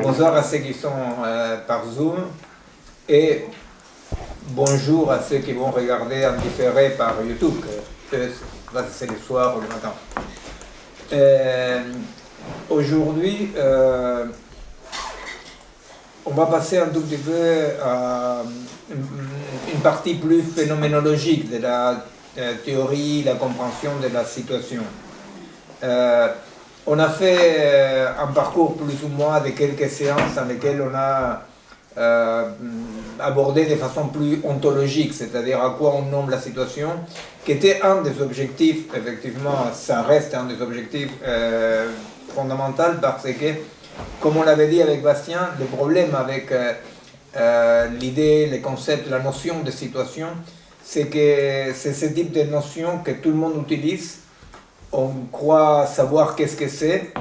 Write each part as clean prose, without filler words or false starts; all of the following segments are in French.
Bonsoir à ceux qui sont par Zoom et bonjour à ceux qui vont regarder en différé par YouTube. Là, c'est le soir ou le matin. Aujourd'hui, on va passer un tout petit peu à une partie plus phénoménologique de la théorie, la compréhension de la situation. On a fait un parcours plus ou moins de quelques séances dans lesquelles on a abordé de façon plus ontologique, c'est-à-dire à quoi on nomme la situation, qui était un des objectifs, effectivement, ça reste un des objectifs fondamentaux parce que, comme on l'avait dit avec Bastien, le problème avec l'idée, les concepts, la notion de situation, c'est que c'est ce type de notion que tout le monde utilise. On croit savoir qu'est-ce que c'est,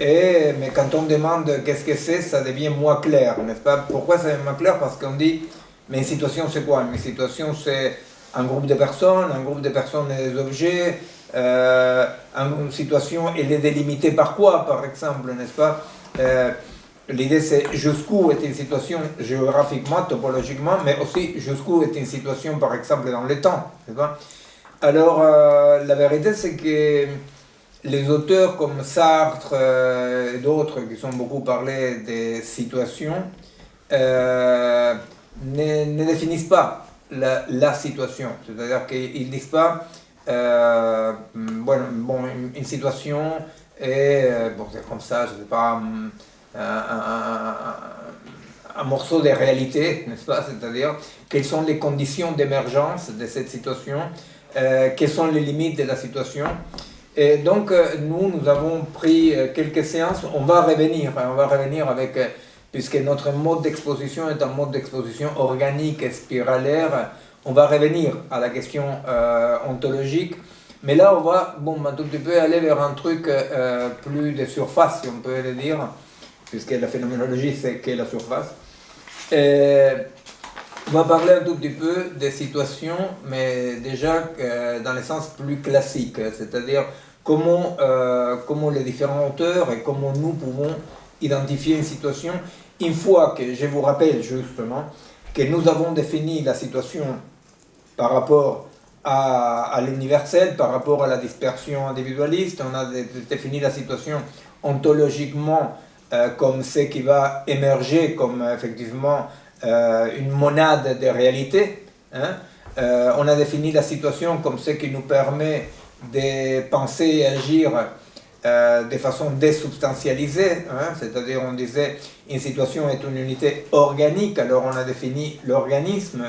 mais quand on demande qu'est-ce que c'est, ça devient moins clair, n'est-ce pas? Pourquoi ça devient moins clair? Parce qu'on dit, mais une situation c'est quoi? Une situation c'est un groupe de personnes et des objets, une situation elle est délimitée par quoi, par exemple, n'est-ce pas? L'idée c'est jusqu'où est une situation géographiquement, topologiquement, mais aussi jusqu'où est une situation par exemple dans le temps, n'est-ce pas? Alors, la vérité, c'est que les auteurs comme Sartre et d'autres qui ont beaucoup parlé des situations ne définissent pas la situation. C'est-à-dire qu'ils ne disent pas, une situation est, c'est comme ça, je ne sais pas, un morceau de réalité, n'est-ce pas? C'est-à-dire, quelles sont les conditions d'émergence de cette situation, quelles sont les limites de la situation. Et donc, nous avons pris quelques séances, on va revenir avec, puisque notre mode d'exposition est un mode d'exposition organique et spiralaire, on va revenir à la question ontologique, mais là, on va un tout petit peu aller vers un truc plus de surface, si on peut le dire, puisque la phénoménologie, c'est que la surface. On va parler un tout petit peu des situations, mais déjà dans le sens plus classique, c'est-à-dire comment les différents auteurs et comment nous pouvons identifier une situation, une fois que, je vous rappelle justement, que nous avons défini la situation par rapport à l'universel, par rapport à la dispersion individualiste, on a défini la situation ontologiquement comme ce qui va émerger comme effectivement une monade de réalité. On a défini la situation comme ce qui nous permet de penser et agir de façon désubstantialisée, c'est-à-dire on disait une situation est une unité organique, alors on a défini l'organisme.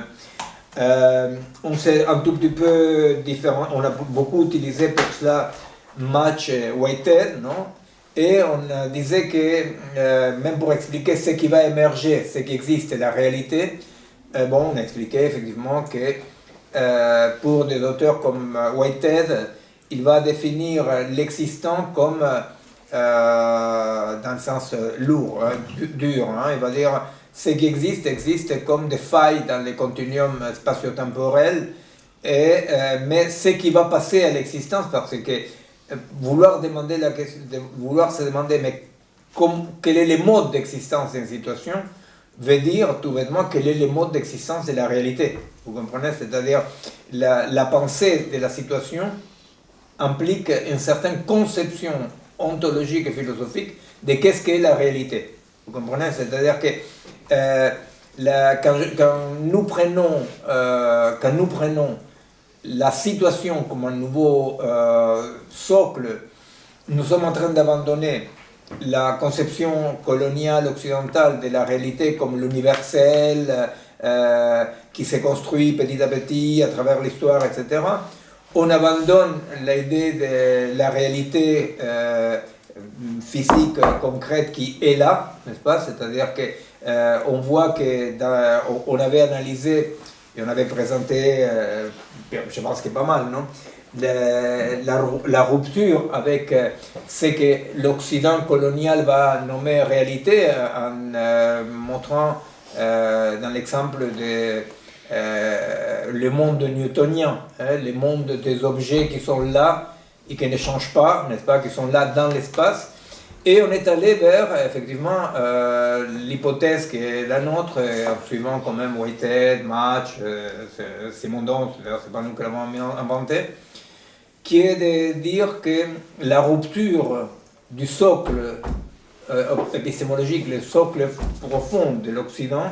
On s'est un tout petit peu différent, on a beaucoup utilisé pour cela Match et Whitehead, non? Et on disait que, même pour expliquer ce qui va émerger, ce qui existe, la réalité, on a expliqué effectivement que pour des auteurs comme Whitehead, il va définir l'existant comme, dans le sens lourd, dur. Il va dire ce qui existe comme des failles dans les continuums spatio-temporels, mais ce qui va passer à l'existence, parce que vouloir se demander mais quel est le mode d'existence d'une situation veut dire tout bêtement quel est le mode d'existence de la réalité. Vous comprenez? C'est-à-dire la pensée de la situation implique une certaine conception ontologique et philosophique de qu'est-ce qu'est la réalité. Vous comprenez? C'est-à-dire que quand nous prenons la situation comme un nouveau socle, nous sommes en train d'abandonner la conception coloniale occidentale de la réalité comme l'universel qui s'est construit petit à petit à travers l'histoire, etc. On abandonne l'idée de la réalité physique concrète qui est là, n'est-ce pas? C'est-à-dire qu'on voit qu'on avait analysé et on avait présenté, je pense que pas mal, non? La rupture avec ce que l'Occident colonial va nommer réalité, en montrant dans l'exemple de le monde newtonien, le monde des objets qui sont là et qui ne changent pas, n'est-ce pas, qui sont là dans l'espace. Et on est allé vers, effectivement, l'hypothèse qui est la nôtre, en suivant quand même Whitehead, Mach, Simondon, c'est pas nous qui l'avons inventé, qui est de dire que la rupture du socle épistémologique, le socle profond de l'Occident,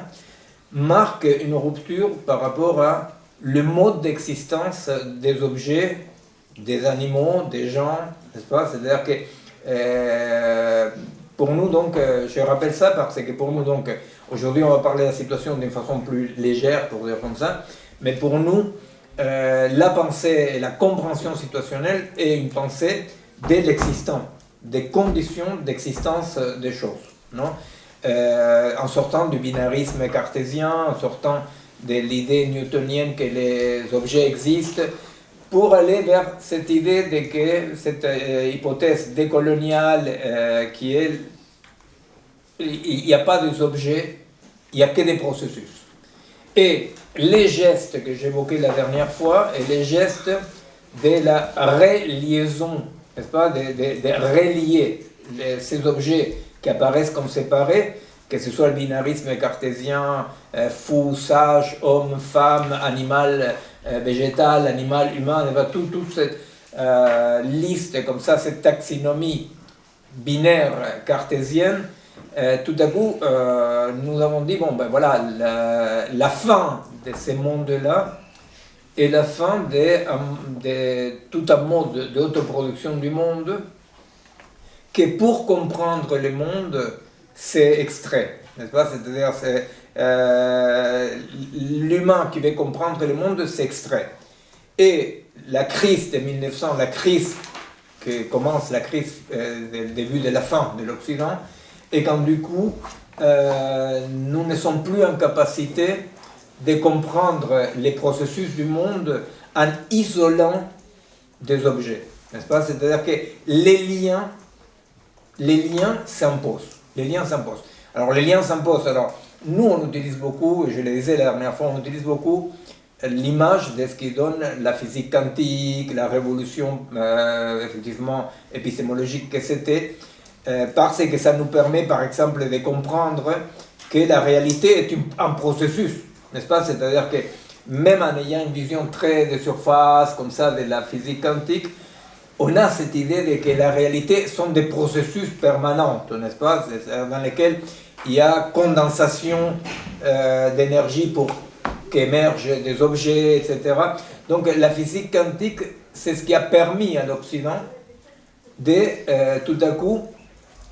marque une rupture par rapport à le mode d'existence des objets, des animaux, des gens, n'est-ce pas? C'est-à-dire que pour nous, donc, je rappelle ça parce que pour nous, donc, aujourd'hui, on va parler de la situation d'une façon plus légère, pour dire comme ça, mais pour nous, la pensée et la compréhension situationnelle est une pensée de l'existant, des conditions d'existence des choses, non? En sortant du binarisme cartésien, en sortant de l'idée newtonienne que les objets existent, pour aller vers cette idée de que cette hypothèse décoloniale qui est il n'y a pas des objets, il n'y a que des processus. Et les gestes que j'évoquais la dernière fois, et les gestes de la reliaison, n'est-ce pas, de relier ces objets qui apparaissent comme séparés, que ce soit le binarisme cartésien, fou, sage, homme, femme, animal, végétal, animal, humain, toute cette liste comme ça, cette taxinomie binaire cartésienne, tout à coup, nous avons dit, bon, ben voilà, la fin de ces mondes-là est la fin de tout un mode d'autoproduction du monde, que pour comprendre le monde, c'est extrait, n'est-ce pas? C'est-à-dire, c'est l'humain qui veut comprendre le monde, c'est extrait. Et la crise de 1900, la crise qui commence, la crise du début de la fin de l'Occident, et quand du coup, nous ne sommes plus en capacité de comprendre les processus du monde en isolant des objets, n'est-ce pas? C'est-à-dire que les liens s'imposent. Les liens s'imposent. Alors, les liens s'imposent. Alors, nous, on utilise beaucoup, et je le disais la dernière fois, on utilise beaucoup l'image de ce qui donne la physique quantique, la révolution, effectivement, épistémologique que c'était, parce que ça nous permet, par exemple, de comprendre que la réalité est un processus, n'est-ce pas? C'est-à-dire que même en ayant une vision très de surface, comme ça, de la physique quantique, on a cette idée de que la réalité sont des processus permanents, n'est-ce pas? Dans lesquels il y a condensation d'énergie pour qu'émergent des objets, etc. Donc la physique quantique, c'est ce qui a permis à l'Occident de tout à coup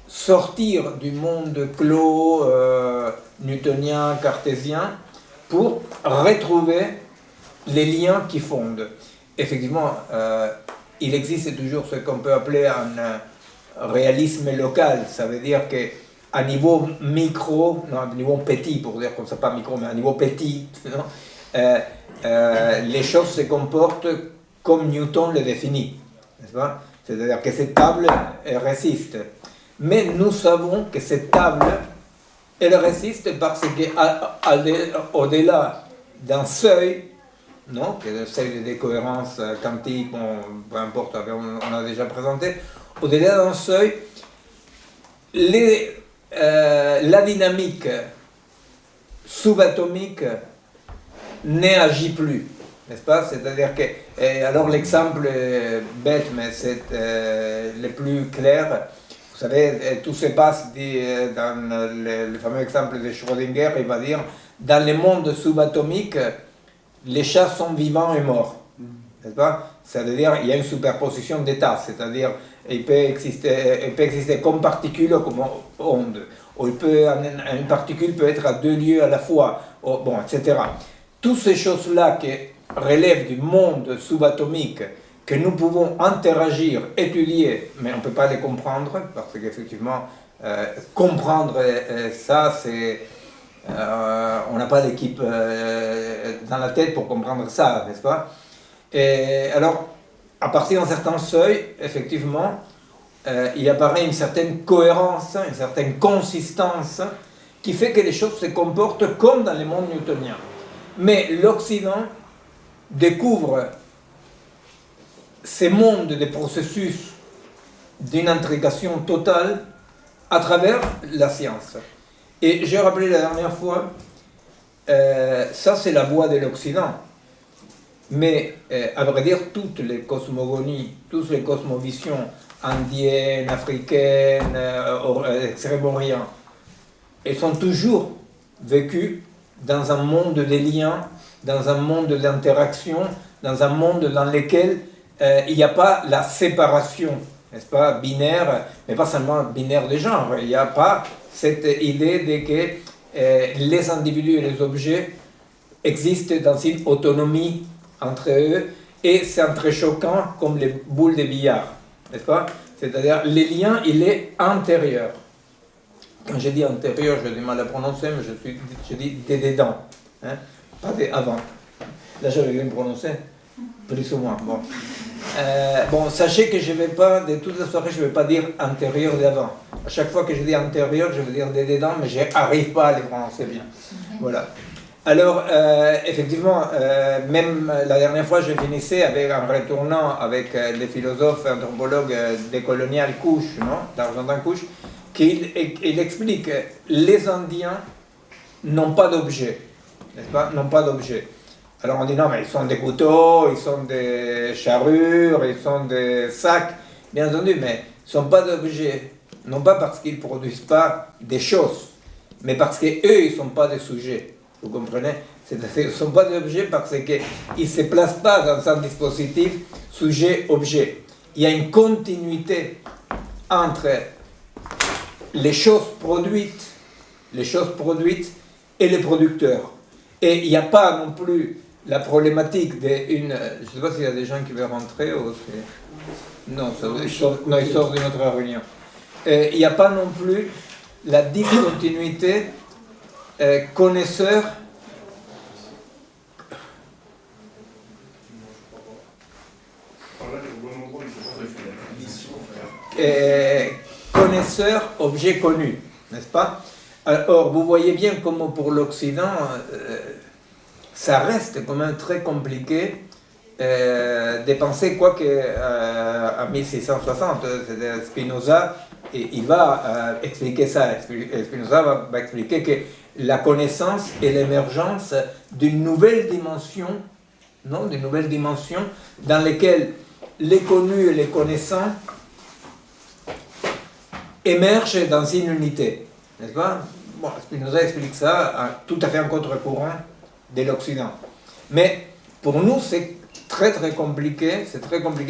sortir du monde clos, newtonien, cartésien, pour retrouver les liens qui fondent. Effectivement, il existe toujours ce qu'on peut appeler un réalisme local. Ça veut dire qu'à niveau micro, non, à niveau petit, pour dire comme ça, pas micro, mais à niveau petit, les choses se comportent comme Newton le définit, n'est-ce pas? C'est-à-dire que cette table, elle résiste. Mais nous savons que cette table, elle résiste parce qu'au-delà d'un seuil, non, que le seuil de décohérence quantique, bon, peu importe, on a déjà présenté, au-delà d'un seuil, la dynamique subatomique n'agit plus, n'est-ce pas? C'est-à-dire que, alors l'exemple bête, mais c'est le plus clair, vous savez, tout se passe dans le fameux exemple de Schrödinger, il va dire, dans le monde subatomique, les chats sont vivants et morts, n'est-ce pas? C'est-à-dire il y a une superposition d'états, c'est-à-dire il peut exister comme particule ou comme onde, ou une particule peut être à deux lieux à la fois, bon, etc. Toutes ces choses-là qui relèvent du monde subatomique, que nous pouvons interagir, étudier, mais on ne peut pas les comprendre, parce qu'effectivement, comprendre ça, c'est... on n'a pas l'équipe dans la tête pour comprendre ça, n'est-ce pas? Et alors, à partir d'un certain seuil, effectivement, il apparaît une certaine cohérence, une certaine consistance, qui fait que les choses se comportent comme dans le monde newtonien. Mais l'Occident découvre ces mondes de processus d'une intrication totale à travers la science. Et j'ai rappelé la dernière fois, ça c'est la voie de l'Occident. Mais à vrai dire, toutes les cosmogonies, toutes les cosmovisions indiennes, africaines, extrême-orient, elles sont toujours vécues dans un monde de liens, dans un monde d'interaction, dans un monde dans lequel il n'y a pas la séparation, n'est-ce pas, binaire, mais pas seulement binaire de genre. Il n'y a pas cette idée de que les individus et les objets existent dans une autonomie entre eux, et c'est entrechoquant comme les boules de billard, n'est-ce pas? C'est-à-dire, le lien, il est antérieur. Quand je dis antérieur, j'ai du mal à prononcer, mais je dis des dedans, hein? Pas des avant. Là, j'avais bien prononcé, plus ou moins. Bon, bon, sachez que je ne vais pas, de toute la soirée, je ne vais pas dire antérieur d'avant. À chaque fois que je dis antérieur, je veux dire des dedans, mais je n'arrive pas à les prononcer bien. Voilà. Alors, effectivement, même la dernière fois, je finissais en retournant avec les philosophes anthropologues décolonial Couche, non, d'Argentin Couche, qu'il explique que les Indiens n'ont pas d'objet, n'est-ce pas, n'ont pas d'objet. Alors on dit non, mais ils sont des couteaux, ils sont des charrures, ils sont des sacs, bien entendu, mais ils ne sont pas d'objet, non pas parce qu'ils ne produisent pas des choses, mais parce qu'eux, ils ne sont pas des sujets. Vous comprenez? C'est-à-dire qu'ils ne sont pas des objets parce qu'ils ne se placent pas dans un dispositif sujet-objet. Il y a une continuité entre les choses produites et les producteurs. Et il n'y a pas non plus la problématique d'une... Je ne sais pas s'il y a des gens qui veulent rentrer ou... Non, ils sortent d'une autre réunion. Il n'y a pas non plus la discontinuité connaisseur connaisseur objet connu, n'est-ce pas? Alors vous voyez bien comment pour l'Occident ça reste quand même très compliqué de penser, quoique en 1660 Spinoza il va expliquer ça. Spinoza va expliquer que la connaissance est l'émergence d'une nouvelle dimension, non, d'une nouvelle dimension dans laquelle les connus et les connaissants émergent dans une unité, n'est-ce pas? Bon, Spinoza explique ça tout à fait en contre-courant de l'Occident. Mais pour nous, c'est très compliqué,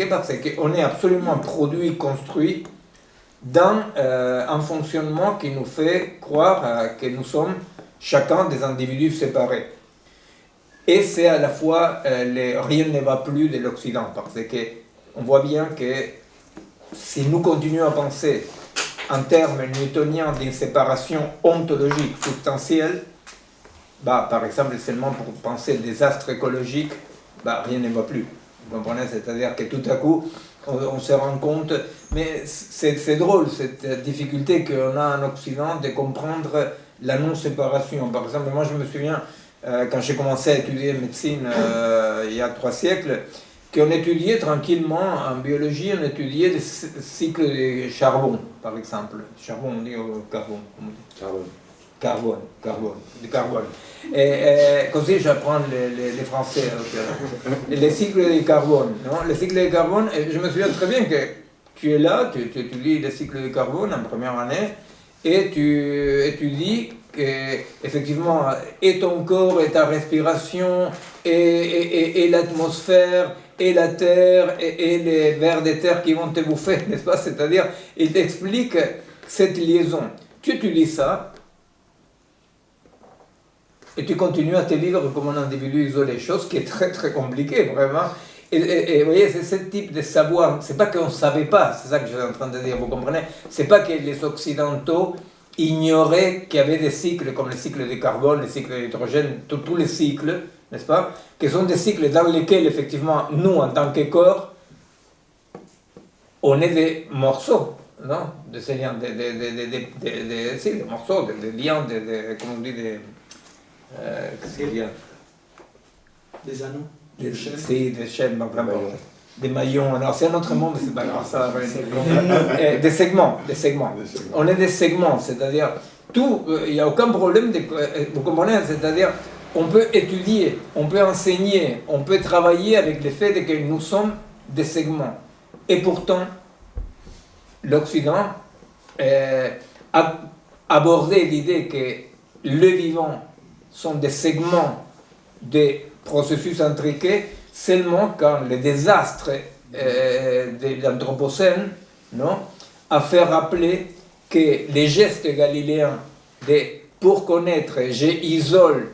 parce qu'on est absolument un produit construit dans un fonctionnement qui nous fait croire que nous sommes chacun des individus séparés. Et c'est à la fois, rien ne va plus de l'Occident, parce qu'on voit bien que si nous continuons à penser en termes newtoniens d'une séparation ontologique substantielle, par exemple, seulement pour penser des astres écologiques, rien ne va plus. Vous comprenez? C'est-à-dire que tout à coup, on se rend compte, mais c'est drôle cette difficulté qu'on a en Occident de comprendre la non-séparation. Par exemple, moi je me souviens, quand j'ai commencé à étudier médecine il y a 3 siècles, qu'on étudiait tranquillement en biologie, on étudiait les cycles de charbon, par exemple. Charbon, on dit au carbone, comment on dit? Carbone. Et comme ça, j'apprends les Français. Les cycles de carbone. Non, les cycles de carbone, je me souviens très bien que tu es là, tu étudies les cycles de carbone en première année, et tu étudies effectivement et ton corps, et ta respiration, et l'atmosphère, et la terre, et les vers de terre qui vont te bouffer, n'est-ce pas? C'est-à-dire, il t'explique cette liaison. Tu étudies ça, et tu continues à te vivre comme un individu isolé, chose qui est très compliquée, vraiment. Et vous voyez, c'est ce type de savoir, c'est pas qu'on ne savait pas, c'est ça que je suis en train de dire, vous comprenez? C'est pas que les Occidentaux ignoraient qu'il y avait des cycles comme le cycle de carbone, le cycle d'hydrogène, tous les cycles, n'est-ce pas? Qui sont des cycles dans lesquels, effectivement, nous, en tant que corps, on est des morceaux, non? De ces liens, des morceaux, des liens, comment on dit, qu'est-ce qu'il y a? Des anneaux? Des chaînes, vraiment. des maillons, alors c'est un autre mot, mais c'est pas grave, ça va revenir. Des segments. On est des segments, c'est-à-dire, il n'y a aucun problème, vous comprenez, c'est-à-dire, on peut étudier, on peut enseigner, on peut travailler avec le fait que nous sommes des segments. Et pourtant, l'Occident a abordé l'idée que les vivants sont des segments des processus intriqués seulement quand le désastre de l'Anthropocène, non, a fait rappeler que les gestes galiléens pour connaître, j'isole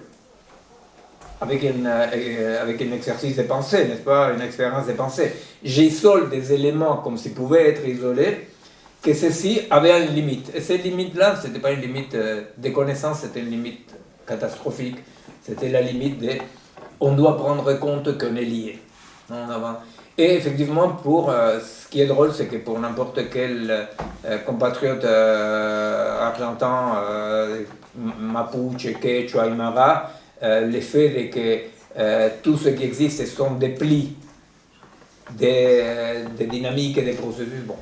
avec un exercice de pensée, n'est-ce pas, une expérience de pensée, j'isole des éléments comme s'ils pouvaient être isolés, que ceci avait une limite. Et cette limite-là, ce n'était pas une limite de connaissance, c'était une limite catastrophique. C'était la limite de on doit prendre compte qu'on est lié. Et effectivement, ce qui est drôle, c'est que pour n'importe quel compatriote argentin, Mapuche, Quechua, Aymara, l'effet que tout ce qui existe sont des plis, des dynamiques et des processus. Bon.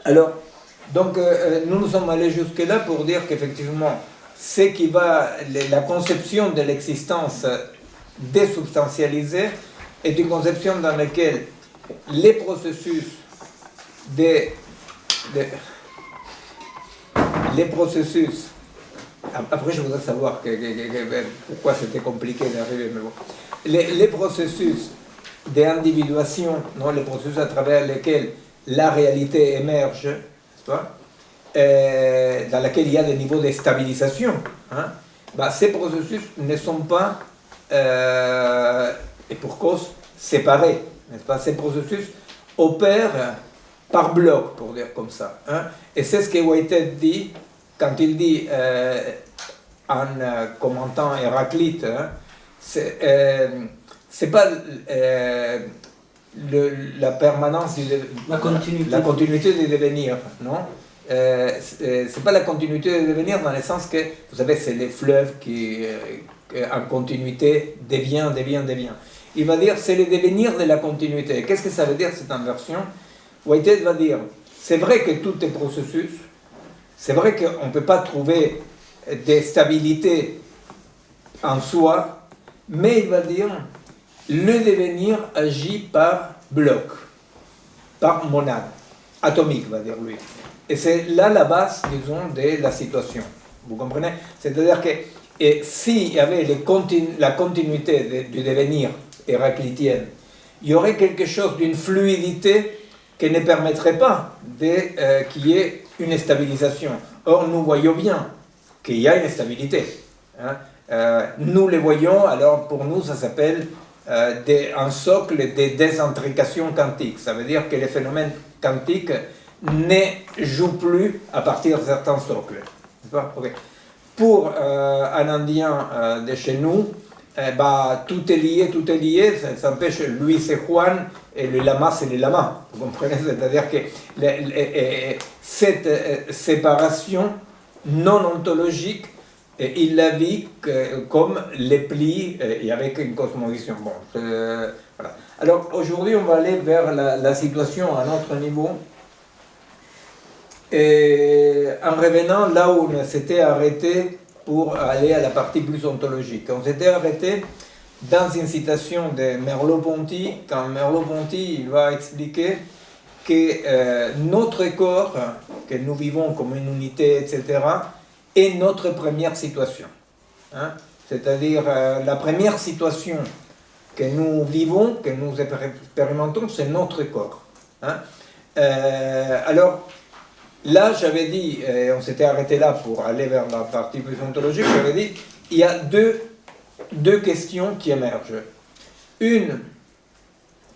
Alors, donc, nous sommes allés jusque-là pour dire qu'effectivement, la conception de l'existence désubstantialisée est une conception dans laquelle les processus après je voudrais savoir pourquoi c'était compliqué d'arriver, mais bon. Les processus d'individuation, non, les processus à travers lesquels la réalité émerge, n'est-ce pas, dans laquelle il y a des niveaux de stabilisation, ces processus ne sont pas, et pour cause, séparés, n'est-ce pas. Ces processus opèrent par bloc, pour dire comme ça. Et c'est ce que Whitehead dit, quand il dit, en commentant Héraclite, c'est pas la permanence, la continuité du devenir, non? C'est pas la continuité du devenir dans le sens que, vous savez, c'est les fleuves qui, en continuité, devient. Il va dire, c'est le devenir de la continuité. Qu'est-ce que ça veut dire, cette inversion? Whitehead va dire, c'est vrai que tout est processus, c'est vrai qu'on ne peut pas trouver des stabilités en soi, mais il va dire, le devenir agit par bloc, par monade, atomique, va dire lui. Et c'est là la base, disons, de la situation. Vous comprenez? C'est-à-dire que s'il y avait la continuité du devenir héraclitien, il y aurait quelque chose d'une fluidité qui ne permettrait pas qu'il y ait une stabilisation. Or, nous voyons bien qu'il y a une stabilité. Nous les voyons, alors pour nous, ça s'appelle un socle de désintrication quantique. Ça veut dire que les phénomènes quantiques ne jouent plus à partir de certains socles. Okay. Pour un Indien de chez nous, tout est lié, ça empêche lui c'est Juan et le lama c'est le lama. Vous comprenez? C'est-à-dire que cette séparation non ontologique, il la vit comme les plis et avec une cosmovision. Bon, voilà. Alors aujourd'hui, on va aller vers la situation à un autre niveau. Et en revenant là où on s'était arrêté pour aller à la partie plus ontologique. On s'était arrêté dans une citation de Merleau-Ponty, quand Merleau-Ponty il va expliquer que notre corps, que nous vivons comme une unité, etc., est notre première situation. C'est-à-dire la première situation que nous vivons, que nous expérimentons, c'est notre corps. Alors, là, j'avais dit, on s'était arrêté là pour aller vers la partie plus ontologique, j'avais dit, il y a deux questions qui émergent. Une,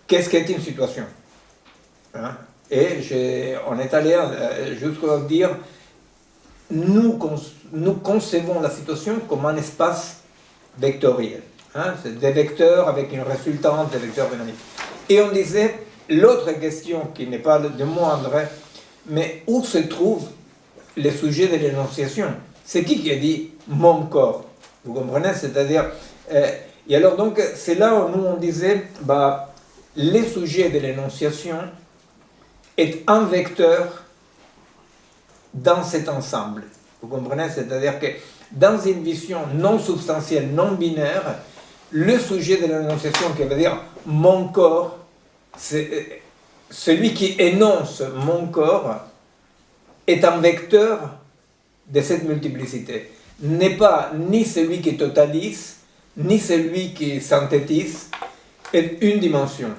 qu'est-ce qu'est une situation? Et on est allé jusqu'à dire, nous concevons la situation comme un espace vectoriel. C'est des vecteurs avec une résultante, des vecteurs dynamiques. Et on disait, l'autre question qui n'est pas de moindre, mais où se trouve le sujet de l'énonciation? C'est qui a dit mon corps? Vous comprenez? C'est-à-dire, et alors donc, c'est là où nous on disait, le sujet de l'énonciation est un vecteur dans cet ensemble. Vous comprenez? C'est-à-dire que dans une vision non substantielle, non binaire, le sujet de l'énonciation, qui veut dire mon corps, c'est celui qui énonce mon corps, est un vecteur de cette multiplicité. N'est pas ni celui qui totalise, ni celui qui synthétise, est une dimension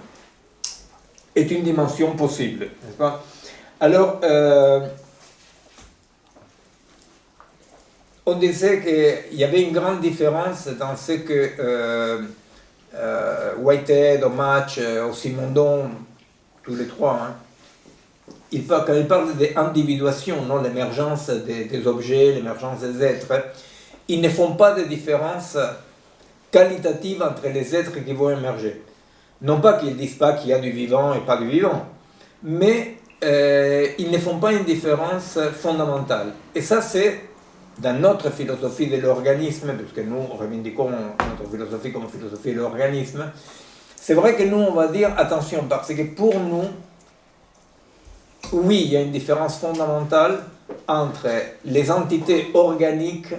possible, n'est-ce pas? Alors, on disait qu'il y avait une grande différence dans ce que Whitehead, Omatch, Simondon, tous les trois, hein, quand ils parlent d'individuation, non, l'émergence des objets, l'émergence des êtres, ils ne font pas de différence qualitative entre les êtres qui vont émerger. Non pas qu'ils ne disent pas qu'il y a du vivant et pas du vivant, mais ils ne font pas une différence fondamentale. Et ça, c'est dans notre philosophie de l'organisme, puisque nous revendiquons notre philosophie comme philosophie de l'organisme, c'est vrai que nous, on va dire, attention, parce que pour nous, oui, il y a une différence fondamentale entre les entités organiques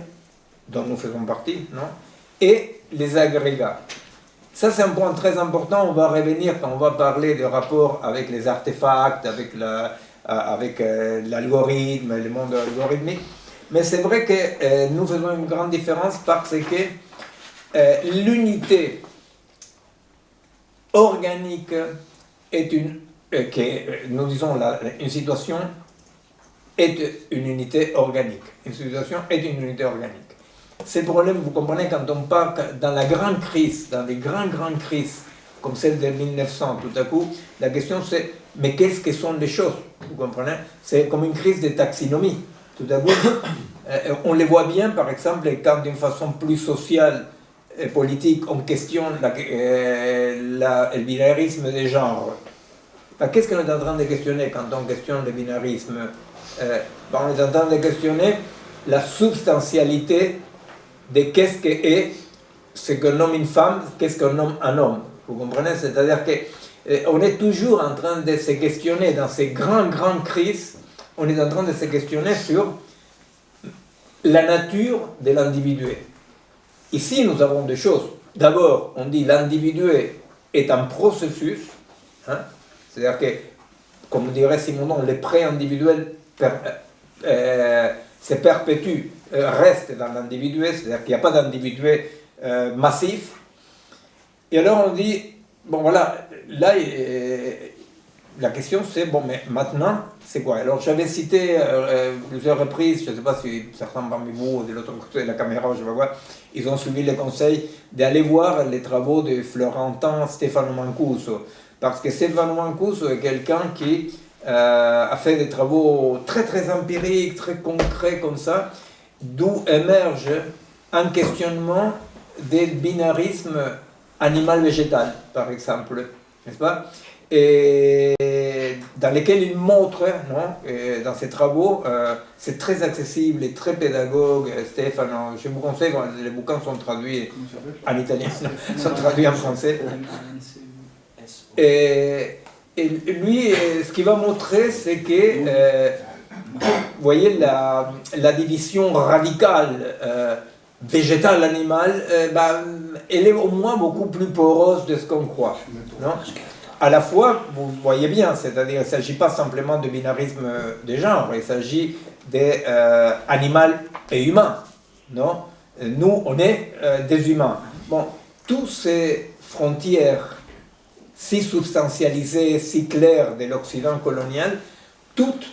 dont nous faisons partie, non, et les agrégats. Ça, c'est un point très important. On va revenir quand on va parler de rapport avec les artefacts, avec l'algorithme, le monde algorithmique. Mais c'est vrai que nous faisons une grande différence parce que l'unité organique est nous disons, une situation est une unité organique. Une situation est une unité organique. Ces problèmes, vous comprenez, quand on part dans la grande crise, dans des grandes crises, comme celle de 1900, tout à coup, la question c'est, mais qu'est-ce que sont les choses? Vous comprenez? C'est comme une crise de taxinomie. Tout à coup, on les voit bien, par exemple, quand d'une façon plus sociale et politique, on questionne le binarisme des genres. Qu'est-ce qu'on est en train de questionner quand on questionne le binarisme? On est en train de questionner la substantialité de qu'est-ce qu'est ce que nomme une femme, qu'est-ce qu'on nomme un homme. Vous comprenez? C'est-à-dire qu'on est toujours en train de se questionner dans ces grandes crises, on est en train de se questionner sur la nature de l'individu. Ici, nous avons deux choses. D'abord, on dit l'individu est un processus, hein? C'est-à-dire que, comme dirait Simondon, le pré-individuel se perpétue, reste dans l'individu, c'est-à-dire qu'il n'y a pas d'individu massif. Et alors on dit, bon voilà, là, la question c'est, bon mais maintenant, c'est quoi? Alors j'avais cité plusieurs reprises, je ne sais pas si certains parmi vous, de l'autre côté de la caméra, je sais pas quoi, ils ont suivi les conseils d'aller voir les travaux de Florentin Stefano Mancuso. Parce que Stefano Mancuso est quelqu'un qui a fait des travaux très empiriques, très concrets comme ça, d'où émerge un questionnement des binarismes animal-végétal, par exemple, n'est-ce pas? Et dans lesquels il montre, non, dans ses travaux, c'est très accessible et très pédagogue, Stefano, je vous conseille, les bouquins sont traduits en italien, sont traduits en français. Et lui, ce qu'il va montrer, c'est que, vous voyez, la division radicale végétal-animal, elle est au moins beaucoup plus poreuse de ce qu'on croit. Non? À la fois, vous voyez bien, c'est-à-dire qu'il ne s'agit pas simplement de binarisme des genres, il s'agit d'animal et humain. Non? Nous, on est des humains. Bon, toutes ces frontières si substantialisées, si claires de l'Occident colonial, toutes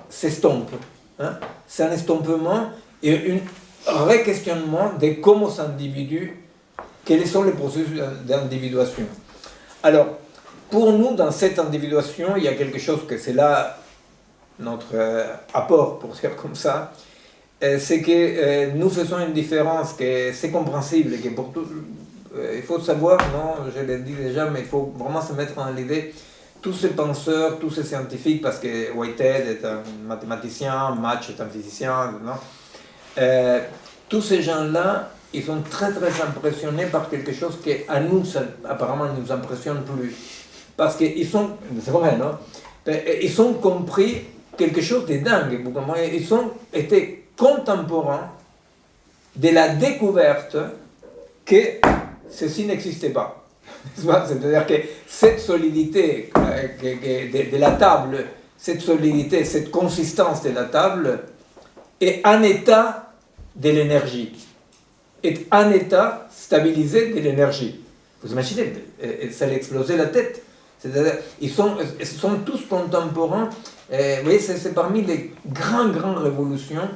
s'estompent. Hein? C'est un estompement et un re-questionnement de comment s'individue, quels sont les processus d'individuation. Alors, pour nous, dans cette individuation, il y a quelque chose que c'est là notre apport, pour dire comme ça, c'est que nous faisons une différence, que c'est compréhensible, et que pour tout, il faut savoir, non, je l'ai dit déjà, mais il faut vraiment se mettre dans l'idée, tous ces penseurs, tous ces scientifiques, parce que Whitehead est un mathématicien, Match est un physicien, non, tous ces gens-là, ils sont très impressionnés par quelque chose qui, à nous, ça, apparemment, ne nous impressionne plus. parce qu'ils sont, c'est vrai, non? Ils ont compris quelque chose de dingue, vous comprenez? Ils ont été contemporains de la découverte que ceci n'existait pas. C'est-à-dire que cette solidité de la table, cette solidité, cette consistance de la table est un état de l'énergie, est un état stabilisé de l'énergie. Vous imaginez, ça lui explosait la tête. C'est-à-dire, ils sont tous contemporains. Vous voyez, c'est parmi les grandes révolutions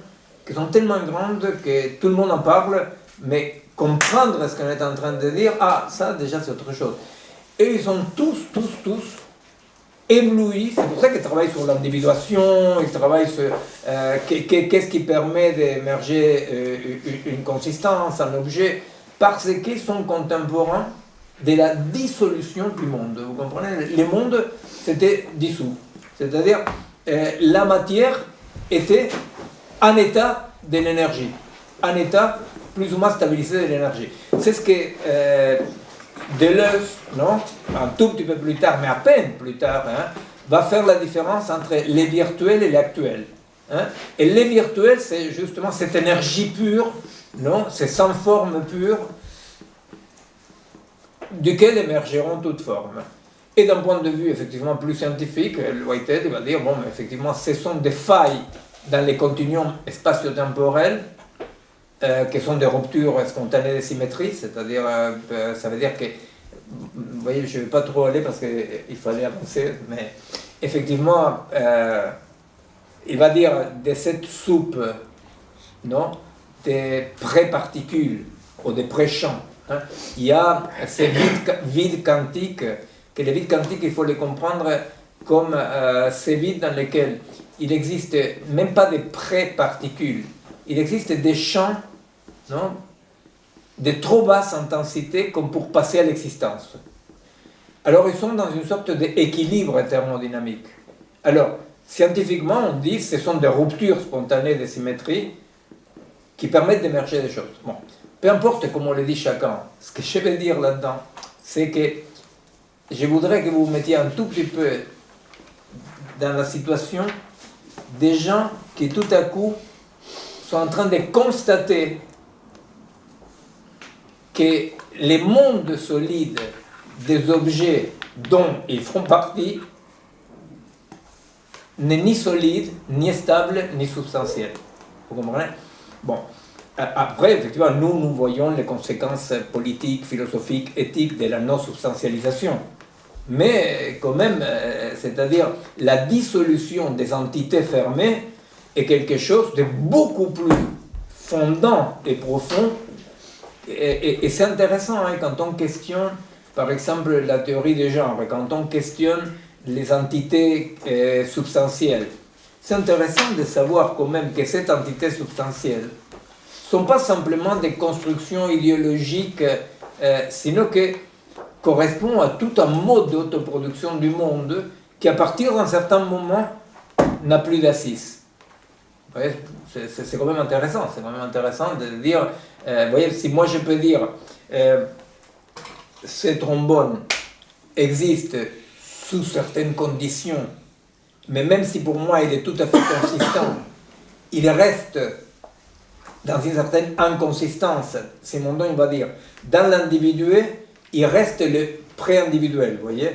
qui sont tellement grandes que tout le monde en parle, mais comprendre ce qu'on est en train de dire, ah, ça déjà c'est autre chose. Et ils sont tous éblouis, c'est pour ça qu'ils travaillent sur l'individuation, ils travaillent sur qu'est-ce qui permet d'émerger une consistance, un objet, parce qu'ils sont contemporains de la dissolution du monde. Vous comprenez? Le monde s'était dissous. C'est-à-dire, la matière était un état de l'énergie, un état plus ou moins stabilisé de l'énergie. C'est ce que Deleuze, non, un tout petit peu plus tard, mais à peine plus tard, hein, va faire la différence entre les virtuels et les actuels. Hein. Et les virtuels, c'est justement cette énergie pure, non, c'est sans forme pure, duquel émergeront toutes formes. Et d'un point de vue effectivement plus scientifique, Whitehead va dire, bon, mais effectivement, ce sont des failles dans les continuums spatio-temporels, qui sont des ruptures spontanées de symétrie, c'est-à-dire, ça veut dire que, vous voyez, je ne vais pas trop aller parce qu'il fallait avancer, mais effectivement, il va dire de cette soupe, non, des pré-particules ou des pré-champs, hein, il y a ces vides quantiques, que les vides quantiques, il faut les comprendre comme ces vides dans lesquels il n'existe même pas des pré-particules, il existe des champs, non, de trop basse intensité comme pour passer à l'existence. Alors ils sont dans une sorte d'équilibre thermodynamique. Alors, scientifiquement, on dit que ce sont des ruptures spontanées de symétrie qui permettent d'émerger des choses. Bon, peu importe comment on le dit chacun, ce que je veux dire là-dedans, c'est que je voudrais que vous vous mettiez un tout petit peu dans la situation des gens qui tout à coup sont en train de constater que les mondes solides des objets dont ils font partie n'est ni solide, ni stable, ni substantiel. Vous comprenez? Bon. Après, effectivement, nous voyons les conséquences politiques, philosophiques, éthiques de la non-substantialisation. Mais quand même, c'est-à-dire la dissolution des entités fermées est quelque chose de beaucoup plus fondant et profond. Et c'est intéressant hein, quand on questionne, par exemple, la théorie des genres, quand on questionne les entités substantielles. C'est intéressant de savoir quand même que ces entités substantielles ne sont pas simplement des constructions idéologiques, sinon que correspondent à tout un mode d'autoproduction du monde qui, à partir d'un certain moment, n'a plus d'assises. Ouais, c'est quand même intéressant, de dire, vous voyez, si moi je peux dire, ce trombone existe sous certaines conditions, mais même si pour moi il est tout à fait consistant, il reste dans une certaine inconsistance. Simondon il va dire, dans l'individué, il reste le pré-individuel, vous voyez.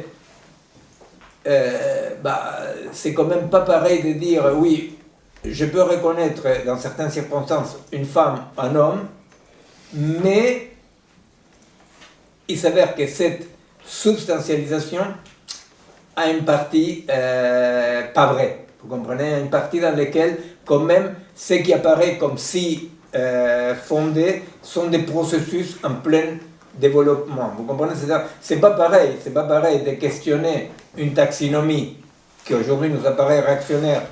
C'est quand même pas pareil de dire, oui, je peux reconnaître dans certaines circonstances une femme, un homme, mais il s'avère que cette substantialisation a une partie pas vraie. Vous comprenez? Une partie dans laquelle, quand même, ce qui apparaît comme si fondé sont des processus en plein développement. Vous comprenez? C'est pas pareil de questionner une taxinomie qui aujourd'hui nous apparaît réactionnaire,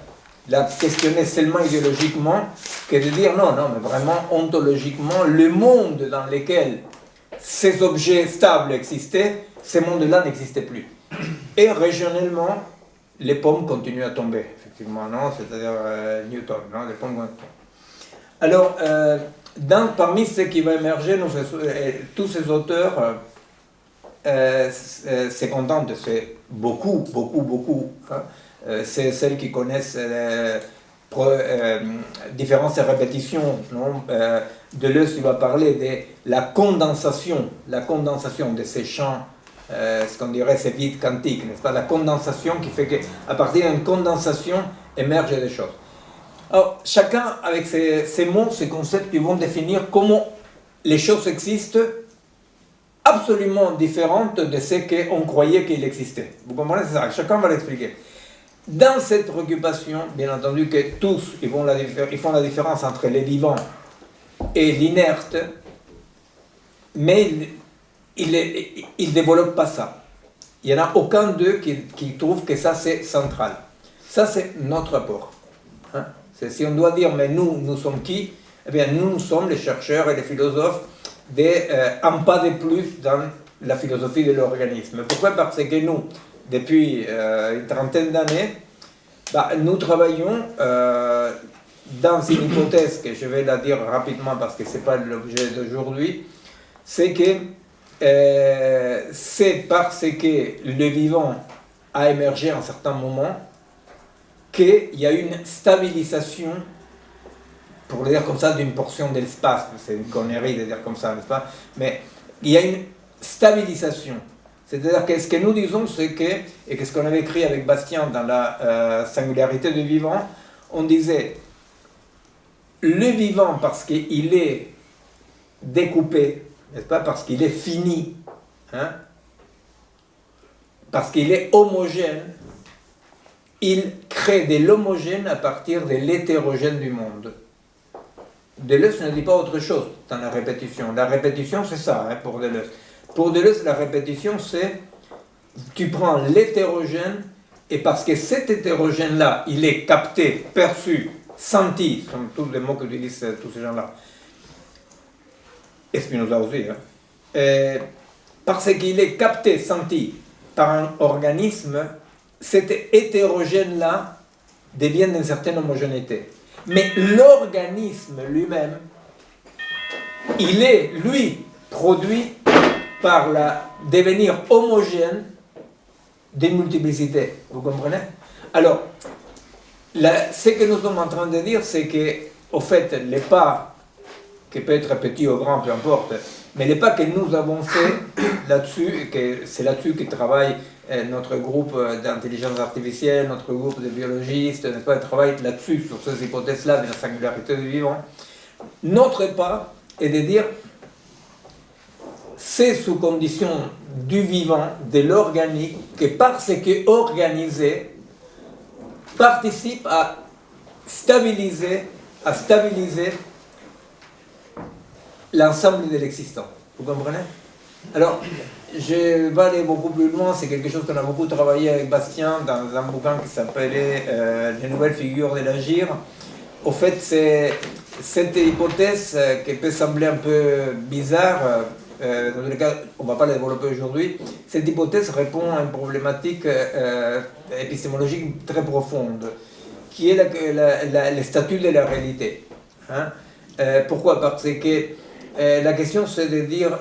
la questionner seulement idéologiquement, que de dire non, mais vraiment ontologiquement, le monde dans lequel ces objets stables existaient, ces mondes-là n'existaient plus. Et régionalement, les pommes continuent à tomber, effectivement, non? C'est-à-dire Newton, non? Les pommes continuent. Alors, parmi ce qui va émerger, tous ces auteurs 50 c'est beaucoup, beaucoup, beaucoup. Hein. C'est celles qui connaissent différences et répétitions. Deleuze, il va parler de la condensation de ces champs, ce qu'on dirait ces vides quantiques, n'est-ce pas? La condensation qui fait qu'à partir d'une condensation émergent des choses. Alors, chacun, avec ces mots, ces concepts, ils vont définir comment les choses existent absolument différentes de ce qu'on croyait qu'il existait. Vous comprenez? C'est ça, chacun va l'expliquer. Dans cette préoccupation, bien entendu que tous ils font la différence entre les vivants et l'inerte, mais ils ne développent pas ça. Il n'y en a aucun d'eux qui trouve que ça c'est central. Ça c'est notre rapport. Hein? Si on doit dire, mais nous sommes qui? Eh bien, nous sommes les chercheurs et les philosophes un pas de plus dans la philosophie de l'organisme. Pourquoi? Parce que nous, depuis une trentaine d'années, nous travaillons dans une hypothèse que je vais la dire rapidement parce que ce n'est pas l'objet d'aujourd'hui, c'est que c'est parce que le vivant a émergé à un certain moment qu'il y a une stabilisation, pour le dire comme ça, d'une portion de l'espace. C'est une connerie de dire comme ça, n'est-ce pas? Mais il y a une stabilisation. C'est-à-dire que ce que nous disons, c'est que, et que ce qu'on avait écrit avec Bastien dans la singularité du vivant, on disait, le vivant, parce qu'il est découpé, n'est-ce pas? Parce qu'il est fini, hein? Parce qu'il est homogène, il crée de l'homogène à partir de l'hétérogène du monde. Deleuze ne dit pas autre chose dans la répétition. La répétition, c'est ça, hein, pour Deleuze. Pour Deleuze, la répétition, c'est tu prends l'hétérogène, et parce que cet hétérogène-là, il est capté, perçu, senti, ce sont tous les mots que utilisent tous ces gens-là, et Spinoza aussi, hein, parce qu'il est capté, senti par un organisme, cet hétérogène-là devient d'une certaine homogénéité. Mais l'organisme lui-même, il est, lui, produit par le devenir homogène des multiplicités. Vous comprenez? Alors, ce que nous sommes en train de dire, c'est que, au fait, les pas, qui peut être petit ou grand, peu importe, mais les pas que nous avons fait là-dessus, et c'est là-dessus que travaille notre groupe d'intelligence artificielle, notre groupe de biologistes, n'est-ce pas, travaille là-dessus, sur ces hypothèses-là de la singularité du vivant. Notre pas est de dire, c'est sous condition du vivant, de l'organique, que parce que organisé, participe à stabiliser l'ensemble de l'existant. Vous comprenez? Alors, je vais aller beaucoup plus loin, c'est quelque chose qu'on a beaucoup travaillé avec Bastien dans un bouquin qui s'appelait Les nouvelles figures de l'agir. Au fait, c'est cette hypothèse qui peut sembler un peu bizarre, dans tous les cas, on ne va pas la développer aujourd'hui. Cette hypothèse répond à une problématique épistémologique très profonde, qui est le statut de la réalité. Hein? Pourquoi? Parce que la question, c'est de dire,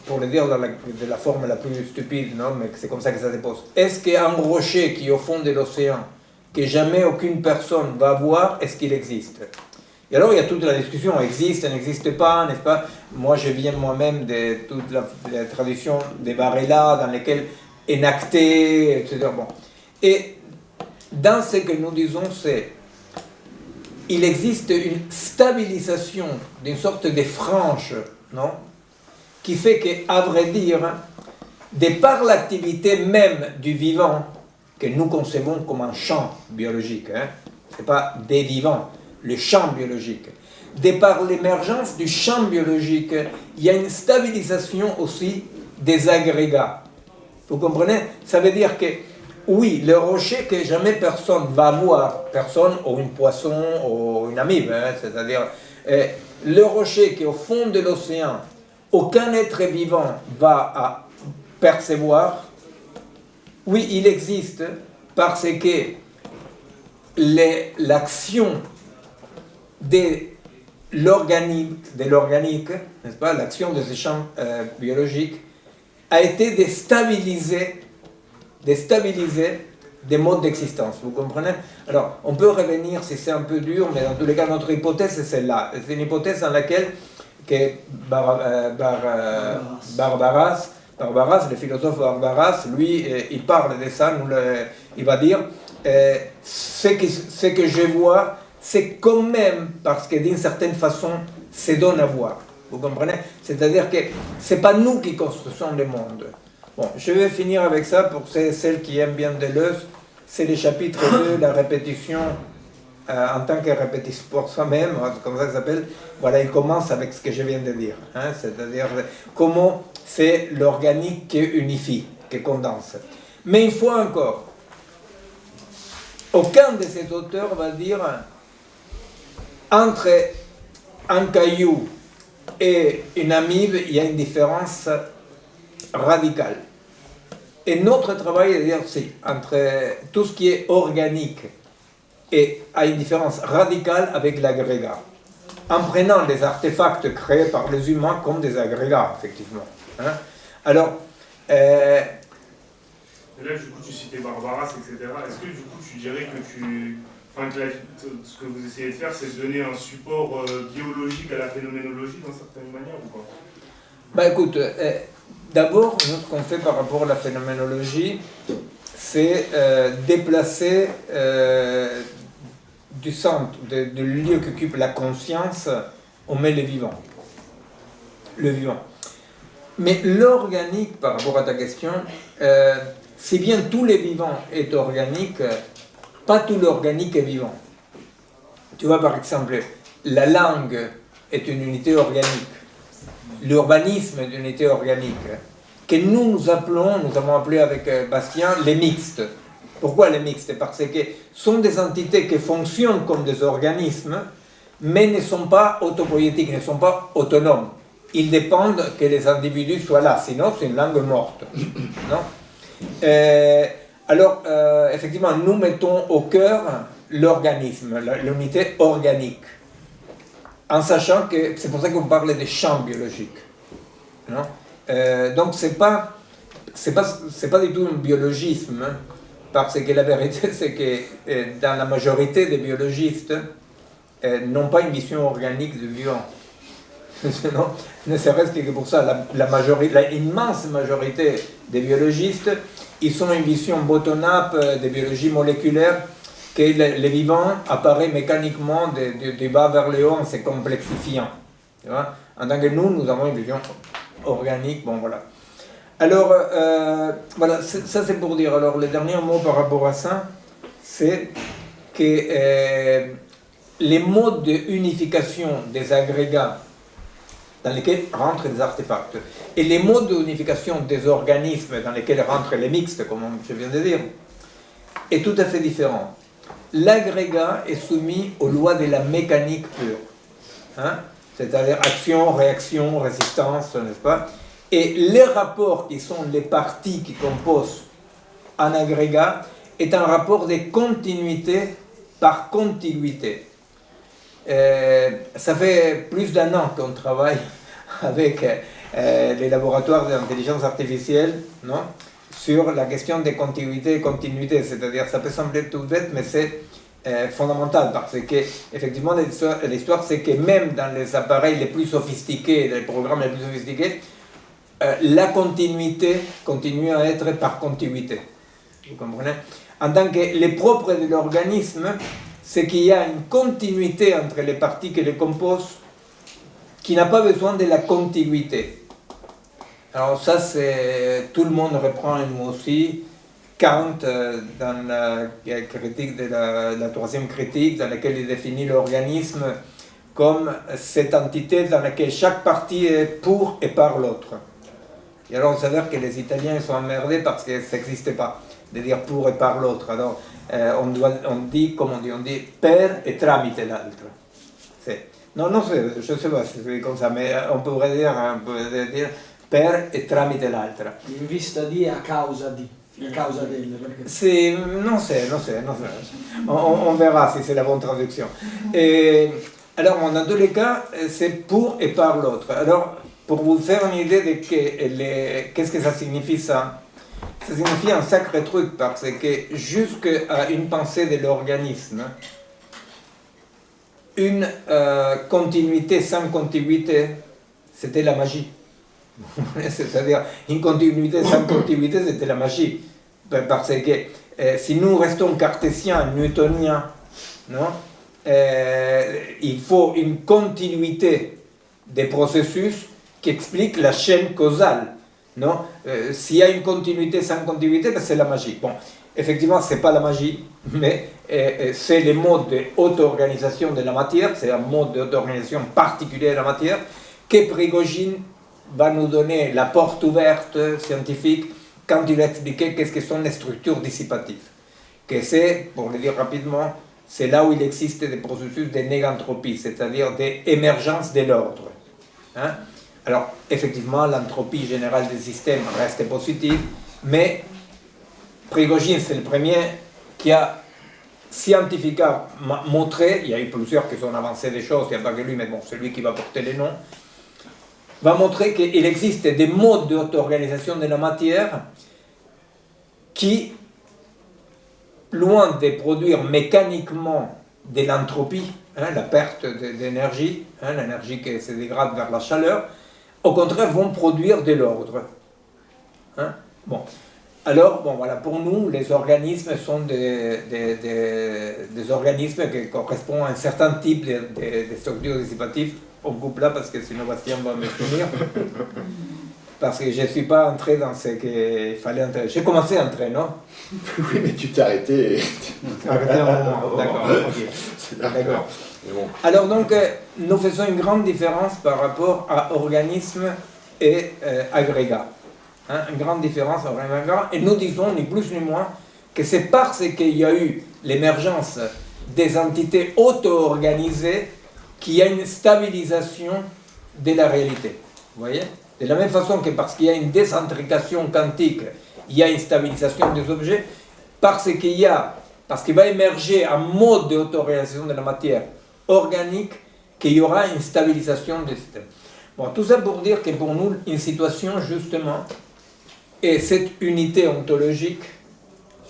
pour le dire de la forme la plus stupide, non? Mais c'est comme ça que ça se pose. Est-ce qu'un rocher qui est au fond de l'océan, que jamais aucune personne va voir, est-ce qu'il existe? Et alors il y a toute la discussion, existe, n'existe pas, n'est-ce pas? Moi je viens moi-même de toute la tradition des Varela, dans lesquelles Enacté, etc. Bon. Et dans ce que nous disons, c'est il existe une stabilisation d'une sorte de frange, non? Qui fait qu'à vrai dire, de par l'activité même du vivant, que nous concevons comme un champ biologique, hein, ce n'est pas des vivants, le champ biologique, de par l'émergence du champ biologique, il y a une stabilisation aussi des agrégats. Vous comprenez? Ça veut dire que, oui, le rocher que jamais personne va voir, personne ou une poisson ou une amibe, hein, c'est-à-dire le rocher qui est au fond de l'océan, aucun être vivant va percevoir, oui, il existe parce que l'action de l'organique, n'est-ce pas, l'action de ces champs biologiques a été de stabiliser des modes d'existence, vous comprenez? Alors, on peut revenir si c'est un peu dur, mais dans tous les cas, notre hypothèse, c'est celle-là. C'est une hypothèse dans laquelle Barbaras, le philosophe Barbaras, lui, il parle de ça, il va dire ce que je vois, c'est quand même parce que d'une certaine façon, c'est donne à voir. Vous comprenez? C'est-à-dire que ce n'est pas nous qui construisons le monde. Bon, je vais finir avec ça pour celles qui aiment bien Deleuze. C'est le chapitre 2, la répétition en tant que répétition pour soi-même, comme ça s'appelle. Voilà, il commence avec ce que je viens de dire. Hein, c'est-à-dire comment c'est l'organique qui unifie, qui condense. Mais une fois encore, aucun de ces auteurs va dire entre un caillou et une amibe, il y a une différence radicale. Et notre travail est de dire si, entre tout ce qui est organique et a une différence radicale avec l'agrégat, en prenant les artefacts créés par les humains comme des agrégats, effectivement. Hein? Alors, et là, du coup, tu citais Barbaras, etc. Est-ce que, du coup, tu dirais que ce que vous essayez de faire, c'est de donner un support biologique à la phénoménologie, d'une certaine manière, ou pas? Bah écoute, d'abord, nous, ce qu'on fait par rapport à la phénoménologie, c'est déplacer du centre, du lieu qu'occupe la conscience, on met le vivant. Le vivant. Mais l'organique, par rapport à ta question, si bien tout le vivant est organique, pas tout l'organique est vivant. Tu vois, par exemple, la langue est une unité organique. L'urbanisme est une unité organique. Que nous avons appelé avec Bastien, les mixtes. Pourquoi les mixtes? Parce que ce sont des entités qui fonctionnent comme des organismes, mais ne sont pas autopoïétiques, ne sont pas autonomes. Ils dépendent que les individus soient là, sinon c'est une langue morte. Non? Alors, effectivement, nous mettons au cœur l'organisme, l'unité organique, en sachant que c'est pour ça qu'on parle des champs biologiques. Non? Donc, c'est pas du tout un biologisme, hein, parce que la vérité, c'est que dans la majorité des biologistes, n'ont pas une vision organique du vivant. Non, ne serait-ce que pour ça, l'immense majorité des biologistes, ils ont une vision bottom-up de biologie moléculaire, que le vivant apparaît mécaniquement de bas vers le haut en se complexifiant. Tu vois? En tant que nous avons une vision organique, bon voilà. Alors, voilà, ça c'est pour dire. Alors, le dernier mot par rapport à ça, c'est que les modes d'unification des agrégats dans lesquels rentrent des artefacts, et les modes d'unification des organismes dans lesquels rentrent les mixtes, comme je viens de dire, est tout à fait différent. L'agrégat est soumis aux lois de la mécanique pure, hein? C'est-à-dire action, réaction, résistance, n'est-ce pas? Et les rapports qui sont les parties qui composent un agrégat est un rapport de continuité par contiguïté. Ça fait plus d'1 an qu'on travaille avec les laboratoires d'intelligence artificielle, non, sur la question des contiguïtés et continuité. C'est-à-dire, ça peut sembler tout bête, mais c'est fondamental, parce que, effectivement, l'histoire, c'est que même dans les appareils les plus sophistiqués, les programmes les plus sophistiqués, la continuité continue à être par contiguïté. Vous comprenez? En tant que les propres de l'organisme, c'est qu'il y a une continuité entre les parties qui les composent qui n'a pas besoin de la contiguïté. Alors ça, c'est tout le monde reprend, et nous aussi, Kant dans la critique de la troisième critique, dans laquelle il définit l'organisme comme cette entité dans laquelle chaque partie est pour et par l'autre. Et alors on s'avère que les Italiens sont emmerdés parce que ça n'existait pas, de dire pour et par l'autre. Alors on dit, comme on dit per et tramite l'altro. Non, je ne sais pas si c'est comme ça, mais on pourrait dire per e tramite l'altra. In vista di a causa di. A causa del. C'est, non sais. On verra si c'est la bonne traduction. Et, alors, dans tous les cas, c'est pour et par l'autre. Alors, pour vous faire une idée de qu'est-ce que ça signifie ça. Ça signifie un sacré truc, parce que jusqu'à une pensée de l'organisme, une continuité sans continuité, c'était la magie. C'est-à-dire, une continuité sans continuité, c'était la magie. Parce que si nous restons cartésiens, newtoniens, non, il faut une continuité des processus qui explique la chaîne causale. Non, s'il y a une continuité sans continuité, ben c'est la magie. Bon, effectivement, ce n'est pas la magie, mais c'est le mode d'auto-organisation de la matière, c'est un mode d'auto-organisation particulier de la matière, que Prigogine va nous donner la porte ouverte scientifique quand il a expliqué qu'est-ce que sont les structures dissipatives. Que c'est, pour le dire rapidement, c'est là où il existe des processus de négantropie, c'est-à-dire des émergences de l'ordre. Hein? Alors, effectivement, l'entropie générale des systèmes reste positive, mais Prigogine, c'est le premier qui a scientifiquement montré, il y a eu plusieurs qui ont avancé des choses, il n'y a pas que lui, mais bon, c'est lui qui va porter les noms, va montrer qu'il existe des modes d'auto-organisation de la matière qui, loin de produire mécaniquement de l'entropie, hein, la perte d'énergie, hein, l'énergie qui se dégrade vers la chaleur, au contraire vont produire de l'ordre. Hein? Bon. Alors, bon, voilà, pour nous, les organismes sont des organismes qui correspondent à un certain type de structures dissipatives. On coupe là parce que sinon Bastien va me punir. Parce que je ne suis pas entré dans ce qu'il fallait entrer. J'ai commencé à entrer, non? Oui, mais tu t'es arrêté. Arrêté un moment, d'accord. Okay. D'accord. Bon. Alors donc, nous faisons une grande différence par rapport à organismes et agrégats. Hein, une grande différence entre agrégats. Et nous disons, ni plus ni moins, que c'est parce qu'il y a eu l'émergence des entités auto-organisées qu'il y a une stabilisation de la réalité. Vous voyez? De la même façon que parce qu'il y a une décentrication quantique, il y a une stabilisation des objets, parce qu'il va émerger un mode d'auto-organisation de la matière organique, qu'il y aura une stabilisation des systèmes. Bon, tout ça pour dire que pour nous, une situation, justement, et cette unité ontologique,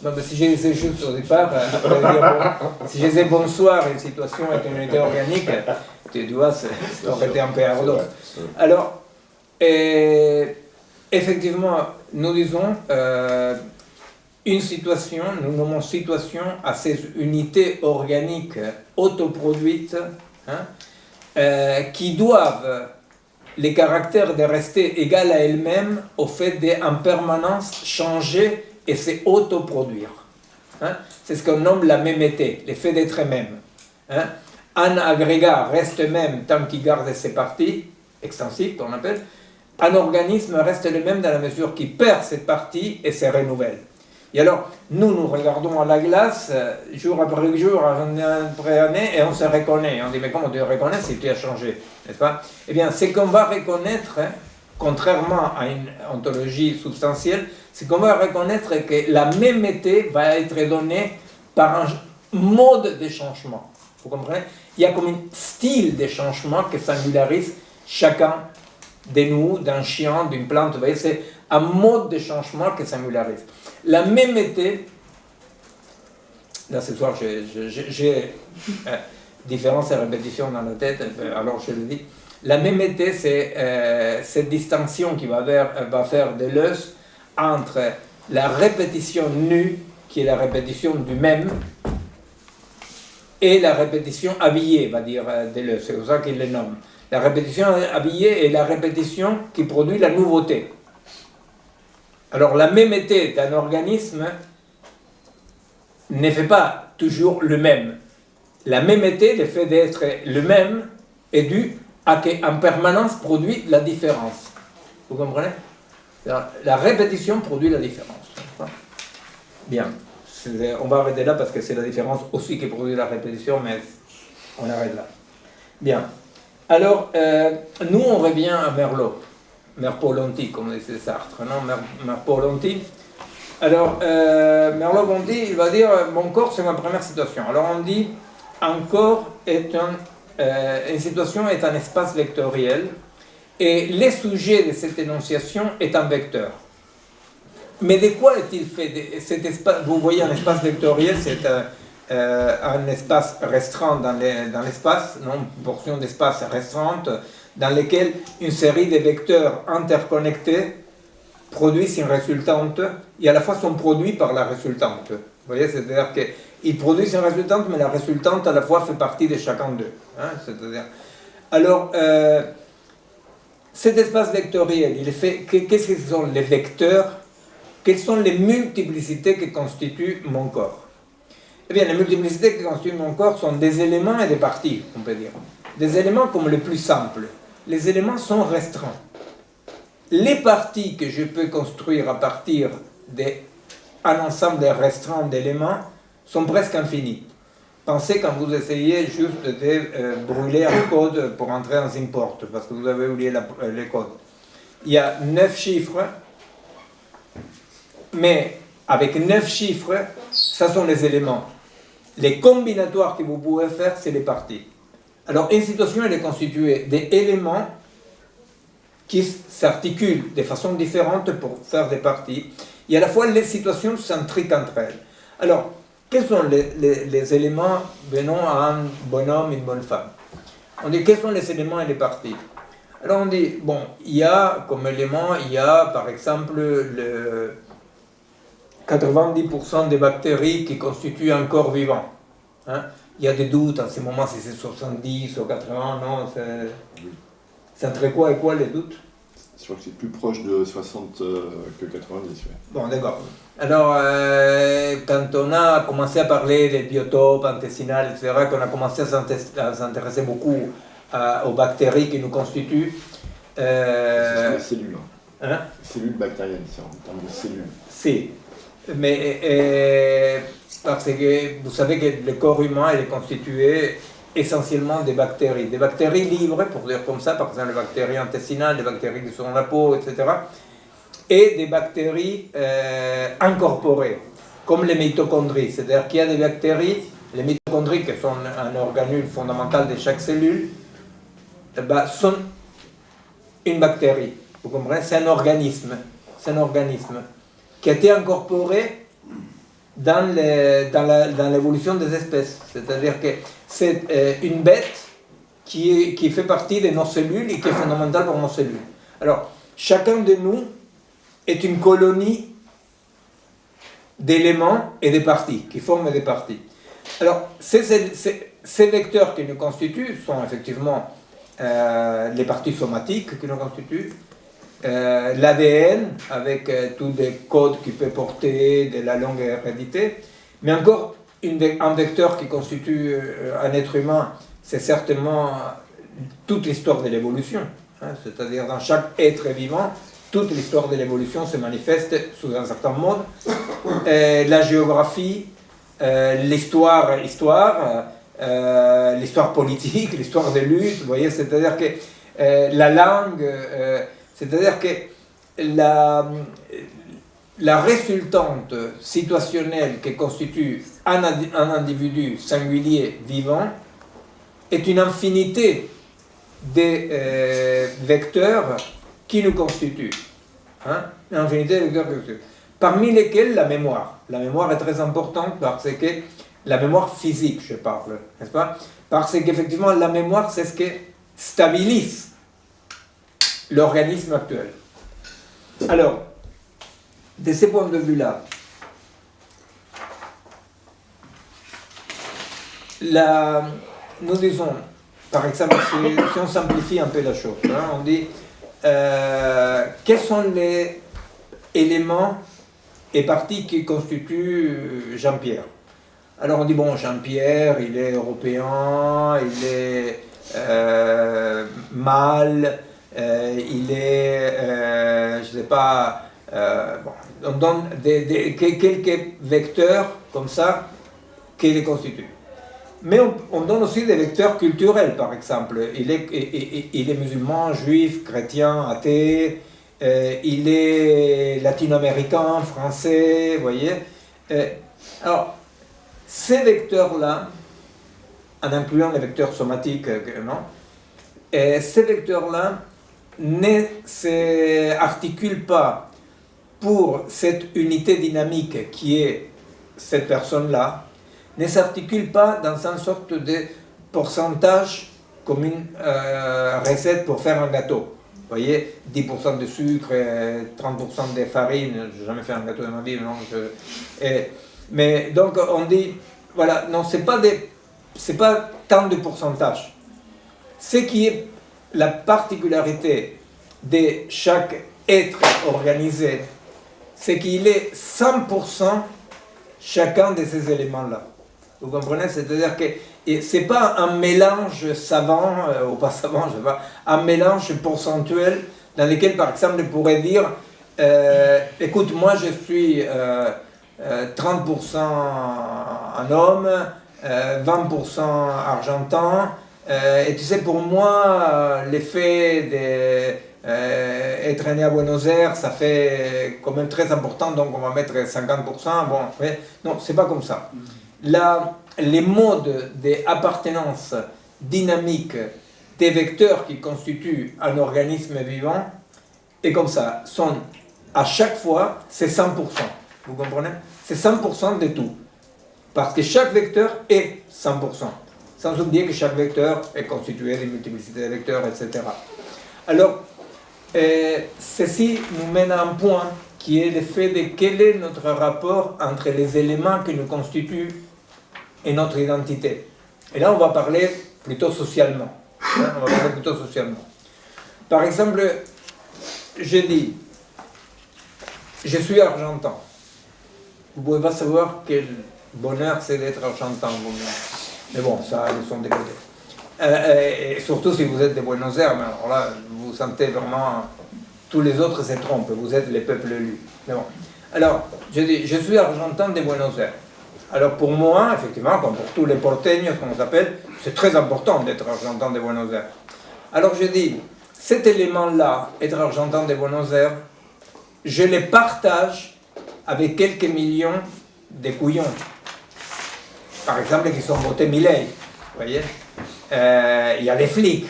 non, mais si je disais juste au départ, après dire, si je disais bonsoir, une situation est une unité organique, tu vois, ça aurait été un peu ardent. Alors, effectivement, nous disons une situation, nous nommons situation à ces unités organiques autoproduites, hein, qui doivent les caractères de rester égales à elles-mêmes au fait d'en permanence changer et se autoproduire. Hein? C'est ce qu'on nomme la mémété, l'effet d'être même. Hein? Un agrégat reste même tant qu'il garde ses parties extensives, qu'on appelle. Un organisme reste le même dans la mesure qu'il perd cette partie et se renouvelle. Et alors, nous regardons à la glace, jour après jour, année après année, et on se reconnaît. On dit, mais comment tu te reconnais si tu as changé, n'est-ce pas? Eh bien, c'est qu'on va reconnaître, hein, contrairement à une ontologie substantielle, c'est qu'on va reconnaître que la mémété va être donnée par un mode de changement. Vous comprenez? Il y a comme un style de changement qui singularise chacun de nous, d'un chien, d'une plante. Vous voyez, c'est un mode de changement qui singularise. La mémété, là ce soir j'ai différence et répétition dans la tête, alors je le dis. La mémété, c'est cette distinction qui va faire de l'os entre la répétition nue, qui est la répétition du même, et la répétition habillée, va dire Deleuze, c'est pour ça qu'il le nomme. La répétition habillée est la répétition qui produit la nouveauté. Alors la mémété d'un organisme ne fait pas toujours le même. La mémété, le fait d'être le même, est dû à qu'en permanence produit la différence. Vous comprenez? La répétition produit la différence. Bien. On va arrêter là parce que c'est la différence aussi qui produit la répétition, mais on arrête là. Bien. Alors, nous, on revient à Merleau. Merleau-Ponty, comme disait Sartre, non? Merleau-Ponty. Alors, Merleau-Ponty, il va dire, mon corps, c'est ma première situation. Alors, on dit, un corps est une situation est un espace vectoriel Et le sujet de cette énonciation est un vecteur. Mais de quoi est-il fait cet espace? Vous voyez, un espace vectoriel, c'est un espace restreint dans l'espace, une portion d'espace restreinte, dans lequel une série de vecteurs interconnectés produisent une résultante, et à la fois sont produits par la résultante. Vous voyez, c'est-à-dire qu'ils produisent une résultante, mais la résultante à la fois fait partie de chacun d'eux. Hein, c'est-à-dire... Alors, cet espace vectoriel, il est fait. Qu'est-ce que sont les vecteurs? Quelles sont les multiplicités qui constituent mon corps? Eh bien, les multiplicités qui constituent mon corps sont des éléments et des parties, on peut dire. Des éléments comme les plus simples. Les éléments sont restreints. Les parties que je peux construire à partir d'un ensemble restreint d'éléments sont presque infinies. Pensez quand vous essayez juste de brûler un code pour entrer dans une porte, parce que vous avez oublié les codes. Il y a 9 chiffres, mais avec 9 chiffres, ça sont les éléments. Les combinatoires que vous pouvez faire, c'est les parties. Alors, une situation, elle est constituée d'éléments qui s'articulent de façon différente pour faire des parties. Et à la fois, les situations s'intriquent entre elles. Alors, quels sont les éléments venant à un bonhomme, une bonne femme? On dit, quels sont les éléments et les parties? Alors, on dit, bon, il y a comme élément, il y a par exemple le 90% des bactéries qui constituent un corps vivant. Hein? Il y a des doutes en ce moment si c'est 70 ou 80, non, c'est entre quoi et quoi les doutes? Je crois que c'est plus proche de 60 que 90. Ouais. Bon, d'accord. Alors, quand on a commencé à parler des biotopes intestinales, etc., qu'on a commencé à s'intéresser beaucoup aux bactéries qui nous constituent. C'est les cellules. Hein? Cellules bactériennes, c'est en termes de cellules. Si. Mais parce que vous savez que le corps humain est constitué essentiellement des bactéries libres, pour dire comme ça, par exemple les bactéries intestinales, les bactéries qui sont dans la peau, etc., et des bactéries incorporées, comme les mitochondries. C'est-à-dire qu'il y a des bactéries, les mitochondries, qui sont un organule fondamental de chaque cellule, sont une bactérie. Vous comprenez? C'est un organisme qui a été incorporé dans l'évolution des espèces. C'est-à-dire que c'est une bête qui fait partie de nos cellules et qui est fondamentale pour nos cellules. Alors, chacun de nous est une colonie d'éléments et de parties, qui forment des parties. Alors, ces vecteurs qui nous constituent sont effectivement les parties somatiques qui nous constituent, l'ADN avec tous les codes qu'il peut porter de la longue hérédité, mais encore un vecteur qui constitue un être humain, c'est certainement toute l'histoire de l'évolution. Hein, c'est-à-dire dans chaque être vivant, toute l'histoire de l'évolution se manifeste sous un certain mode. La géographie, l'histoire politique, l'histoire des luttes, vous voyez, c'est-à-dire que la langue, c'est-à-dire que la résultante situationnelle qui constitue un individu singulier vivant est une infinité de vecteurs qui nous constituent. Hein? Une infinité de vecteurs qui nous constituent. Parmi lesquels la mémoire. La mémoire est très importante parce que la mémoire physique, je parle, n'est-ce pas? Parce qu'effectivement, la mémoire, c'est ce qui stabilise l'organisme actuel. Alors, de ce point de vue-là, nous disons, par exemple, si on simplifie un peu la chose, hein, on dit quels sont les éléments et parties qui constituent Jean-Pierre. Alors on dit, bon, Jean-Pierre, il est européen, il est mâle, il est, je ne sais pas, bon, on donne quelques vecteurs comme ça qui les constituent. Mais on donne aussi des vecteurs culturels, par exemple. Il est musulman, juif, chrétien, athée, il est latino-américain, français, vous voyez. Alors, ces vecteurs-là, en incluant les vecteurs somatiques, non, ces vecteurs-là ne s'articule pas pour cette unité dynamique qui est cette personne-là, ne s'articule pas dans une sorte de pourcentage comme une recette pour faire un gâteau. Vous voyez, 10% de sucre, 30% de farine, je n'ai jamais fait un gâteau de ma vie, non, mais donc on dit, voilà, non, c'est pas tant de pourcentage. Ce qui est la particularité de chaque être organisé, c'est qu'il est 100% chacun de ces éléments-là. Vous comprenez? C'est-à-dire que ce n'est pas un mélange savant, ou pas savant, je sais pas, un mélange pourcentuel dans lequel, par exemple, on pourrait dire écoute, moi je suis 30% un homme, 20% argentin, et tu sais, pour moi, l'effet d'être né à Buenos Aires, ça fait quand même très important, donc on va mettre 50%. Bon, ouais, non, c'est pas comme ça. Les modes d'appartenance dynamique des vecteurs qui constituent un organisme vivant, et comme ça, sont à chaque fois, c'est 100%. Vous comprenez? C'est 100% de tout. Parce que chaque vecteur est 100%. Sans oublier que chaque vecteur est constitué d'une multiplicité de vecteurs, etc. Alors, ceci nous mène à un point qui est le fait de quel est notre rapport entre les éléments qui nous constituent et notre identité. Et là, on va parler plutôt socialement. Par exemple, je dis, je suis argentin. Vous ne pouvez pas savoir quel bonheur c'est d'être argentin. Mais bon, ça, ils sont des côtés. Et surtout si vous êtes de Buenos Aires, mais alors là, vous sentez vraiment... Tous les autres se trompent, vous êtes les peuples élus. Mais bon. Alors, je dis, je suis argentin de Buenos Aires. Alors pour moi, effectivement, comme pour tous les porteños, comme on s'appelle, c'est très important d'être argentin de Buenos Aires. Alors je dis, cet élément-là, être argentin de Buenos Aires, je le partage avec quelques millions de couillons. Par exemple, qui sont votés Milei, vous voyez. Il y a des flics,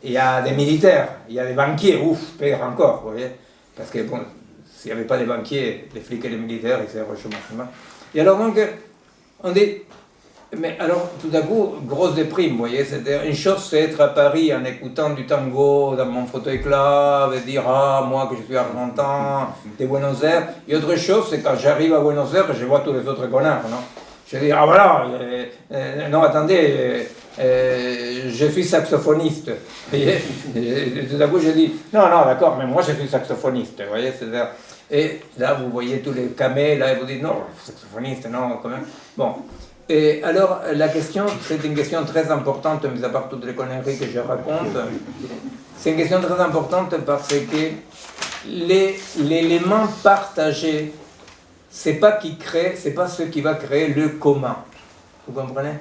il y a des militaires, il y a des banquiers, ouf, pire encore, vous voyez. Parce que bon, s'il n'y avait pas les banquiers, les flics et les militaires, ils seraient au chômage. Et alors donc, on dit, mais alors tout à coup, grosse déprime, vous voyez, c'est une chose c'est être à Paris en écoutant du tango dans mon fauteuil club, et dire, ah, moi que je suis argentin, de Buenos Aires, et autre chose c'est quand j'arrive à Buenos Aires, je vois tous les autres connards, non? Je dis, ah voilà, non attendez, je suis saxophoniste, vous voyez, et tout à coup je dis, non, d'accord, mais moi je suis saxophoniste, vous voyez, c'est-à-dire... Et là, vous voyez tous les camés, là, et vous dites, non, saxophoniste, non, quand même. Bon. Et alors, la question, c'est une question très importante, mis à part toutes les conneries que je raconte. C'est une question très importante parce que l'élément partagé, c'est pas ce qui va créer le commun. Vous comprenez?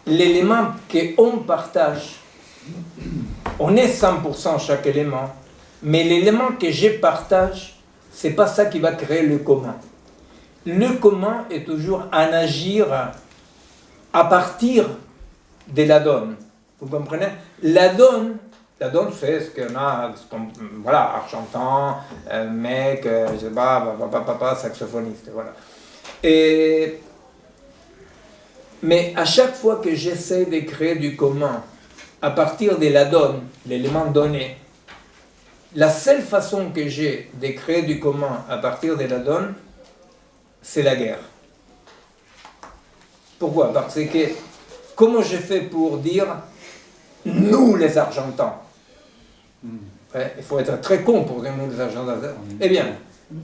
L'élément qu'on partage, on est 100% chaque élément, mais l'élément que je partage, c'est pas ça qui va créer le commun. Le commun est toujours un agir à partir de la donne. Vous comprenez? La donne, c'est ce qu'on a, voilà, argentin, mec, je sais pas, papa, saxophoniste, voilà. Mais à chaque fois que j'essaie de créer du commun à partir de la donne, l'élément donné, la seule façon que j'ai de créer du commun à partir de la donne, c'est la guerre. Pourquoi? Parce que, comment je fais pour dire « nous les Argentins » il faut être très con pour dire « nous les Argentins ». Eh bien,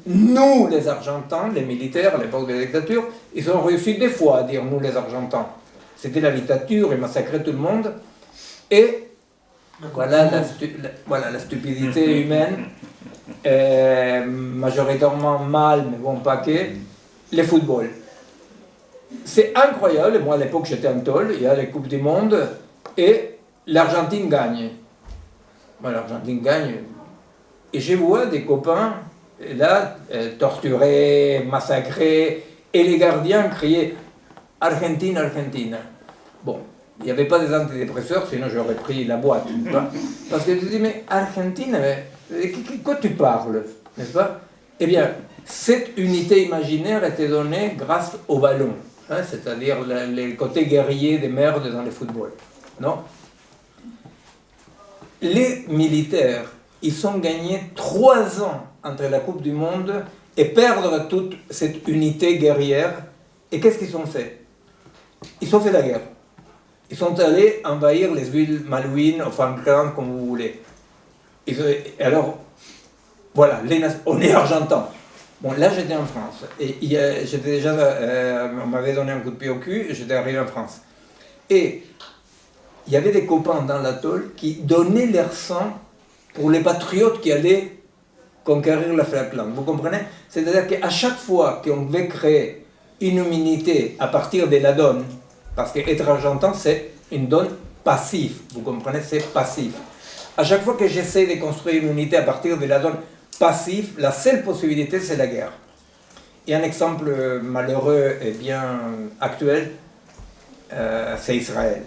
nous les Argentins, les militaires, à l'époque de la dictature, ils ont réussi des fois à dire « nous les Argentins ». C'était la dictature, ils massacraient tout le monde. Et voilà la stupidité humaine, majoritairement mal, mais bon, pas que, le football. C'est incroyable, moi à l'époque j'étais en tôle, il y a les Coupes du Monde, et l'Argentine gagne. Voilà, l'Argentine gagne. Et je vois des copains, là, torturés, massacrés, et les gardiens criaient « Argentine, Argentine ». Bon, Il n'y avait pas des antidépresseurs, sinon j'aurais pris la boîte. N'est-ce pas? Parce que tu dis, mais Argentine, quoi tu parles? N'est-ce pas? Eh bien, cette unité imaginaire était donnée grâce au ballon, hein, c'est-à-dire le côté guerrier des merdes dans le football. Non? Les militaires, ils ont gagné 3 ans entre la Coupe du Monde et perdre toute cette unité guerrière. Et qu'est-ce qu'ils ont fait? Ils ont fait la guerre. Ils sont allés envahir les îles Malouines, ou Falkland, comme vous voulez. Alors, voilà, on est argentin. Bon, là j'étais en France. Et j'étais déjà, on m'avait donné un coup de pied au cul, et j'étais arrivé en France. Et il y avait des copains dans l'atoll qui donnaient leur sang pour les patriotes qui allaient conquérir la Falkland. Vous comprenez? C'est-à-dire qu'à chaque fois qu'on veut créer une unité à partir de la donne, parce qu'être argentin, c'est une donne passive. Vous comprenez? C'est passif. À chaque fois que j'essaie de construire une unité à partir de la donne passive, la seule possibilité, c'est la guerre. Et un exemple malheureux et bien actuel, c'est Israël.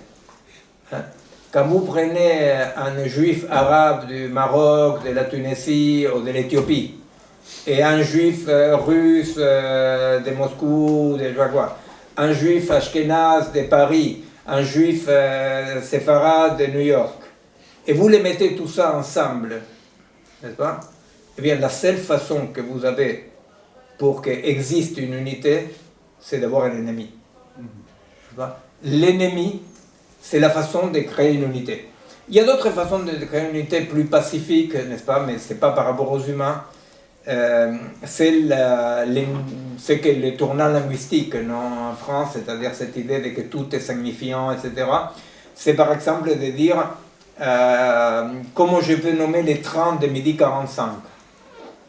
Quand vous prenez un juif arabe du Maroc, de la Tunisie ou de l'Éthiopie, et un juif russe de Moscou, de quoi, un juif ashkénaze de Paris, un juif séfarade de New York, et vous les mettez tout ça ensemble, n'est-ce pas? Eh bien, la seule façon que vous avez pour qu'existe une unité, c'est d'avoir un ennemi. L'ennemi, c'est la façon de créer une unité. Il y a d'autres façons de créer une unité plus pacifique, n'est-ce pas? Mais ce n'est pas par rapport aux humains. C'est que le tournant linguistique non, en France, c'est-à-dire cette idée de que tout est signifiant, etc. C'est par exemple de dire comment je peux nommer les trains de midi 45.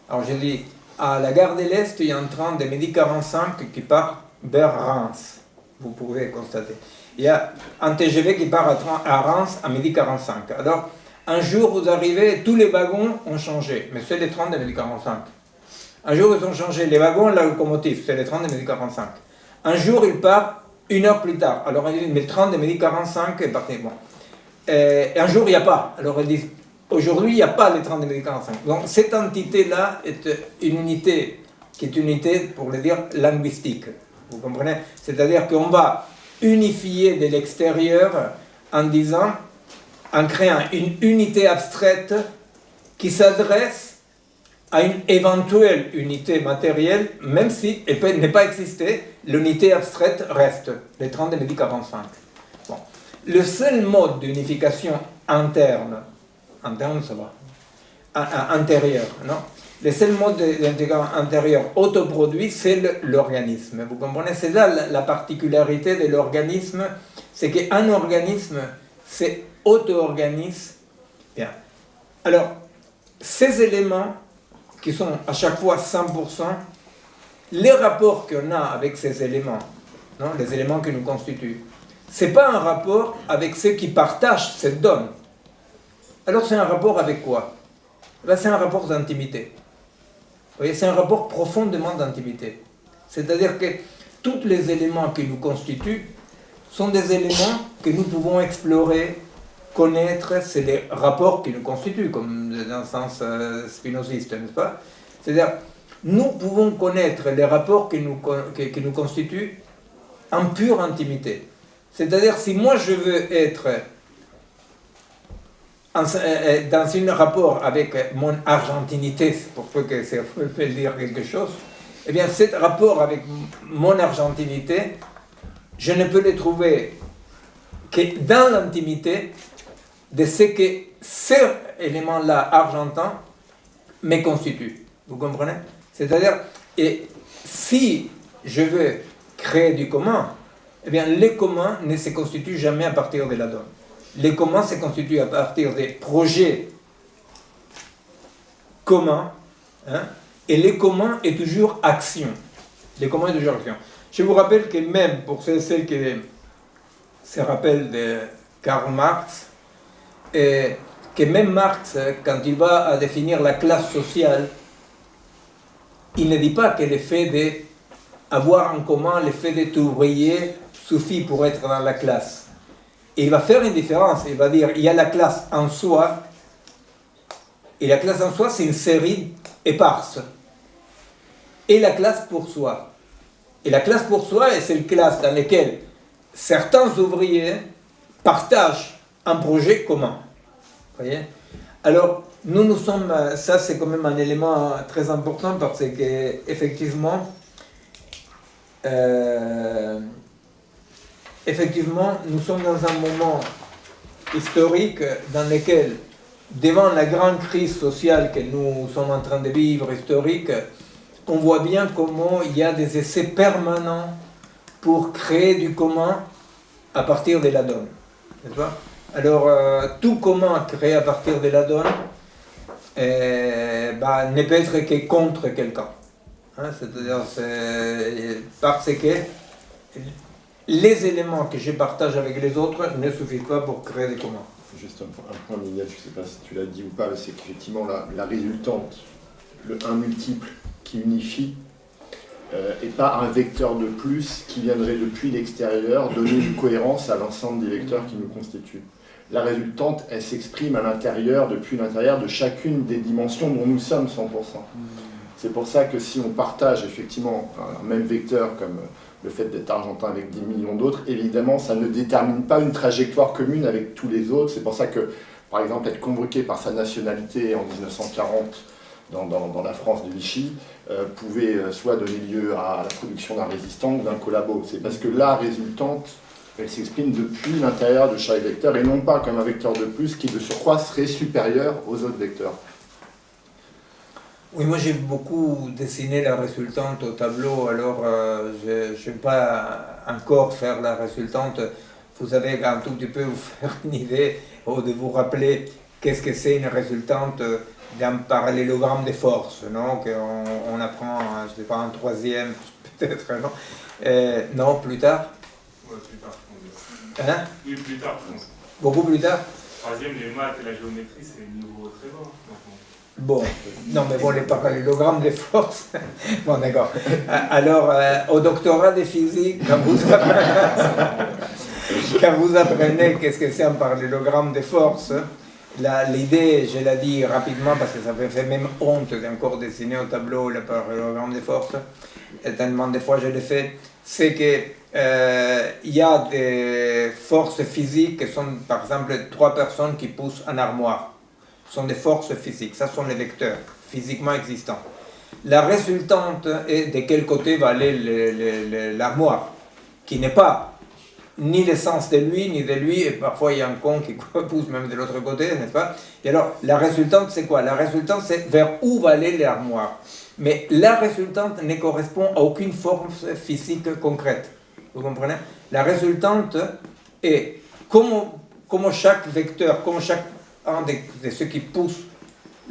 Alors je dis, à la gare de l'Est, il y a un train de midi 45 qui part vers Reims. Vous pouvez constater. Il y a un TGV qui part à Reims à midi 45. Alors, un jour, vous arrivez, tous les wagons ont changé, mais c'est les trains de midi 45. Un jour, ils ont changé les wagons, la locomotive, c'est les trains de midi 45. Un jour, il part 1 heure plus tard. Alors, ils disent, mais le train de midi 45 est parti. Bon. Et un jour, il n'y a pas. Alors, ils disent, aujourd'hui, il n'y a pas les trains de midi 45. Donc, cette entité-là est une unité, qui est une unité, pour le dire, linguistique. Vous comprenez? C'est-à-dire qu'on va unifier de l'extérieur en créant une unité abstraite qui s'adresse à une éventuelle unité matérielle, même si elle peut ne pas exister, l'unité abstraite reste, les 30 de midi 45. Bon. Le seul mode d'unification interne ça va, intérieur, non? Le seul mode d'intégration intérieur autoproduit, c'est l'organisme. Vous comprenez? C'est là la particularité de l'organisme, c'est qu'un organisme, c'est auto-organisme. Bien. Alors, ces éléments, qui sont à chaque fois 100%, les rapports qu'on a avec ces éléments, non, les éléments qui nous constituent, ce n'est pas un rapport avec ceux qui partagent cette donne. Alors, c'est un rapport avec quoi? Ben, c'est un rapport d'intimité. Vous voyez, c'est un rapport profondément d'intimité. C'est-à-dire que tous les éléments qui nous constituent sont des éléments que nous pouvons explorer, connaître, c'est les rapports qui nous constituent, comme dans le sens spinoziste, n'est-ce pas? C'est-à-dire, nous pouvons connaître les rapports qui nous constituent en pure intimité. C'est-à-dire, si moi je veux être dans un rapport avec mon argentinité, pour peu que ça peut dire quelque chose, eh bien, ce rapport avec mon argentinité, je ne peux le trouver que dans l'intimité de ce que ces éléments-là argentins me constituent. Vous comprenez? C'est-à-dire, et si je veux créer du commun, eh bien, les communs ne se constituent jamais à partir de la donne. Les communs se constituent à partir des projets communs, hein, et les communs est toujours action. Les communs est toujours action. Je vous rappelle que même pour celles qui se rappellent de Karl Marx, et que même Marx, quand il va à définir la classe sociale, il ne dit pas que le fait d'avoir en commun, le fait d'être ouvrier, suffit pour être dans la classe. Et il va faire une différence, il va dire, il y a la classe en soi, et la classe en soi, c'est une série éparse. Et la classe pour soi. Et la classe pour soi, c'est une classe dans laquelle certains ouvriers partagent un projet commun. Vous voyez? Alors, nous sommes, ça c'est quand même un élément très important parce que effectivement, nous sommes dans un moment historique dans lequel, devant la grande crise sociale que nous sommes en train de vivre, historique, on voit bien comment il y a des essais permanents pour créer du commun à partir de la donne. N'est-ce pas? Alors, tout commun créé à partir de la donne ne peut être que contre quelqu'un. Hein, c'est-à-dire, parce que les éléments que je partage avec les autres ne suffisent pas pour créer des communs. Juste un point, Miguel, je ne sais pas si tu l'as dit ou pas, mais c'est qu'effectivement la résultante, le 1 multiple qui unifie, et pas un vecteur de plus qui viendrait depuis l'extérieur donner une cohérence à l'ensemble des vecteurs qui nous constituent. La résultante, elle s'exprime à l'intérieur, depuis l'intérieur de chacune des dimensions dont nous sommes 100%. C'est pour ça que si on partage effectivement un même vecteur comme le fait d'être argentin avec 10 millions d'autres, évidemment ça ne détermine pas une trajectoire commune avec tous les autres. C'est pour ça que, par exemple, être convoqué par sa nationalité en 1940 dans la France de Vichy pouvait soit donner lieu à la production d'un résistant ou d'un collabo. C'est parce que la résultante, elle s'exprime depuis l'intérieur de chaque vecteur et non pas comme un vecteur de plus qui de surcroît serait supérieur aux autres vecteurs. Oui, moi j'ai beaucoup dessiné la résultante au tableau, alors je ne vais pas encore faire la résultante. Vous savez un tout petit peu vous faire une idée ou de vous rappeler qu'est-ce que c'est une résultante d'un parallélogramme de force, non? Qu'on apprend, je ne sais pas, en troisième, peut-être, non? Non, plus tard? Ouais, plus tard. Hein? Oui, plus tard, je pense. Beaucoup plus tard? Troisième, les maths et la géométrie, c'est le niveau très bas. Bon, non mais bon, les parallélogrammes de force, bon d'accord. Alors, au doctorat de physique, quand vous apprenez qu'est-ce que c'est un parallélogramme de force, l'idée, je l'ai dit rapidement parce que ça fait même honte d'encore dessiner au tableau le parallélogramme de force, et tellement de fois je l'ai fait, c'est que il y a des forces physiques qui sont par exemple 3 personnes qui poussent un armoire. Ce sont des forces physiques, ça sont les vecteurs physiquement existants. La résultante est de quel côté va aller l'armoire, qui n'est pas ni l'essence de lui, ni de lui, et parfois il y a un con qui pousse même de l'autre côté, n'est-ce pas? Et alors, la résultante c'est quoi? La résultante c'est vers où va aller l'armoire. Mais la résultante ne correspond à aucune force physique concrète. Vous comprenez? La résultante est comment chaque vecteur, comment chaque un de ceux qui poussent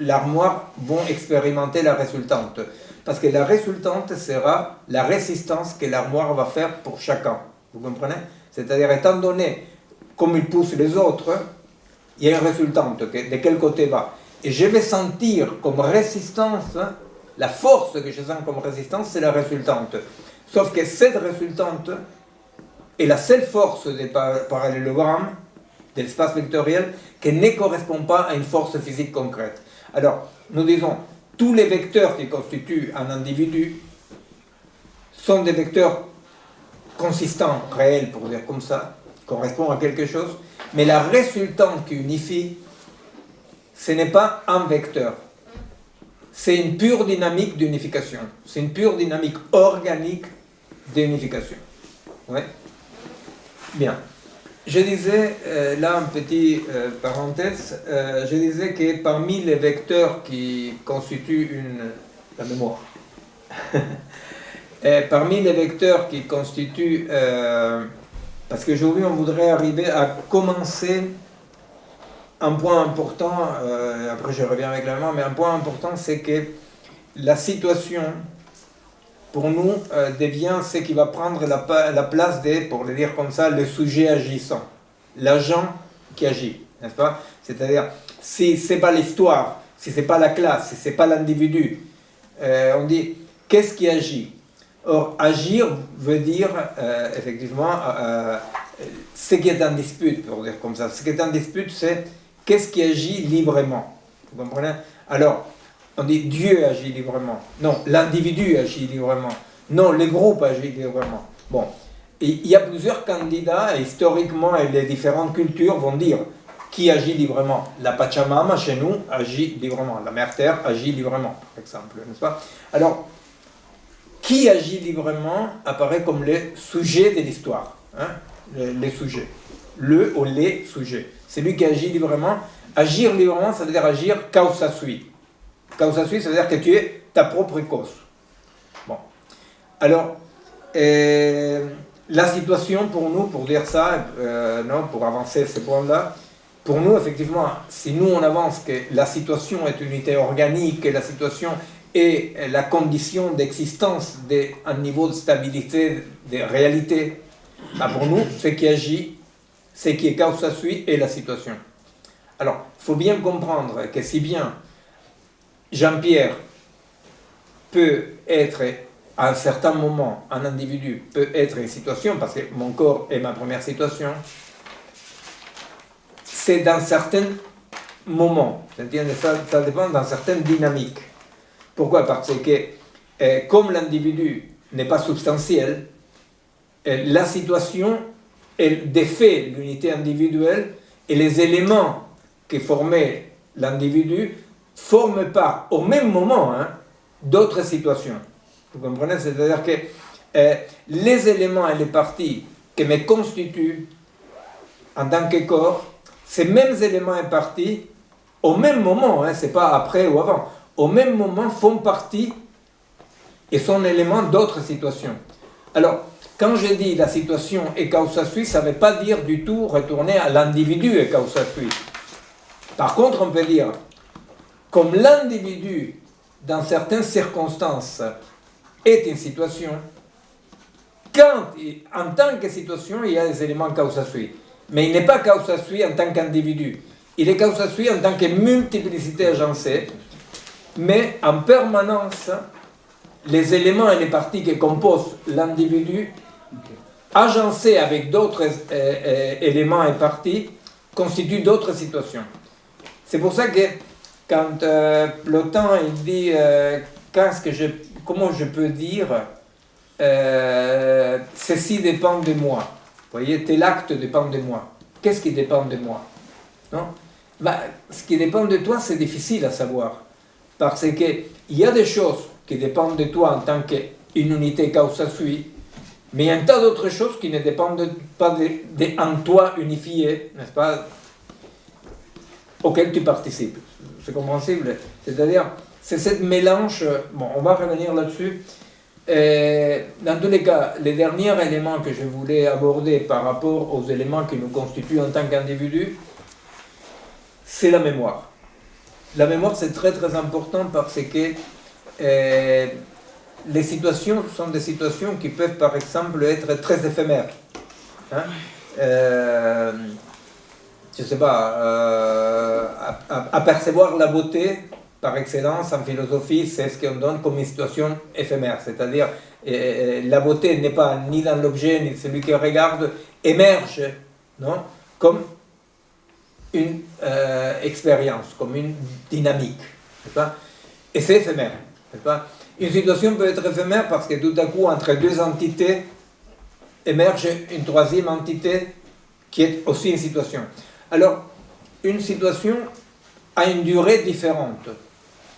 l'armoire vont expérimenter la résultante. Parce que la résultante sera la résistance que l'armoire va faire pour chacun. Vous comprenez? C'est-à-dire, étant donné comme il pousse les autres, il y a une résultante, de quel côté va. Et je vais sentir comme résistance, la force que je sens comme résistance, c'est la résultante. Sauf que cette résultante est la seule force des parallélogrammes, de l'espace vectoriel, qui ne correspond pas à une force physique concrète. Alors, nous disons, tous les vecteurs qui constituent un individu sont des vecteurs consistants, réels, pour dire comme ça, correspondent à quelque chose, mais la résultante qui unifie, ce n'est pas un vecteur. C'est une pure dynamique d'unification. C'est une pure dynamique organique d'unification. Ouais. Bien. Je disais, là, une petite parenthèse, je disais que parmi les vecteurs qui constituent la mémoire, parmi les vecteurs qui constituent, parce qu'aujourd'hui on voudrait arriver à commencer un point important, après je reviens avec la mémoire, mais un point important c'est que la situation pour nous, devient ce qui va prendre la place de, pour le dire comme ça, le sujet agissant, l'agent qui agit, n'est-ce pas? C'est-à-dire, si ce n'est pas l'histoire, si ce n'est pas la classe, si ce n'est pas l'individu, on dit, qu'est-ce qui agit? Or, agir veut dire, effectivement, ce qui est en dispute, pour dire comme ça. Ce qui est en dispute, c'est qu'est-ce qui agit librement. Vous comprenez? Alors, on dit Dieu agit librement. Non, l'individu agit librement. Non, le groupe agit librement. Bon, et il y a plusieurs candidats, et historiquement, et les différentes cultures vont dire qui agit librement. La Pachamama, chez nous, agit librement. La Mère Terre agit librement, par exemple, n'est-ce pas? Alors, qui agit librement apparaît comme le sujet de l'histoire. Hein? Les sujets. Le ou les sujets. C'est lui qui agit librement. Agir librement, ça veut dire agir causa sui. Causa sui, ça veut dire que tu es ta propre cause. Bon. Alors, la situation pour nous, pour dire ça, non, pour avancer ce point-là, pour nous, effectivement, si nous on avance que la situation est une unité organique, que la situation est la condition d'existence d'un niveau de stabilité, de réalité, bah pour nous, ce qui agit, ce qui est causa sui est la situation. Alors, il faut bien comprendre que si bien Jean-Pierre peut être, à un certain moment, un individu peut être une situation, parce que mon corps est ma première situation, c'est dans certains moments, ça dépend dans certaines dynamiques. Pourquoi? Parce que, comme l'individu n'est pas substantiel, la situation, elle défait l'unité individuelle et les éléments qui formaient l'individu forment pas au même moment d'autres situations. Vous comprenez? C'est-à-dire que les éléments et les parties qui me constituent en tant que corps, ces mêmes éléments et parties, au même moment, c'est pas après ou avant, au même moment font partie et sont éléments d'autres situations. Alors, quand je dis la situation est causa sui, ça ne veut pas dire du tout retourner à l'individu est causa sui. Par contre, on peut dire, comme l'individu, dans certaines circonstances, est une situation, en tant que situation, il y a des éléments causa sui. Mais il n'est pas causa sui en tant qu'individu. Il est causa sui en tant que multiplicité agencée, mais en permanence, les éléments et les parties qui composent l'individu, agencés avec d'autres éléments et parties, constituent d'autres situations. C'est pour ça que quand Plotin il dit comment je peux dire ceci dépend de moi. Vous voyez, tel acte dépend de moi. Qu'est-ce qui dépend de moi? Non? Ce qui dépend de toi, c'est difficile à savoir. Parce qu'il y a des choses qui dépendent de toi en tant qu'une unité causa sui, mais il y a un tas d'autres choses qui ne dépendent pas en toi unifié, n'est-ce pas, auquel tu participes. C'est compréhensible. C'est-à-dire, c'est ce mélange, bon, on va revenir là-dessus. Dans tous les cas, les derniers éléments que je voulais aborder par rapport aux éléments qui nous constituent en tant qu'individus, c'est la mémoire. La mémoire, c'est très très important parce que les situations sont des situations qui peuvent par exemple être très éphémères. Je ne sais pas, apercevoir la beauté, par excellence, en philosophie, c'est ce qu'on donne comme une situation éphémère. C'est-à-dire, la beauté n'est pas ni dans l'objet, ni celui qui regarde, émerge, non, comme une expérience, comme une dynamique. Pas? Et c'est éphémère. Pas? Une situation peut être éphémère parce que tout à coup, entre deux entités, émerge une troisième entité qui est aussi une situation. Alors, une situation a une durée différente.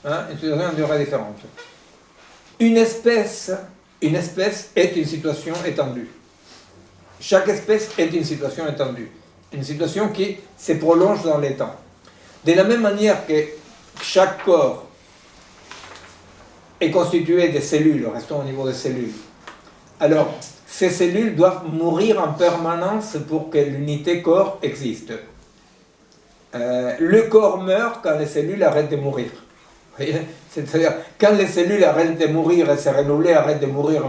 Une situation a une durée différente. Une espèce est une situation étendue. Chaque espèce est une situation étendue. Une situation qui se prolonge dans le temps. De la même manière que chaque corps est constitué de cellules, restons au niveau des cellules. Alors, ces cellules doivent mourir en permanence pour que l'unité corps existe. Le corps meurt quand les cellules arrêtent de mourir. C'est-à-dire, quand les cellules arrêtent de mourir et se renouveler, arrêtent de mourir,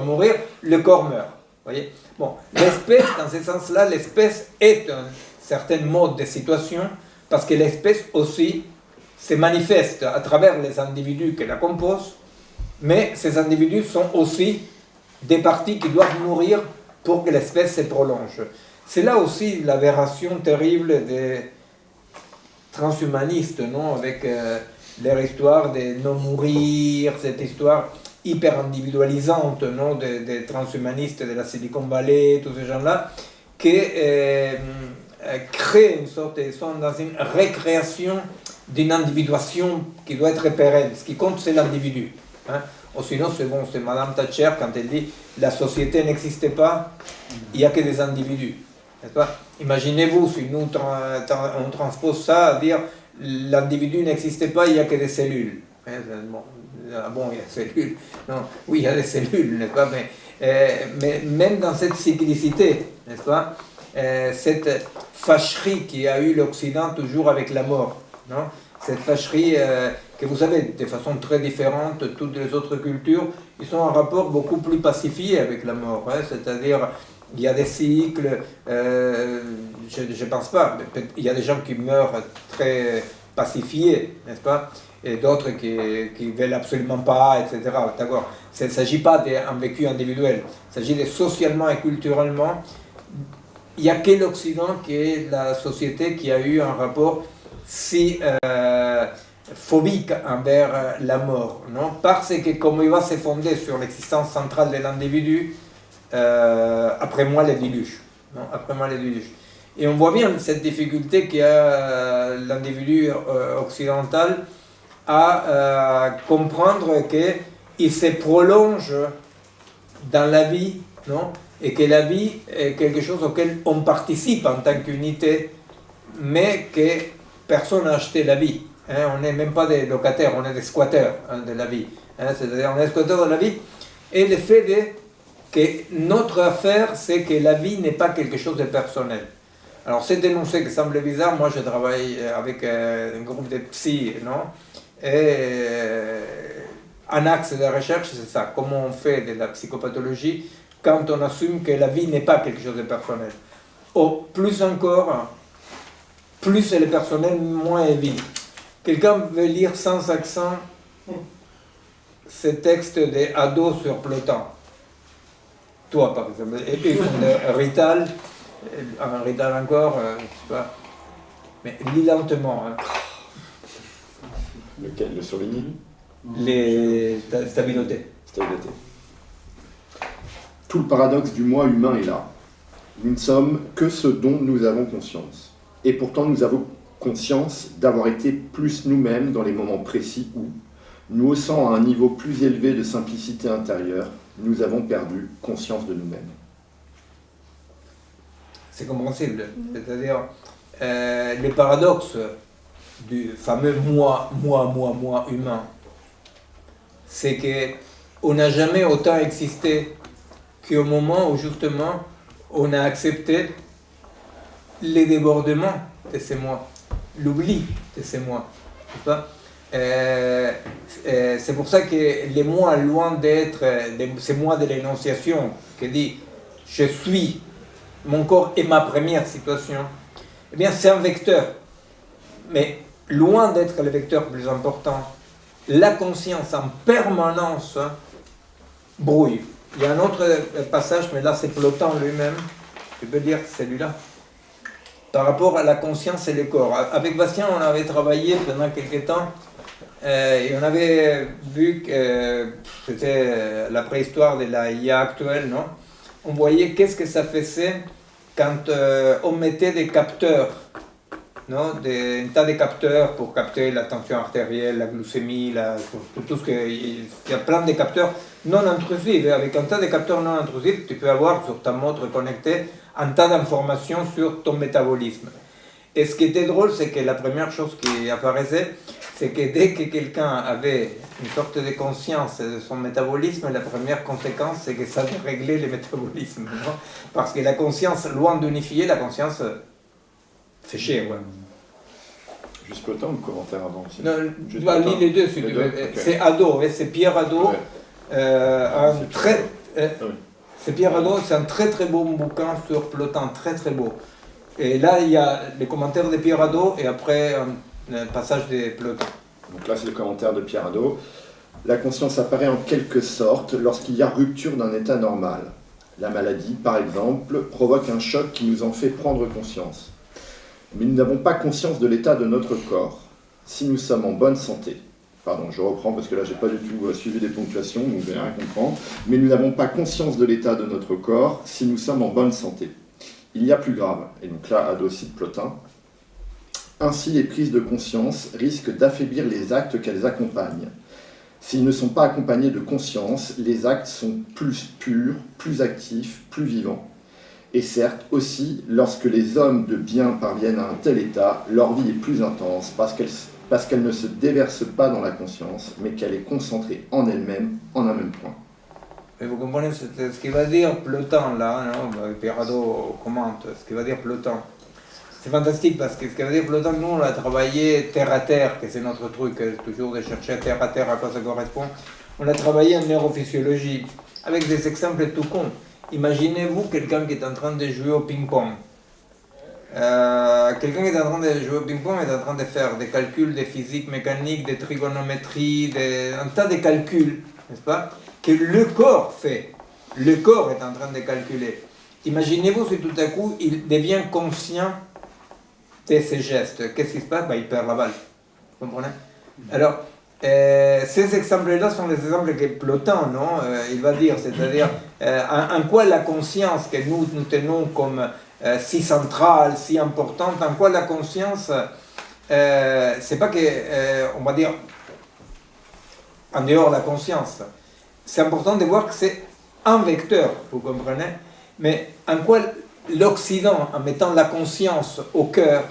le corps meurt. Voyez? Bon, l'espèce, dans ce sens-là, l'espèce est un certain mode de situation parce que l'espèce aussi se manifeste à travers les individus qui la composent, mais ces individus sont aussi des parties qui doivent mourir pour que l'espèce se prolonge. c'est là aussi l'aberration terrible des transhumanistes, non, avec leur histoire de non-mourir, cette histoire hyper individualisante, non, des transhumanistes de la Silicon Valley, tous ces gens-là, qui créent une sorte, ils sont dans une récréation d'une individuation qui doit être pérenne. Ce qui compte, c'est l'individu. Hein. Ou sinon, c'est bon, c'est Madame Thatcher quand elle dit la société n'existe pas, il n'y a que des individus. N'est-ce pas? Imaginez-vous si nous on transpose ça à dire l'individu n'existe pas, il n'y a que des cellules. Hein, bon, ah bon, il y a des cellules. Non, oui, il y a des cellules, n'est-ce pas? Mais même dans cette cyclicité, n'est-ce pas? Cette fâcherie qui a eu l'Occident toujours avec la mort, non? Cette fâcherie que vous savez, de façon très différente, toutes les autres cultures, ils sont en rapport beaucoup plus pacifié avec la mort, hein? C'est-à-dire, il y a des cycles, je ne pense pas, il y a des gens qui meurent très pacifiés, n'est-ce pas? Et d'autres qui ne veulent absolument pas, etc. D'accord? Il ne s'agit pas d'un vécu individuel, il s'agit de socialement et culturellement. Il n'y a que l'Occident qui est la société qui a eu un rapport si phobique envers la mort, non? Parce que comme il va se fonder sur l'existence centrale de l'individu, après moi les déluges, non? Après moi les déluges. Et on voit bien cette difficulté qu'a l'individu occidental à comprendre qu'il se prolonge dans la vie, non? Et que la vie est quelque chose auquel on participe en tant qu'unité, mais que personne n'a acheté la vie. Hein? On n'est même pas des locataires, on est des squatteurs, hein, de la vie. Hein? C'est-à-dire on est squatteurs de la vie. Et le fait que notre affaire, c'est que la vie n'est pas quelque chose de personnel. Alors c'est dénoncé qui semble bizarre, moi je travaille avec un groupe de psy, non? Et un axe de recherche, c'est ça, comment on fait de la psychopathologie quand on assume que la vie n'est pas quelque chose de personnel. Ou plus encore, plus c'est le personnel, moins est vie. Quelqu'un veut lire sans accent ce texte de Hadot sur Plotin. Toi, par exemple. Et puis, Rital, un Rital encore, je sais pas. Mais lis lentement. Hein. Lequel? Le Sauvigny? Les stabilités. Stabilité. Tout le paradoxe du moi humain est là. Nous ne sommes que ce dont nous avons conscience. Et pourtant, nous avons conscience d'avoir été plus nous-mêmes dans les moments précis où, nous haussant à un niveau plus élevé de simplicité intérieure, nous avons perdu conscience de nous-mêmes. C'est compréhensible. C'est-à-dire, le paradoxe du fameux moi humain, c'est qu'on n'a jamais autant existé qu'au moment où justement on a accepté les débordements de ces moi, l'oubli de ces moi. C'est pour ça que les moi, loin d'être ces moi de l'énonciation qui dit je suis, mon corps est ma première situation, eh bien c'est un vecteur, mais loin d'être le vecteur plus important, la conscience en permanence brouille. Il y a un autre passage, mais là c'est Plotin lui-même, je peux dire celui-là, par rapport à la conscience et le corps. Avec Bastien, on avait travaillé pendant quelques temps, et on avait vu que c'était la préhistoire de la IA actuelle, non? On voyait qu'est-ce que ça faisait quand on mettait des capteurs, non? Un tas de capteurs pour capter la tension artérielle, la glycémie, tout ce que, il y a plein de capteurs non intrusifs. Avec un tas de capteurs non intrusifs, tu peux avoir sur ta montre connectée un tas d'informations sur ton métabolisme. Et ce qui était drôle, c'est que la première chose qui apparaissait, c'est que dès que quelqu'un avait une sorte de conscience de son métabolisme, la première conséquence, c'est que ça déréglait le métabolisme. Non? Parce que la conscience, loin d'unifier, la conscience fait chier. Ouais. Juste Plotin ou le commentaire avant aussi? Non, tu vas lire les deux si tu veux. Okay. C'est Hadot, c'est Pierre Hadot. Ouais. C'est Pierre Hadot, c'est un très très beau bouquin sur Plotin, très très beau. Et là, il y a les commentaires de Pierre Hadot et après un passage de Plotin. Donc là, c'est le commentaire de Pierre Hadot. La conscience apparaît en quelque sorte lorsqu'il y a rupture d'un état normal. La maladie, par exemple, provoque un choc qui nous en fait prendre conscience. Mais nous n'avons pas conscience de l'état de notre corps si nous sommes en bonne santé. Pardon, je reprends parce que là, je n'ai pas du tout suivi des ponctuations, donc vous n'allez rien comprendre. Mais nous n'avons pas conscience de l'état de notre corps si nous sommes en bonne santé. Il y a plus grave, et donc là, Adocide Plotin. Ainsi, les prises de conscience risquent d'affaiblir les actes qu'elles accompagnent. S'ils ne sont pas accompagnés de conscience, les actes sont plus purs, plus actifs, plus vivants. Et certes, aussi, lorsque les hommes de bien parviennent à un tel état, leur vie est plus intense parce qu'elle ne se déverse pas dans la conscience, mais qu'elle est concentrée en elle-même, en un même point. Et vous comprenez ce qu'il va dire Plotin là, non? Pirado commente ce qu'il va dire Plotin. C'est fantastique parce que ce qu'il va dire Plotin, nous on a travaillé terre à terre, que c'est notre truc, toujours de chercher terre à terre à quoi ça correspond. On a travaillé en neurophysiologie avec des exemples tout cons. Imaginez-vous quelqu'un qui est en train de jouer au ping-pong. Quelqu'un qui est en train de jouer au ping-pong est en train de faire des calculs de physique mécanique, de trigonométrie, un tas de calculs, n'est-ce pas, que le corps fait. Le corps est en train de calculer. Imaginez-vous si tout à coup il devient conscient de ses gestes. Qu'est-ce qui se passe? Il perd la balle. Vous comprenez? Alors, ces exemples-là sont les exemples que Plotin, non, il va dire, c'est-à-dire en quoi la conscience que nous tenons comme si centrale, si importante, en quoi la conscience, c'est pas que, on va dire, en dehors de la conscience, c'est important de voir que c'est un vecteur, vous comprenez, mais en quoi l'Occident, en mettant la conscience au cœur,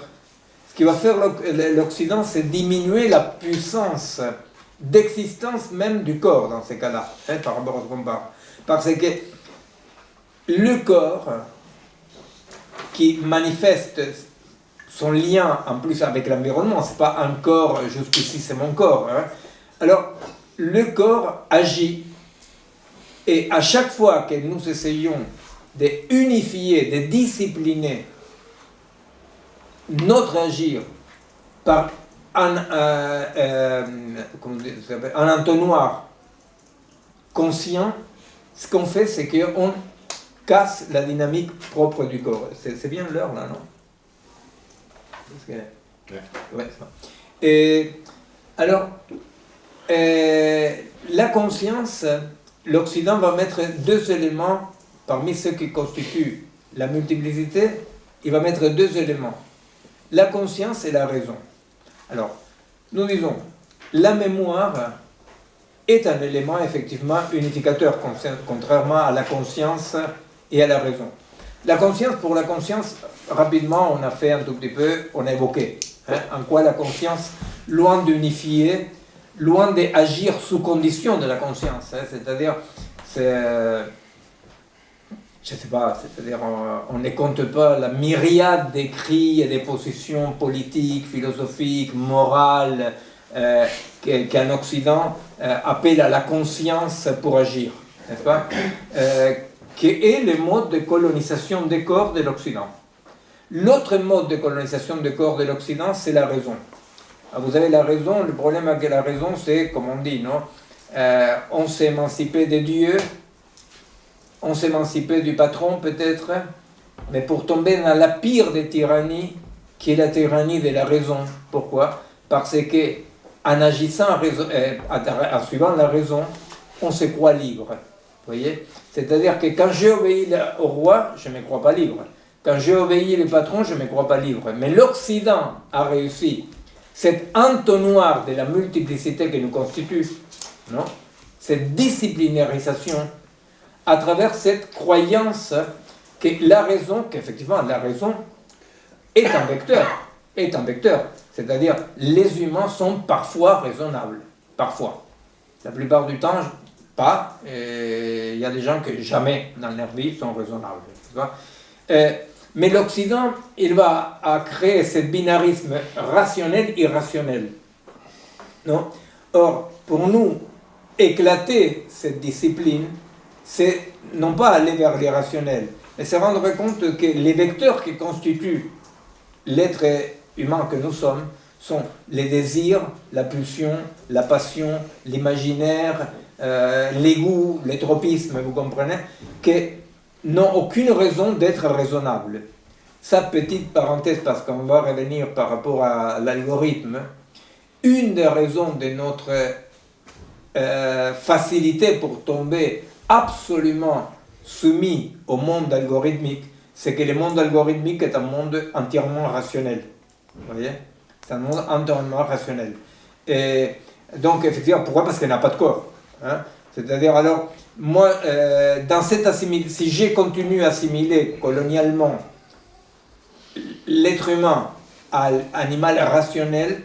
ce qui va faire l'Occident, c'est diminuer la puissance d'existence même du corps dans ces cas-là, par rapport à ce qu'on parle. Parce que le corps, qui manifeste son lien en plus avec l'environnement, c'est pas un corps, jusqu'ici c'est mon corps, hein. Alors, le corps agit, et à chaque fois que nous essayons d'unifier, de discipliner notre agir par un entonnoir conscient, ce qu'on fait, c'est qu'on casse la dynamique propre du corps. C'est bien l'heure, là, non? Ouais, c'est ça. Et alors, la conscience, l'Occident va mettre deux éléments parmi ceux qui constituent la multiplicité. Il va mettre deux éléments, la conscience et la raison. Alors, nous disons, la mémoire est un élément effectivement unificateur, contrairement à la conscience et à la raison. La conscience, pour la conscience, rapidement, on a fait un tout petit peu, on a évoqué, en quoi la conscience, loin d'unifier, loin d'agir sous condition de la conscience, c'est-à-dire, je sais pas, c'est-à-dire, on ne compte pas la myriade d'écrits et des positions politiques, philosophiques, morales, qu'un Occident appelle à la conscience pour agir, n'est-ce pas, qui est le mode de colonisation des corps de l'Occident. L'autre mode de colonisation des corps de l'Occident, c'est la raison. Vous avez la raison, le problème avec la raison, c'est, comme on dit, non, on s'est émancipé des dieux, on s'est émancipé du patron peut-être, mais pour tomber dans la pire des tyrannies, qui est la tyrannie de la raison. Pourquoi? Parce que en agissant en suivant la raison, on se croit libre. Vous voyez? C'est-à-dire que quand j'ai obéi au roi, je ne me crois pas libre. Quand j'ai obéi le patron, je ne me crois pas libre. Mais l'Occident a réussi cet entonnoir de la multiplicité qui nous constitue, non? Cette disciplinarisation, à travers cette croyance que la raison, qu'effectivement la raison est un vecteur, c'est-à-dire les humains sont parfois raisonnables, parfois. La plupart du temps, pas, il y a des gens qui jamais dans leur vie sont raisonnables. Mais l'Occident, il va créer ce binarisme rationnel-irrationnel. Non? Or, pour nous, éclater cette discipline, c'est non pas aller vers l'irrationnel, mais se rendre compte que les vecteurs qui constituent l'être humain que nous sommes sont les désirs, la pulsion, la passion, l'imaginaire, les goûts, les tropismes, vous comprenez, que n'ont aucune raison d'être raisonnables. Ça, petite parenthèse, parce qu'on va revenir par rapport à l'algorithme. Une des raisons de notre facilité pour tomber absolument soumis au monde algorithmique, c'est que le monde algorithmique est un monde entièrement rationnel. Vous voyez? C'est un monde entièrement rationnel. Et donc, effectivement, pourquoi? Parce qu'il n'a pas de corps. Hein? C'est-à-dire, alors, moi, dans cette si j'ai continué à assimiler colonialement l'être humain à l'animal rationnel,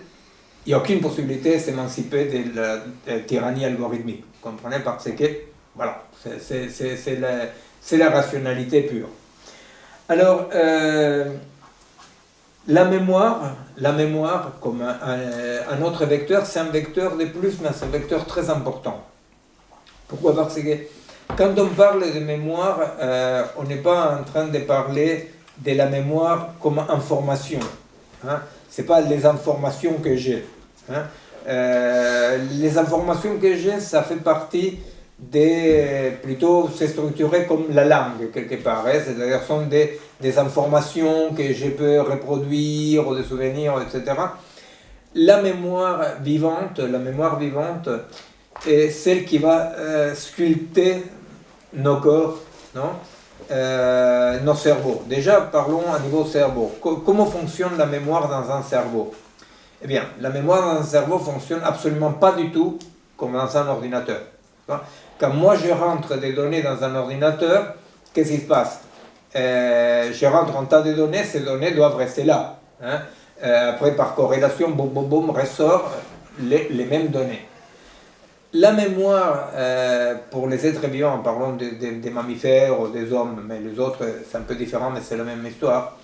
il n'y a aucune possibilité de s'émanciper de la tyrannie algorithmique. Vous comprenez? Parce que, voilà, c'est la rationalité pure. Alors, la mémoire, comme un autre vecteur, c'est un vecteur de plus, mais c'est un vecteur très important. Pourquoi? Parce que quand on parle de mémoire, on n'est pas en train de parler de la mémoire comme information. Hein? Ce n'est pas les informations que j'ai. Hein? Les informations que j'ai, ça fait partie plutôt, c'est structuré comme la langue, quelque part. Hein? C'est-à-dire, ce sont des informations que je peux reproduire, ou des souvenirs, etc. La mémoire vivante est celle qui va sculpter nos corps, non? Nos cerveaux. Déjà, parlons à niveau cerveau. Comment fonctionne la mémoire dans un cerveau? Eh bien, la mémoire dans un cerveau fonctionne absolument pas du tout comme dans un ordinateur. Quand moi je rentre des données dans un ordinateur, qu'est-ce qui se passe? Je rentre un tas de données, ces données doivent rester là. Hein? Après, par corrélation, boum, boum, boum, ressort les mêmes données. La mémoire, pour les êtres vivants, parlons des mammifères ou des hommes, mais les autres, c'est un peu différent, mais c'est la même histoire.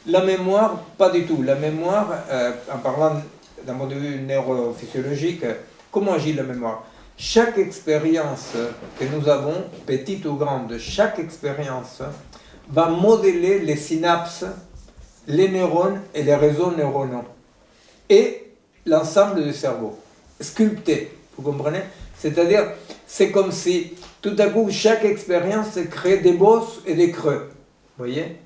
La mémoire, pas du tout. La mémoire, en parlant d'un point de vue neurophysiologique, comment agit la mémoire? Chaque expérience que nous avons, petite ou grande, chaque expérience va modeler les synapses, les neurones et les réseaux neuronaux, et l'ensemble du cerveau, sculpté. Vous comprenez? C'est-à-dire, c'est comme si, tout à coup, chaque expérience crée des bosses et des creux. Vous voyez?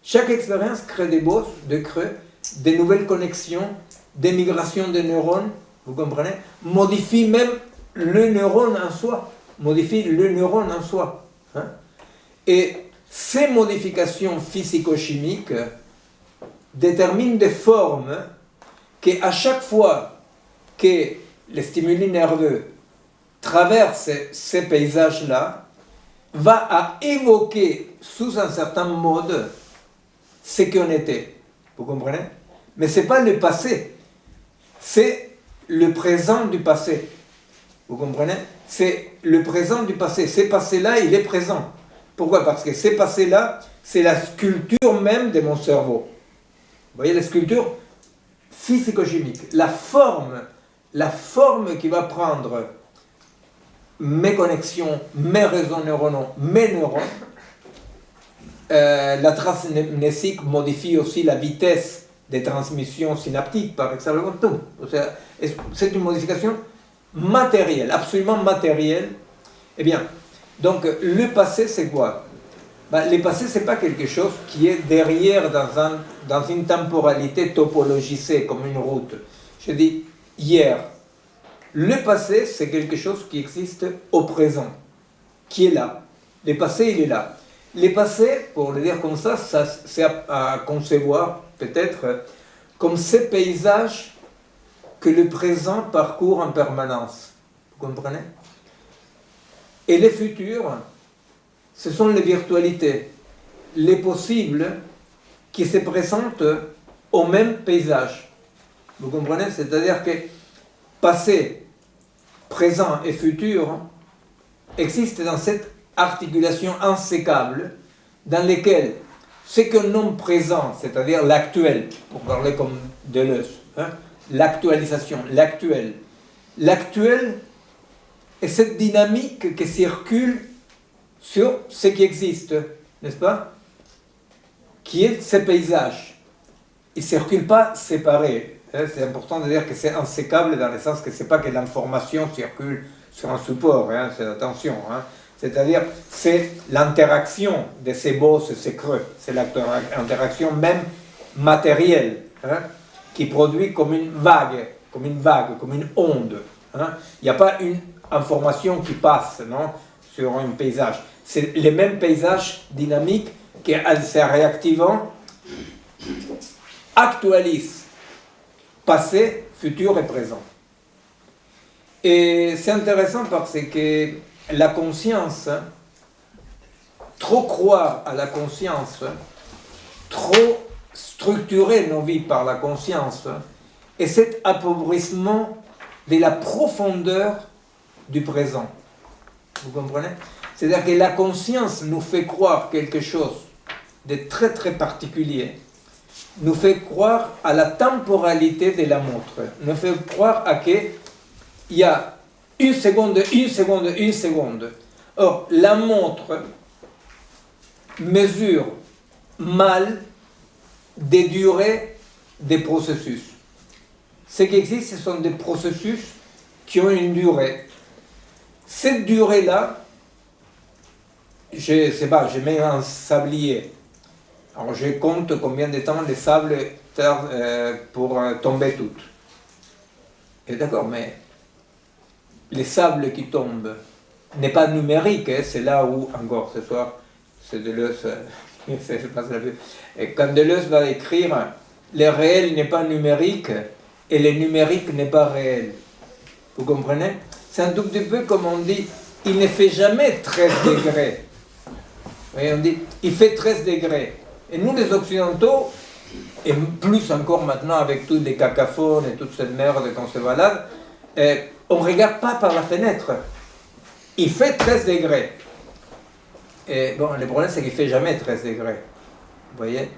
Chaque expérience crée des bosses, des creux, des nouvelles connexions, des migrations de neurones. Vous comprenez? Modifie même le neurone en soi. Modifie le neurone en soi. Hein? Et ces modifications physico-chimiques déterminent des formes qui, à chaque fois que les stimuli nerveux traversent ces paysages-là, va à évoquer sous un certain mode ce qu'on était. Vous comprenez? Mais ce n'est pas le passé, c'est le présent du passé. Vous comprenez? C'est le présent du passé. Ce passé-là, il est présent. Pourquoi? Parce que ce passé-là, c'est la sculpture même de mon cerveau. Vous voyez, la sculpture physico-chimique. La forme qui va prendre mes connexions, mes réseaux neuronaux, mes neurones. La trace mnésique modifie aussi la vitesse des transmissions synaptiques, par exemple. C'est une modification matérielle, absolument matérielle. Eh bien, donc le passé, c'est quoi? Le passé, ce n'est pas quelque chose qui est derrière dans une temporalité topologisée, comme une route. Je dis hier. Le passé, c'est quelque chose qui existe au présent, qui est là. Le passé, il est là. Le passé, pour le dire comme ça, c'est à concevoir peut-être comme ces paysages que le présent parcourt en permanence. Vous comprenez? Et les futurs, ce sont les virtualités, les possibles qui se présentent au même paysage. Vous comprenez? C'est-à-dire que passé, présent et futur existent dans cette articulation insécable dans laquelle ce que l'on nomme présent, c'est-à-dire l'actuel, pour parler comme Deleuze, hein, l'actualisation, l'actuel. L'actuel est cette dynamique qui circule sur ce qui existe, n'est-ce pas? Qui est ce paysage. Il ne circule pas séparé. C'est important de dire que c'est insécable dans le sens que ce n'est pas que l'information circule sur un support, hein, c'est attention. Hein. C'est-à-dire, c'est l'interaction de ces bosses et ces creux. C'est l'interaction même matérielle, hein, qui produit comme une vague, comme une onde. Hein. Il n'y a pas une information qui passe, non, sur un paysage. C'est les mêmes paysages dynamiques qui, en se réactivant, actualisent passé, futur et présent. Et c'est intéressant parce que la conscience, trop croire à la conscience, trop structurer nos vies par la conscience, et cet appauvrissement de la profondeur du présent. Vous comprenez? C'est-à-dire que la conscience nous fait croire quelque chose de très très particulier, nous fait croire à la temporalité de la montre, nous fait croire à qu'il y a une seconde. Or, la montre mesure mal des durées des processus. Ce qui existe, ce sont des processus qui ont une durée. Cette durée-là, je sais pas, je mets un sablier. Alors je compte combien de temps les sables tardent pour tomber toutes. Et d'accord, mais les sables qui tombent n'est pas numérique, hein, c'est là où, encore ce soir, c'est Deleuze, et quand Deleuze va écrire « le réel n'est pas numérique et le numérique n'est pas réel ». Vous comprenez? C'est un tout petit peu comme on dit « il ne fait jamais 13 degrés ». Vous voyez, on dit « il fait 13 degrés ». Et nous les Occidentaux, et plus encore maintenant avec tous les cacaphones et toute cette merde qu'on se balade, on ne regarde pas par la fenêtre. Il fait 13 degrés. Et bon, le problème, c'est qu'il ne fait jamais 13 degrés. Vous voyez,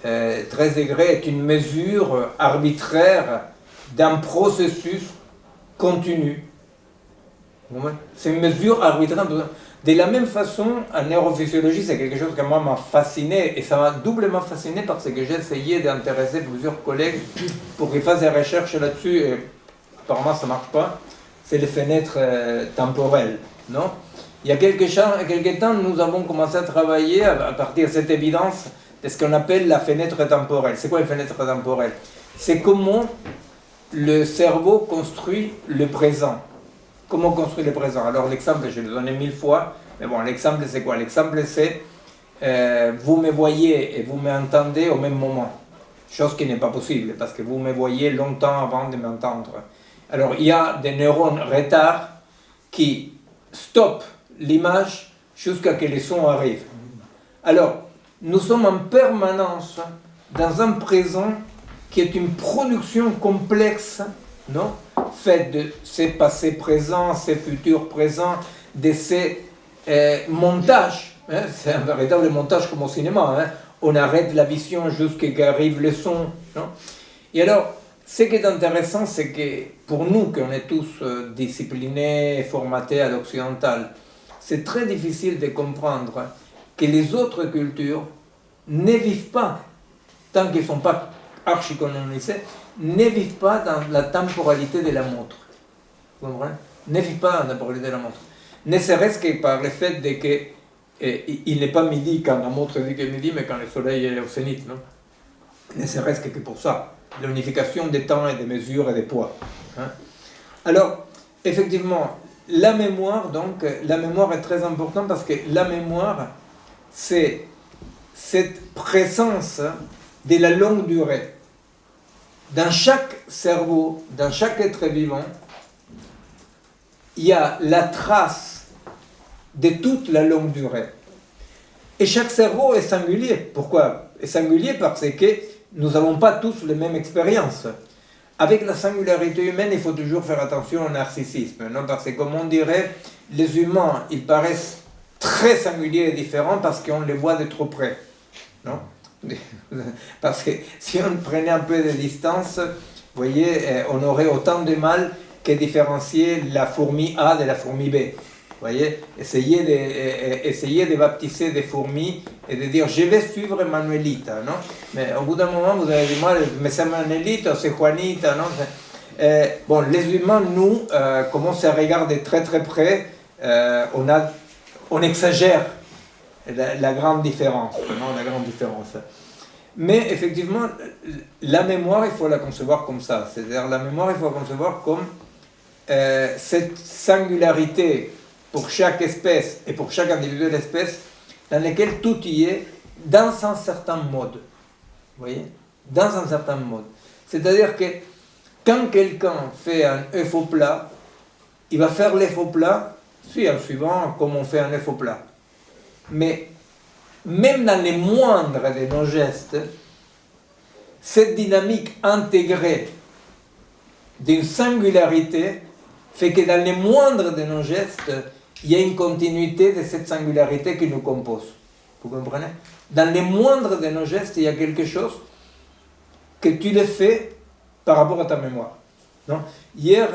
13 degrés est une mesure arbitraire d'un processus continu. C'est une mesure arbitraire. De la même façon, en neurophysiologie, c'est quelque chose qui moi m'a fasciné, et ça m'a doublement fasciné parce que j'ai essayé d'intéresser plusieurs collègues pour qu'ils fassent des recherches là-dessus, et apparemment ça ne marche pas. C'est les fenêtres temporelles, non? Il y a quelques temps, nous avons commencé à travailler à partir de cette évidence de ce qu'on appelle la fenêtre temporelle. C'est quoi une fenêtre temporelle? C'est comment le cerveau construit le présent. Comment construire le présent? Alors l'exemple, je l'ai donné 1000 fois, mais bon, l'exemple c'est quoi? L'exemple c'est vous me voyez et vous m'entendez au même moment. Chose qui n'est pas possible, parce que vous me voyez longtemps avant de m'entendre. Alors il y a des neurones retards qui stoppent l'image jusqu'à ce que les sons arrivent. Alors, nous sommes en permanence dans un présent qui est une production complexe, non? Faite de ces passés présents, ces futurs présents, de ces montages. Hein? C'est un véritable montage comme au cinéma. Hein? On arrête la vision jusqu'à qu'arrive le son. Non? Et alors, ce qui est intéressant, c'est que pour nous, qu'on est tous disciplinés et formatés à l'occidental, c'est très difficile de comprendre que les autres cultures ne vivent pas, tant qu'ils ne sont pas archi-colonisés, ne vivent pas dans la temporalité de la montre. Vous comprenez? Ne vivent pas dans la temporalité de la montre. Ne serait-ce que par le fait qu'il n'est pas midi quand la montre dit que c'est midi, mais quand le soleil est au zénith. Non? Ne serait-ce que pour ça. L'unification des temps et des mesures et des poids. Hein? Alors, effectivement, la mémoire est très importante parce que la mémoire, c'est cette présence de la longue durée. Dans chaque cerveau, dans chaque être vivant, il y a la trace de toute la longue durée. Et chaque cerveau est singulier. Pourquoi? Est singulier parce que nous n'avons pas tous les mêmes expériences. Avec la singularité humaine, il faut toujours faire attention au narcissisme, non? Parce que, comme on dirait, les humains, ils paraissent très singuliers et différents parce qu'on les voit de trop près, non? Parce que si on prenait un peu de distance, vous voyez, on aurait autant de mal que différencier la fourmi A de la fourmi B. Vous voyez, essayez de baptiser des fourmis et de dire je vais suivre Manuelita, non? Mais au bout d'un moment, vous avez du mal, mais c'est Manuelita, c'est Juanita, non? Bon, les humains, nous, comme on se regarde de très très près, on a on exagère la grande différence, non, la grande différence. Mais effectivement, la mémoire, il faut la concevoir comme ça. C'est-à-dire, la mémoire, il faut la concevoir comme cette singularité pour chaque espèce et pour chaque individu de l'espèce, dans laquelle tout y est dans un certain mode. Vous voyez? Dans un certain mode. C'est-à-dire que quand quelqu'un fait un œuf au plat, il va faire l'œuf au plat, en suivant comme on fait un œuf au plat. Mais même dans les moindres de nos gestes, cette dynamique intégrée d'une singularité fait que dans les moindres de nos gestes, il y a une continuité de cette singularité qui nous compose. Vous comprenez? Dans les moindres de nos gestes, il y a quelque chose que tu le fais par rapport à ta mémoire. Non? Hier,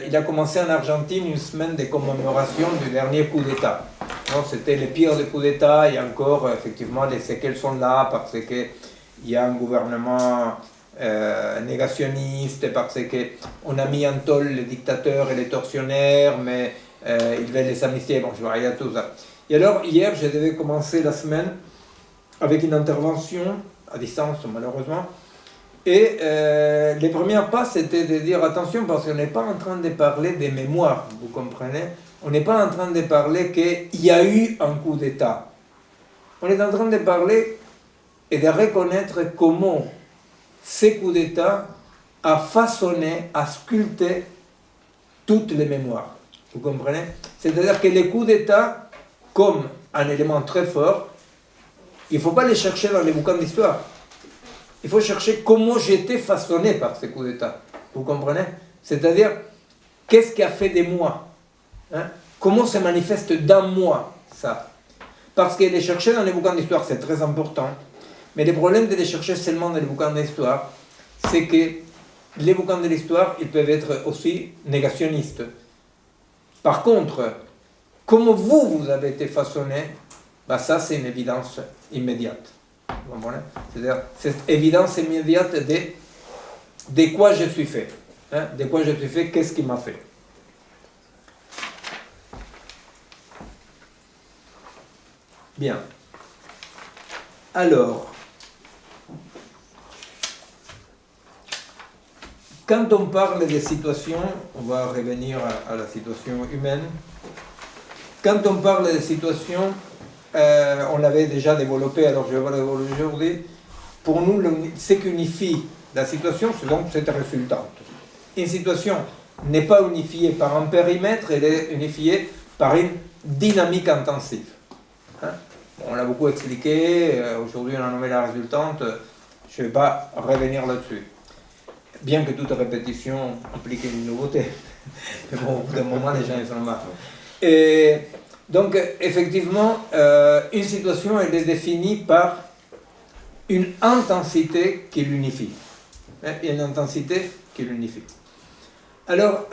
il a commencé en Argentine une semaine de commémoration du dernier coup d'État. C'était le pire des coups d'État, et encore, effectivement, les séquelles sont là parce qu'il y a un gouvernement négationniste, parce qu'on a mis en tôle les dictateurs et les tortionnaires, mais ils veulent les amnistier, bon, je vois rien tout ça. Et alors, hier, je devais commencer la semaine avec une intervention, à distance malheureusement, et les premiers pas, c'était de dire attention, parce qu'on n'est pas en train de parler des mémoires, vous comprenez? On n'est pas en train de parler qu'il y a eu un coup d'État. On est en train de parler et de reconnaître comment ce coup d'État a façonné, a sculpté toutes les mémoires. Vous comprenez? C'est-à-dire que les coups d'État, comme un élément très fort, il ne faut pas les chercher dans les bouquins d'histoire. Il faut chercher comment j'étais façonné par ces coups d'État. Vous comprenez? C'est-à-dire, qu'est-ce qui a fait de moi? Hein? Comment se manifeste dans moi, ça? Parce que les chercher dans les bouquins d'histoire, c'est très important. Mais le problème de les chercher seulement dans les bouquins d'histoire, c'est que les bouquins de l'histoire, ils peuvent être aussi négationnistes. Par contre, comment vous avez été façonné, bah ça c'est une évidence immédiate. Vous comprenez? C'est-à-dire, cette évidence immédiate de quoi je suis fait. Hein? De quoi je suis fait, qu'est-ce qui m'a fait. Bien. Alors, quand on parle des situations, on va revenir à la situation humaine. Quand on parle des situations, on l'avait déjà développé, alors je vais le développer aujourd'hui. Pour nous, ce qui unifie la situation, c'est donc cette résultante. Une situation n'est pas unifiée par un périmètre, elle est unifiée par une dynamique intensive. Hein? On l'a beaucoup expliqué, aujourd'hui on a nommé la résultante, je ne vais pas revenir là-dessus. Bien que toute répétition implique une nouveauté. Mais bon, au bout d'un moment, les gens ils sont marre. Et donc, effectivement, une situation elle est définie par une intensité qui l'unifie. Une intensité qui l'unifie. Alors,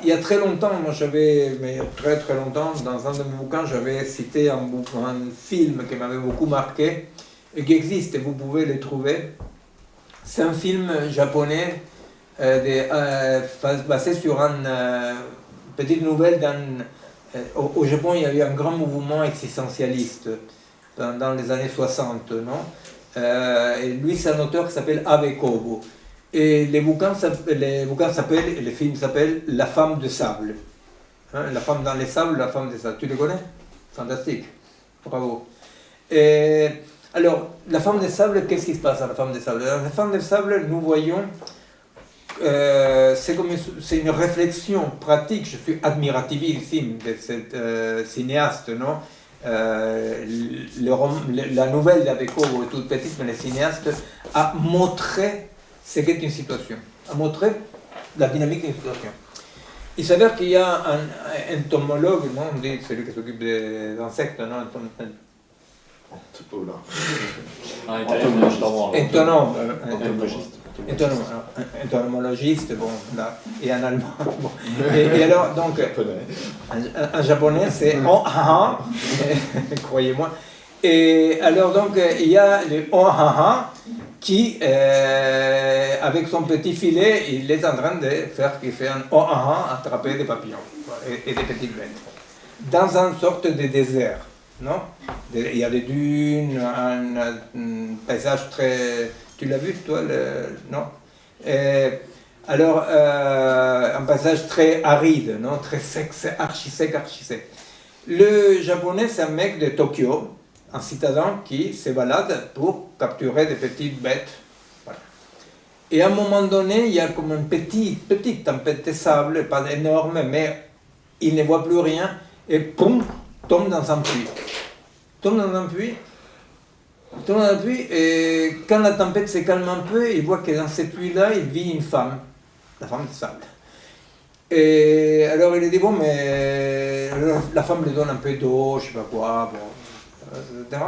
il y a très longtemps, moi j'avais, mais très très longtemps, dans un de mes bouquins, j'avais cité un film qui m'avait beaucoup marqué et qui existe, et vous pouvez le trouver. C'est un film japonais basé sur une petite nouvelle. Au Japon, il y a eu un grand mouvement existentialiste dans les années 60, non? Et lui, c'est un auteur qui s'appelle Abe Kobo. Et le film s'appelle La femme de sable. Hein, la femme dans les sables, la femme de sable. Tu le connais? Fantastique. Bravo. Et alors, la femme de sable, qu'est-ce qui se passe à la femme de sable? Dans la femme de sable, nous voyons, c'est une réflexion pratique, je suis admirativissime de cette cinéaste, non? La nouvelle d'Abeco est toute petite, mais le cinéaste a montré ce qu'est une situation, a montré la dynamique d'une situation. Il s'avère qu'il y a un entomologue, non? On dit celui qui s'occupe des insectes, non? Entomologiste, bon, là, et en allemand. Bon. Et alors, donc, en japonais, c'est on-ha-ha, croyez-moi. Et alors, donc, il y a le on-ha-ha qui, avec son petit filet, il est en train de faire, il fait un on-ha-ha, attraper des papillons et des petites bêtes. dans une sorte de désert, non? Il y a des dunes, un paysage très... Tu l'as vu, toi, non? Alors, un paysage très aride, non? Très sec, archi sec, archi sec. Le japonais, c'est un mec de Tokyo, un citadin qui se balade pour capturer des petites bêtes. Voilà. Et à un moment donné, il y a comme une petite tempête de sable, pas énorme, mais il ne voit plus rien, et poum, tombe dans un puits. Tombe dans un puits, et quand la tempête se calme un peu, il voit que dans ce puits-là, il vit une femme, la femme de sable. Et alors il lui dit, bon, mais la femme lui donne un peu d'eau, je sais pas quoi, bon, etc.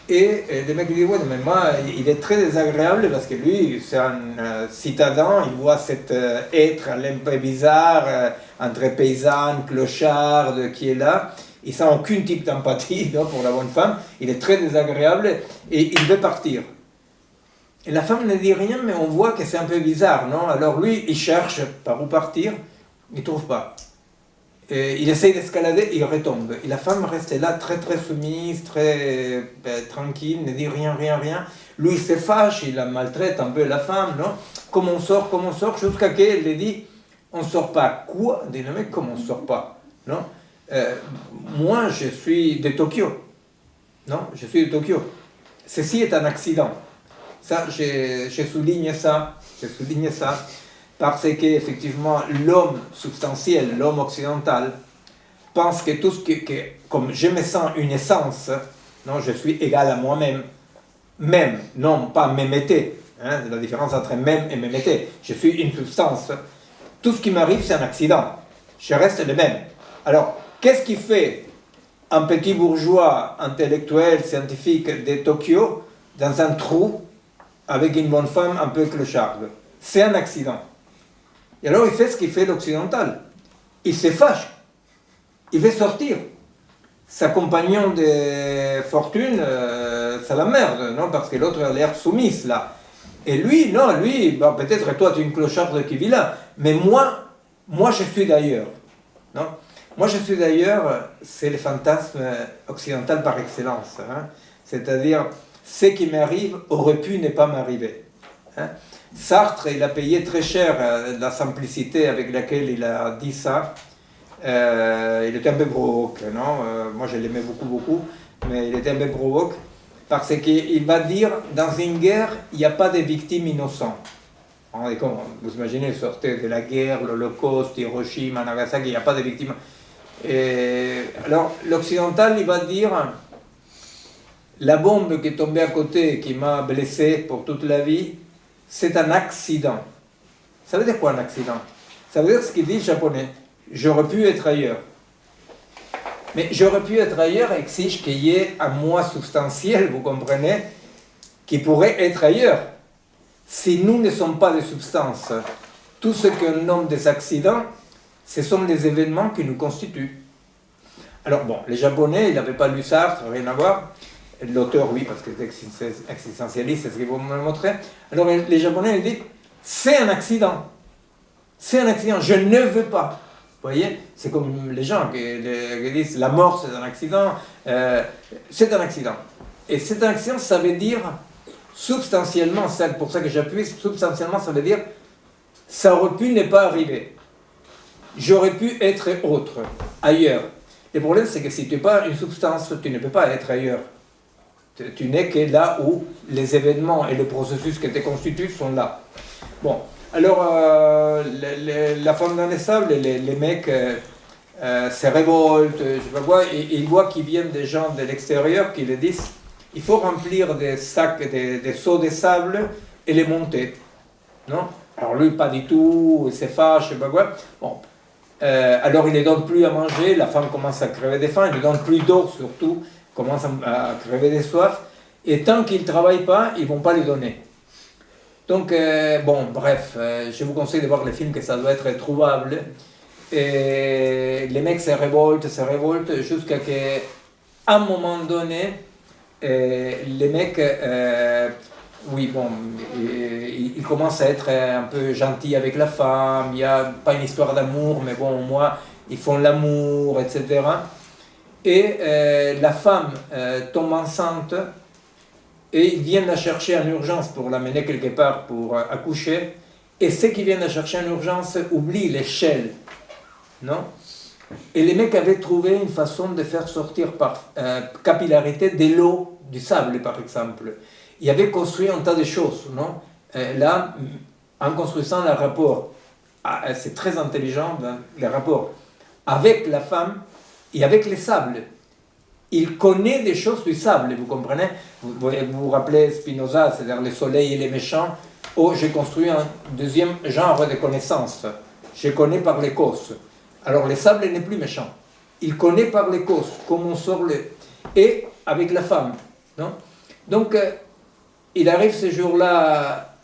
Et le mec lui dit, ouais, mais moi, il est très désagréable parce que lui, c'est un citadin, il voit cet être un peu bizarre, entre paysan, clochard, qui est là. Il sent aucun type d'empathie pour la bonne femme, il est très désagréable et il veut partir. Et la femme ne dit rien, mais on voit que c'est un peu bizarre, non? Alors lui, il cherche par où partir, il ne trouve pas. Et il essaye d'escalader, il retombe. Et la femme reste là, très très soumise, très tranquille, ne dit rien. Lui, il se fâche, il la maltraite un peu la femme, non? Comment on sort, jusqu'à qu'elle lui dit, on ne sort pas. Quoi? Dit le mec, comment on ne sort pas? Non? Moi, je suis de Tokyo. Non? Je suis de Tokyo. Ceci est un accident. Ça, je souligne ça. Parce qu'effectivement, l'homme substantiel, l'homme occidental, pense que tout ce comme je me sens une essence, non, je suis égal à moi-même, même, non pas m'émetter, hein, la différence entre même et m'émetter, je suis une substance, tout ce qui m'arrive c'est un accident, je reste le même. Alors, qu'est-ce qui fait un petit bourgeois intellectuel, scientifique de Tokyo, dans un trou, avec une bonne femme un peu clocharde? C'est un accident. Et alors il fait ce qu'il fait l'occidental. Il se fâche. Il veut sortir. Sa compagnon de fortune, ça la merde, non? Parce que l'autre a l'air soumise là. Et lui, non, lui, bon, peut-être toi tu es une clocharde qui vit là, mais moi je suis d'ailleurs. Non? Moi je suis d'ailleurs, c'est le fantasme occidental par excellence. Hein? C'est-à-dire, ce qui m'arrive aurait pu ne pas m'arriver. Hein? Sartre, il a payé très cher la simplicité avec laquelle il a dit ça. Il était un peu provoque, non? Moi, je l'aimais beaucoup, mais il était un peu provoque, parce qu'il va dire, dans une guerre, il n'y a pas de victimes innocentes. Vous imaginez, il sortait de la guerre, l'Holocauste, Hiroshima, Nagasaki, il n'y a pas de victimes. Et alors, l'occidental, il va dire, la bombe qui est tombée à côté, qui m'a blessé pour toute la vie, c'est un accident. Ça veut dire quoi un accident? Ça veut dire ce qu'il dit le japonais. J'aurais pu être ailleurs. Mais j'aurais pu être ailleurs exige qu'il y ait un moi substantiel, vous comprenez, qui pourrait être ailleurs. Si nous ne sommes pas des substances, tout ce qu'on nomme des accidents, ce sont des événements qui nous constituent. Alors bon, les japonais, ils n'avaient pas lu Sartre, rien à voir. L'auteur, oui, parce que c'est existentialiste, c'est ce qu'ils vont me montrer. Alors les Japonais, ils disent, c'est un accident. C'est un accident, je ne veux pas. Vous voyez, c'est comme les gens qui disent, la mort, c'est un accident. C'est un accident. Et c'est un accident, ça veut dire, substantiellement, c'est pour ça que j'appuie, substantiellement, ça veut dire, ça aurait pu ne pas arriver. J'aurais pu être autre, ailleurs. Le problème, c'est que si tu n'es pas une substance, tu ne peux pas être ailleurs. Tu n'es que là où les événements et le processus qui te constituent sont là. Bon, alors la femme dans les sables, les mecs se révoltent, je sais pas quoi, et ils voient qu'ils viennent des gens de l'extérieur qui leur disent il faut remplir des sacs, des seaux de sable et les monter. Non? Alors lui, pas du tout, il se fâche, je sais pas quoi. Bon. Alors il ne donne plus à manger, la femme commence à crever de faim, il ne donne plus d'eau surtout, commence à crever de soif, et tant qu'ils ne travaillent pas, ils ne vont pas lui donner. Donc, bon, bref, je vous conseille de voir le film, que ça doit être trouvable. Et les mecs se révoltent, jusqu'à qu'à un moment donné, les mecs, oui, bon, ils commencent à être un peu gentils avec la femme, il n'y a pas une histoire d'amour, mais bon, au moins, ils font l'amour, etc. Et la femme tombe enceinte et ils viennent la chercher en urgence pour l'amener quelque part pour accoucher. Et ceux qui viennent la chercher en urgence oublient l'échelle, non? Et les mecs avaient trouvé une façon de faire sortir par capillarité de l'eau du sable, par exemple. Ils avaient construit un tas de choses, non? Là, en construisant le rapport, c'est très intelligent, le rapport avec la femme et avec les sables. Il connaît des choses du sable, vous comprenez? Vous vous rappelez Spinoza, c'est-à-dire le soleil et les méchants. Oh, j'ai construit un deuxième genre de connaissances. Je connais par les causes. Alors le sable n'est plus méchant. Il connaît par les causes, comment on sort le... Et avec la femme, non? Donc, il arrive ce jour-là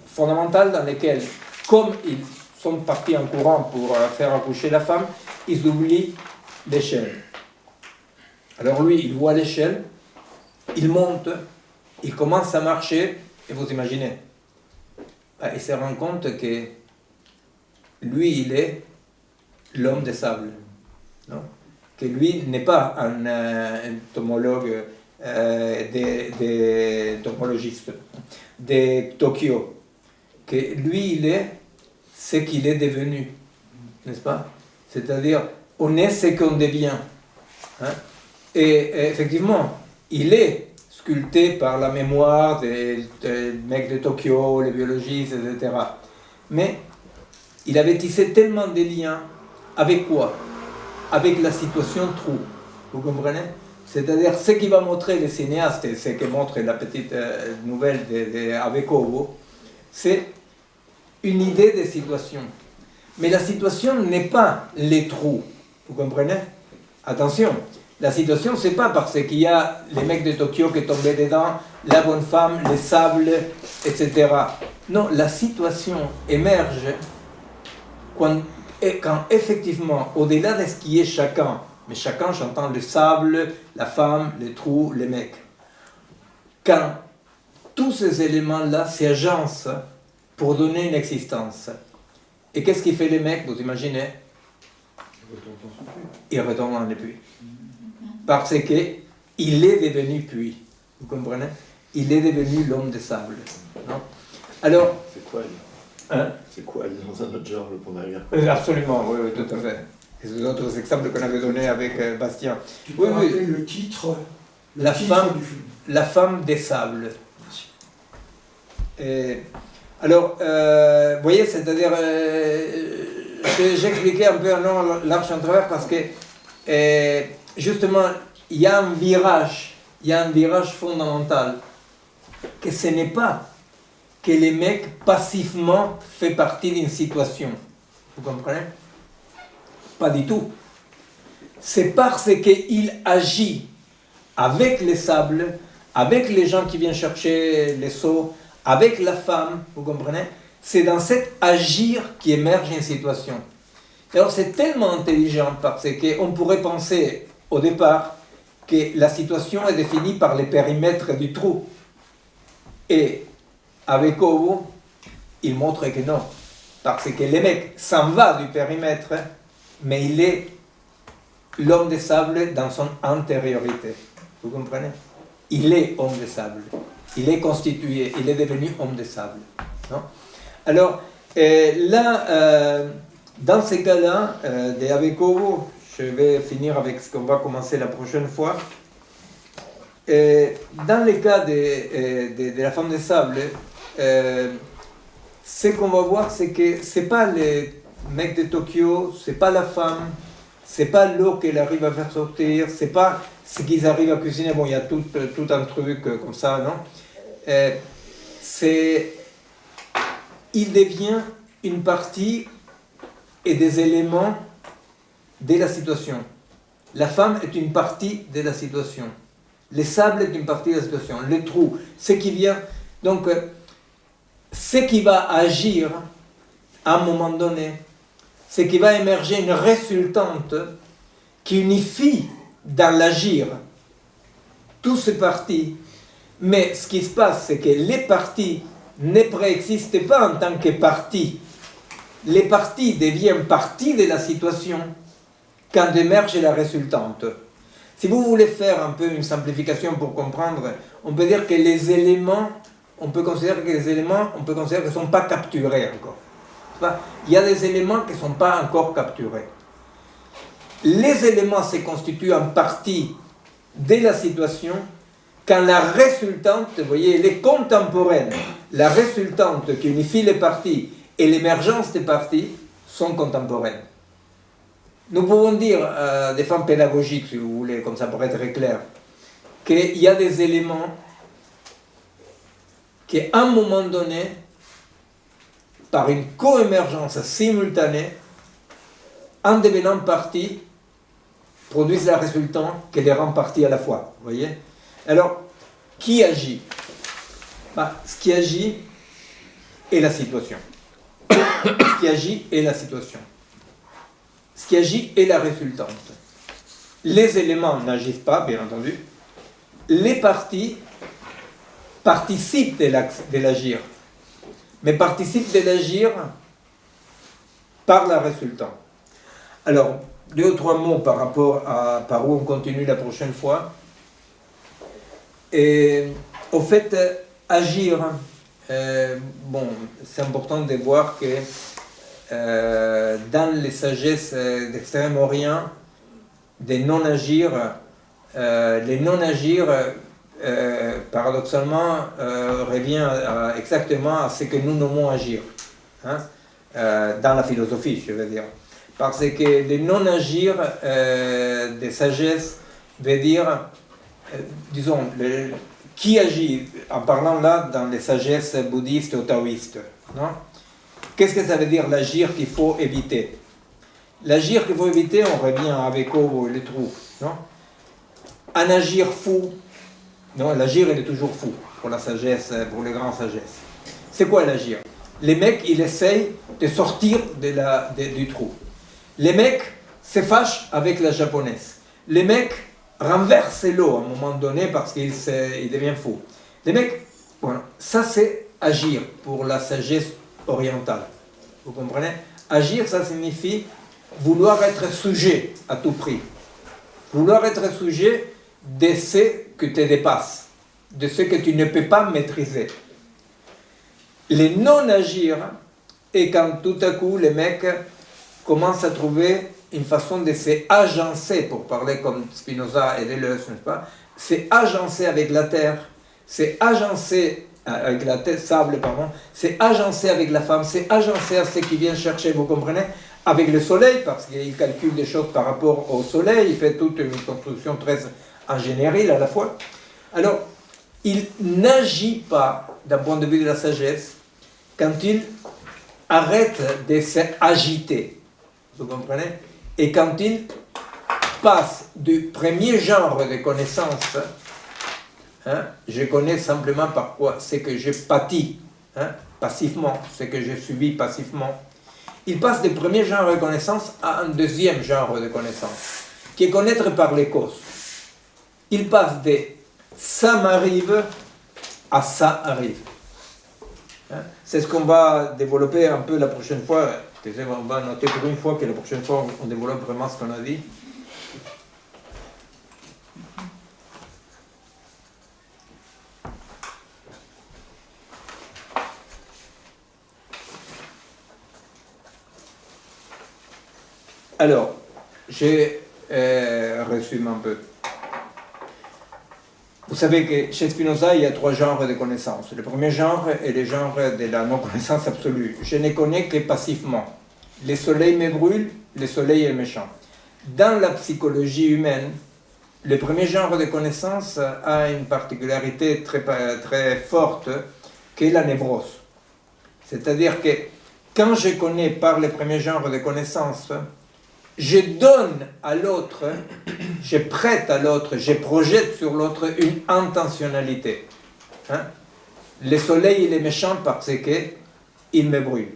fondamental dans lequel, comme ils sont partis en courant pour faire accoucher la femme, ils oublient l'échelle. Alors lui, il voit l'échelle, il monte, il commence à marcher, et vous imaginez, il se rend compte que lui, il est l'homme des sables, non? Que lui n'est pas un entomologue, des entomologistes de Tokyo, que lui, il est ce qu'il est devenu, n'est-ce pas? C'est-à-dire, on est ce qu'on devient. Hein? Et effectivement, il est sculpté par la mémoire des mecs de Tokyo, les biologistes, etc. Mais il avait tissé tellement de liens avec quoi? Avec la situation trou. Vous comprenez? C'est-à-dire, ce qui va montrer les cinéastes, et ce que montre la petite nouvelle avec Ovo, c'est une idée de situation. Mais la situation n'est pas les trous. Vous comprenez? Attention, la situation, c'est pas parce qu'il y a les mecs de Tokyo qui tombaient dedans, la bonne femme, les sables, etc. Non, la situation émerge quand effectivement, au-delà de ce qui est chacun, mais chacun, j'entends le sable, la femme, les trous, les mecs, quand tous ces éléments-là s'agencent pour donner une existence. Et qu'est-ce qui fait les mecs, vous imaginez? Il retourne dans le puits. Parce qu'il est devenu puits. Vous comprenez? Il est devenu l'homme des sables. Non? Alors... C'est quoi, hein? C'est quoi, dans un autre genre, le pont d'arrière? Absolument, oui, tout à fait. C'est d'autres exemples qu'on avait donnés avec Bastien. Tu peux rappeler le titre, la titre femme, du film. La femme des sables. Et, alors, vous voyez, c'est-à-dire, j'expliquais un peu l'Arche en travers parce que, justement, il y a un virage fondamental, que ce n'est pas que les mecs passivement fait partie d'une situation. Vous comprenez? Pas du tout. C'est parce qu'il agit avec les sables, avec les gens qui viennent chercher les seaux, avec la femme, vous comprenez? C'est dans cet agir qui émerge une situation. Alors c'est tellement intelligent parce qu'on pourrait penser au départ que la situation est définie par les périmètres du trou. Et avec Ovo, il montre que non. Parce que le mec s'en va du périmètre, mais il est l'homme des sables dans son antériorité. Vous comprenez? Il est homme des sables. Il est constitué, il est devenu homme des sables. Non? Alors, là, dans ces cas-là, avec Ovo, je vais finir avec ce qu'on va commencer la prochaine fois. Dans le cas de la femme des sables, ce qu'on va voir, c'est que ce n'est pas les mecs de Tokyo, ce n'est pas la femme, ce n'est pas l'eau qu'elle arrive à faire sortir, ce n'est pas ce qu'ils arrivent à cuisiner. Bon, il y a tout un truc comme ça, non? Il devient une partie et des éléments de la situation. La femme est une partie de la situation. Les sables est une partie de la situation. Le trou, ce qui vient... Donc, ce qui va agir à un moment donné, ce qui va émerger une résultante qui unifie dans l'agir toutes ces parties. Mais ce qui se passe, c'est que les parties ne préexistent pas en tant que parties. les parties deviennent partie de la situation quand émerge la résultante. Si vous voulez faire un peu une simplification pour comprendre, on peut dire que les éléments, on peut considérer qu'ils ne sont pas capturés encore. Il y a des éléments qui ne sont pas encore capturés. Les éléments se constituent en partie de la situation quand la résultante, vous voyez, elle est contemporaine. La résultante qui unifie les parties et l'émergence des parties sont contemporaines. Nous pouvons dire, des fins pédagogiques, si vous voulez, comme ça pour être très clair, qu'il y a des éléments qui, à un moment donné, par une coémergence simultanée, en devenant partie, produisent la résultante qui les rend partie à la fois. Vous voyez? Alors, qui agit? Ce qui agit est la situation. Ce qui agit est la situation. Ce qui agit est la résultante. Les éléments n'agissent pas, bien entendu. Les parties participent de l'agir, mais participent de l'agir par la résultante. Alors, 2 ou 3 mots par rapport à par où on continue la prochaine fois. Et au fait, agir, c'est important de voir que dans les sagesses d'Extrême-Orient, les non-agir, paradoxalement, revient exactement à ce que nous nommons agir, dans la philosophie, je veux dire. Parce que les non-agir des sagesses veut dire, disons, qui agit, en parlant là dans les sagesses bouddhistes ou taoïstes, non? Qu'est-ce que ça veut dire l'agir qu'il faut éviter? L'agir qu'il faut éviter, on revient avec les trous, non? Un agir fou, non, l'agir il est toujours fou pour la sagesse, pour les grandes sagesses. C'est quoi l'agir? Les mecs, ils essayent de sortir du trou. Les mecs se fâchent avec la japonaise. Les mecs renversent l'eau à un moment donné parce qu'ils deviennent fous. Les mecs, voilà, ça c'est agir pour la sagesse orientale. Vous comprenez? Agir, ça signifie vouloir être sujet à tout prix. Vouloir être sujet de ce que te dépasse, de ce que tu ne peux pas maîtriser. Les non-agir, et quand tout à coup les mecs commencent à trouver une façon de s'agencer, pour parler comme Spinoza et Deleuze, n'est-ce pas? C'est agencer avec la terre, c'est agencer avec la terre, sable, pardon, c'est agencer avec la femme, c'est agencer à ce qui vient chercher, vous comprenez? Avec le soleil, parce qu'il calcule des choses par rapport au soleil, il fait toute une construction très ingénierille à la fois. Alors, il n'agit pas, d'un point de vue de la sagesse, quand il arrête de s'agiter, vous comprenez? Et quand il passe du premier genre de connaissance, je connais simplement par quoi, c'est que je pâtis, passivement, c'est que je subis passivement. Il passe du premier genre de connaissance à un deuxième genre de connaissance, qui est connaître par les causes. Il passe de ça m'arrive à ça arrive. C'est ce qu'on va développer un peu la prochaine fois. On va noter pour une fois que la prochaine fois on développe vraiment ce qu'on a dit. Alors, je résume un peu. Vous savez que chez Spinoza, il y a 3 genres de connaissances. Le premier genre est le genre de la non-connaissance absolue. Je ne connais que passivement. Le soleil me brûle, le soleil est méchant. Dans la psychologie humaine, le premier genre de connaissance a une particularité très, très forte, qui est la névrose. C'est-à-dire que quand je connais par le premier genre de connaissance, je donne à l'autre, je prête à l'autre, je projette sur l'autre une intentionnalité. Le soleil, il est méchant parce qu'il me brûle.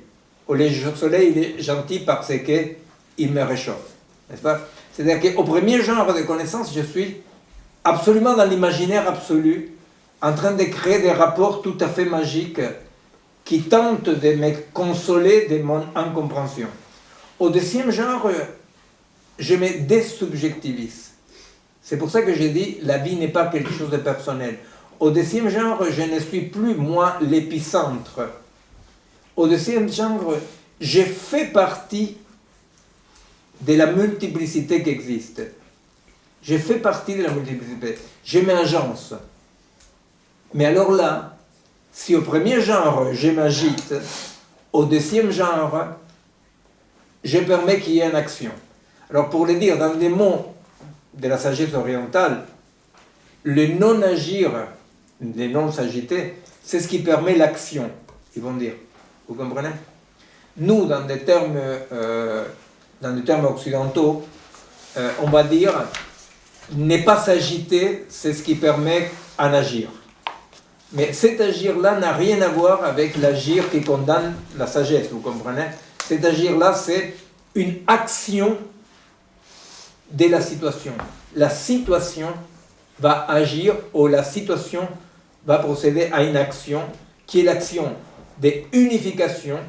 Ou le soleil, il est gentil parce qu'il me réchauffe. N'est-ce pas? C'est-à-dire qu'au premier genre de connaissance, je suis absolument dans l'imaginaire absolu, en train de créer des rapports tout à fait magiques qui tente de me consoler de mon incompréhension. Au deuxième genre, je me désubjectivise. C'est pour ça que j'ai dit la vie n'est pas quelque chose de personnel. Au deuxième genre, je ne suis plus moi l'épicentre. Au deuxième genre, je fais partie de la multiplicité qui existe. Je fais partie de la multiplicité. Je m'agence. Mais alors là, si au premier genre, je m'agite, au deuxième genre, je permets qu'il y ait une action. Alors pour le dire dans les mots de la sagesse orientale, le non-agir, le non-s'agiter, c'est ce qui permet l'action, ils vont dire. Vous comprenez? Nous, dans des termes occidentaux, on va dire ne pas s'agiter, c'est ce qui permet un agir. Mais cet agir-là n'a rien à voir avec l'agir qui condamne la sagesse, vous comprenez? Cet agir-là, c'est une action de la situation. La situation va agir ou la situation va procéder à une action qui est l'action d'unification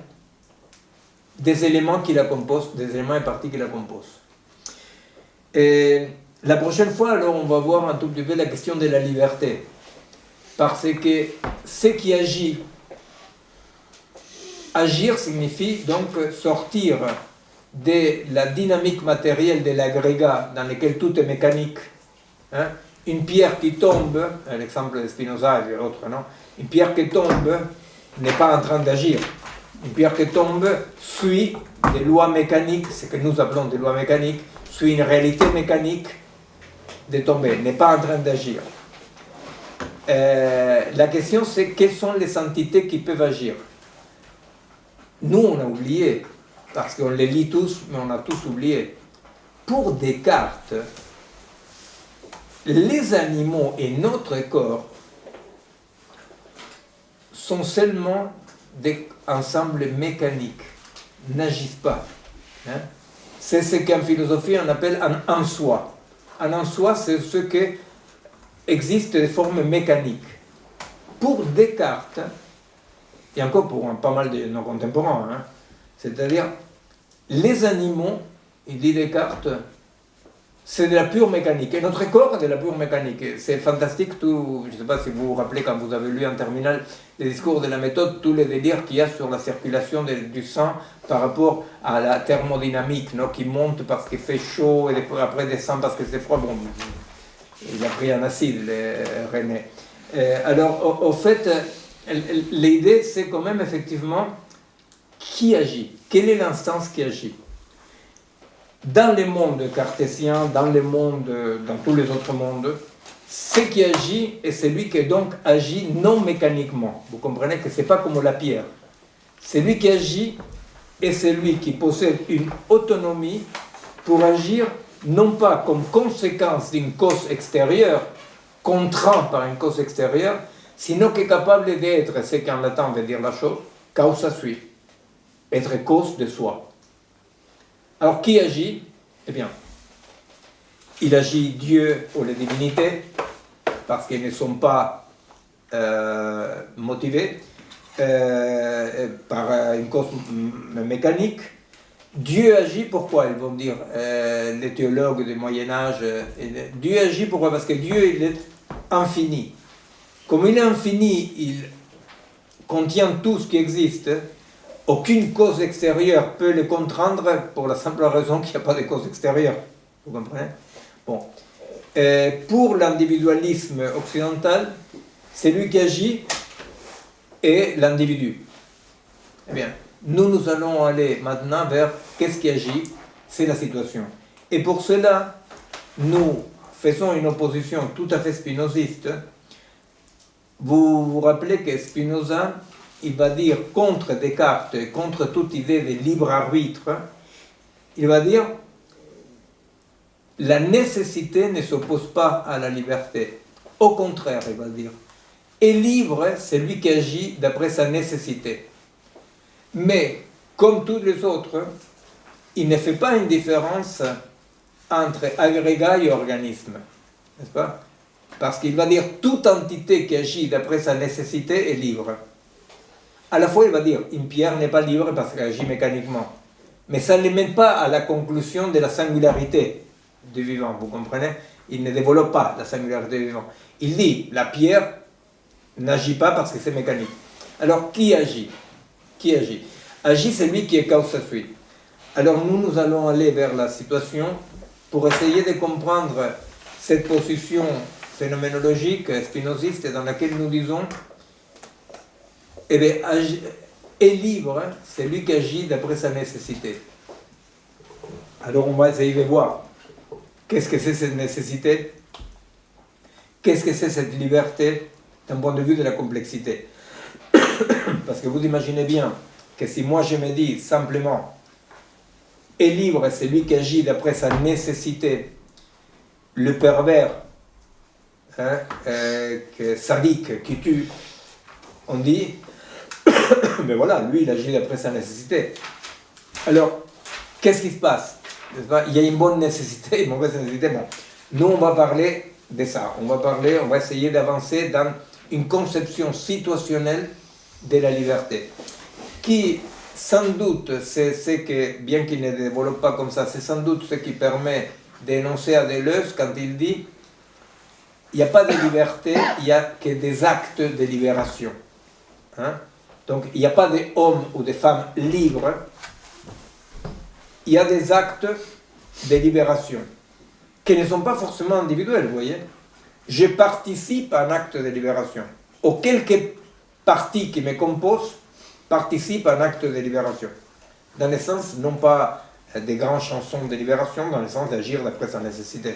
des éléments qui la composent, des éléments et parties qui la composent. Et la prochaine fois, alors, on va voir un tout petit peu la question de la liberté. Parce que ce qui agit, agir signifie donc sortir de la dynamique matérielle de l'agrégat dans lequel tout est mécanique. Hein? Une pierre qui tombe, l'exemple de Spinoza et l'autre, non? Une pierre qui tombe n'est pas en train d'agir. Une pierre qui tombe suit des lois mécaniques, ce que nous appelons des lois mécaniques, suit une réalité mécanique de tomber, n'est pas en train d'agir. La question c'est quelles sont les entités qui peuvent agir. Nous on a oublié, parce qu'on les lit tous, mais on a tous oublié. Pour Descartes, les animaux et notre corps sont seulement des ensembles mécaniques, n'agissent pas. Hein? C'est ce qu'en philosophie on appelle un en soi. Un en soi, c'est ce qui existe de forme mécanique. Pour Descartes, et encore pour pas mal de nos contemporains, hein, c'est-à-dire les animaux, il dit Descartes, c'est de la pure mécanique. Et notre corps est de la pure mécanique. C'est fantastique, tout, je ne sais pas si vous vous rappelez quand vous avez lu en terminale les discours de la méthode, tous les délires qu'il y a sur la circulation du sang par rapport à la thermodynamique, non, qui monte parce qu'il fait chaud et après descend parce que c'est froid. Bon, il a pris un acide, René. Alors, au fait, l'idée, c'est quand même effectivement qui agit. Quelle est l'instance qui agit? Dans les mondes cartésiens, dans tous les autres mondes, ce qui agit est celui qui donc agit non mécaniquement. Vous comprenez que ce n'est pas comme la pierre. Celui qui agit est celui qui possède une autonomie pour agir non pas comme conséquence d'une cause extérieure, contraint par une cause extérieure, sinon qui est capable d'être, ce qu'en latin veut dire la chose, causa sui, être cause de soi. Alors, qui agit? Eh bien, il agit Dieu ou les divinités, parce qu'ils ne sont pas motivés par une cause mécanique. Dieu agit, pourquoi? Ils vont dire, les théologues du Moyen-Âge, Dieu agit, pourquoi? Parce que Dieu, il est infini. Comme il est infini, il contient tout ce qui existe. Aucune cause extérieure peut le contraindre pour la simple raison qu'il n'y a pas de cause extérieure. Vous comprenez? Bon. Pour l'individualisme occidental, c'est lui qui agit et l'individu. Eh bien, nous allons aller maintenant vers qu'est-ce qui agit, c'est la situation. Et pour cela, nous faisons une opposition tout à fait spinoziste. Vous vous rappelez que Spinoza, il va dire contre Descartes et contre toute idée de libre arbitre, il va dire la nécessité ne s'oppose pas à la liberté. Au contraire, il va dire. Et libre, c'est lui qui agit d'après sa nécessité. Mais, comme tous les autres, il ne fait pas une différence entre agrégat et organisme. N'est-ce pas? Parce qu'il va dire toute entité qui agit d'après sa nécessité est libre. À la fois, il va dire, une pierre n'est pas libre parce qu'elle agit mécaniquement. Mais ça ne les mène pas à la conclusion de la singularité du vivant, vous comprenez? Il ne développe pas la singularité du vivant. Il dit, la pierre n'agit pas parce que c'est mécanique. Alors, qui agit? Qui agit? Agit celui qui est cause-suite. Alors, nous allons aller vers la situation pour essayer de comprendre cette position phénoménologique, spinoziste, dans laquelle nous disons, eh bien, est libre, c'est lui qui agit d'après sa nécessité. Alors, on va essayer de voir qu'est-ce que c'est cette nécessité, qu'est-ce que c'est cette liberté d'un point de vue de la complexité. Parce que vous imaginez bien que si moi je me dis simplement est libre, c'est lui qui agit d'après sa nécessité, le pervers, sadique, qui tue, on dit, mais voilà, lui il agit d'après sa nécessité. Alors, qu'est-ce qui se passe? Il y a une bonne nécessité et une mauvaise nécessité. Bon, nous on va parler de ça, on va essayer d'avancer dans une conception situationnelle de la liberté, qui sans doute, c'est ce que, bien qu'il ne développe pas comme ça, c'est sans doute ce qui permet d'énoncer à Deleuze quand il dit il n'y a pas de liberté, il n'y a que des actes de libération. Donc il n'y a pas d'hommes ou de femmes libres, il y a des actes de libération qui ne sont pas forcément individuels, vous voyez. Je participe à un acte de libération, ou quelques parties qui me composent participent à un acte de libération. Dans le sens, non pas des grandes chansons de libération, dans le sens d'agir d'après sa nécessité.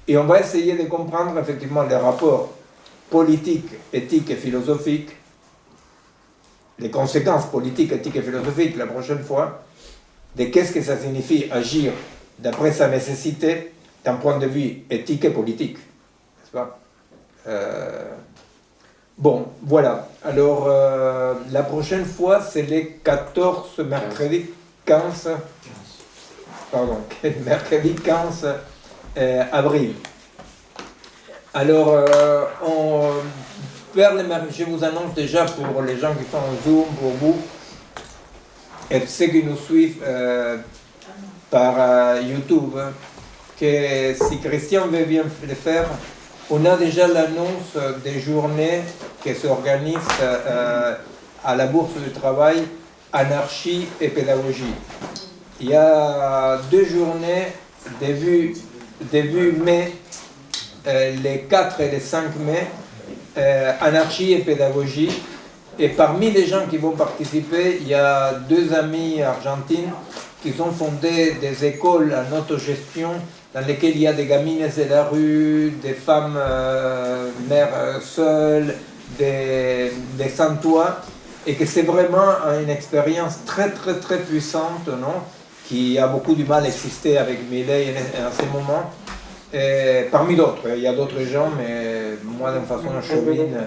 Et on va essayer de comprendre effectivement les rapports politiques, éthiques et philosophiques, les conséquences politiques, éthiques et philosophiques la prochaine fois, de qu'est-ce que ça signifie agir d'après sa nécessité d'un point de vue éthique et politique. N'est-ce pas? Bon, voilà. Alors, la prochaine fois, c'est les 14, mercredi 15, pardon, mercredi 15 avril. Alors, je vous annonce déjà pour les gens qui sont en Zoom, pour vous, et ceux qui nous suivent par YouTube, que si Christian veut bien le faire, on a déjà l'annonce des journées qui s'organisent à la Bourse du Travail, Anarchie et Pédagogie. Il y a 2 journées, début mai, les 4 et les 5 mai, Anarchie et Pédagogie. Et parmi les gens qui vont participer, il y a 2 amis argentines qui ont fondé des écoles en autogestion dans lesquelles il y a des gamines de la rue, des femmes mères seules, des sans-toit, et que c'est vraiment une expérience très très très puissante, non, qui a beaucoup du mal à exister avec Milei en ce moment. Et parmi d'autres, il y a d'autres gens, mais moi d'une façon chauvine.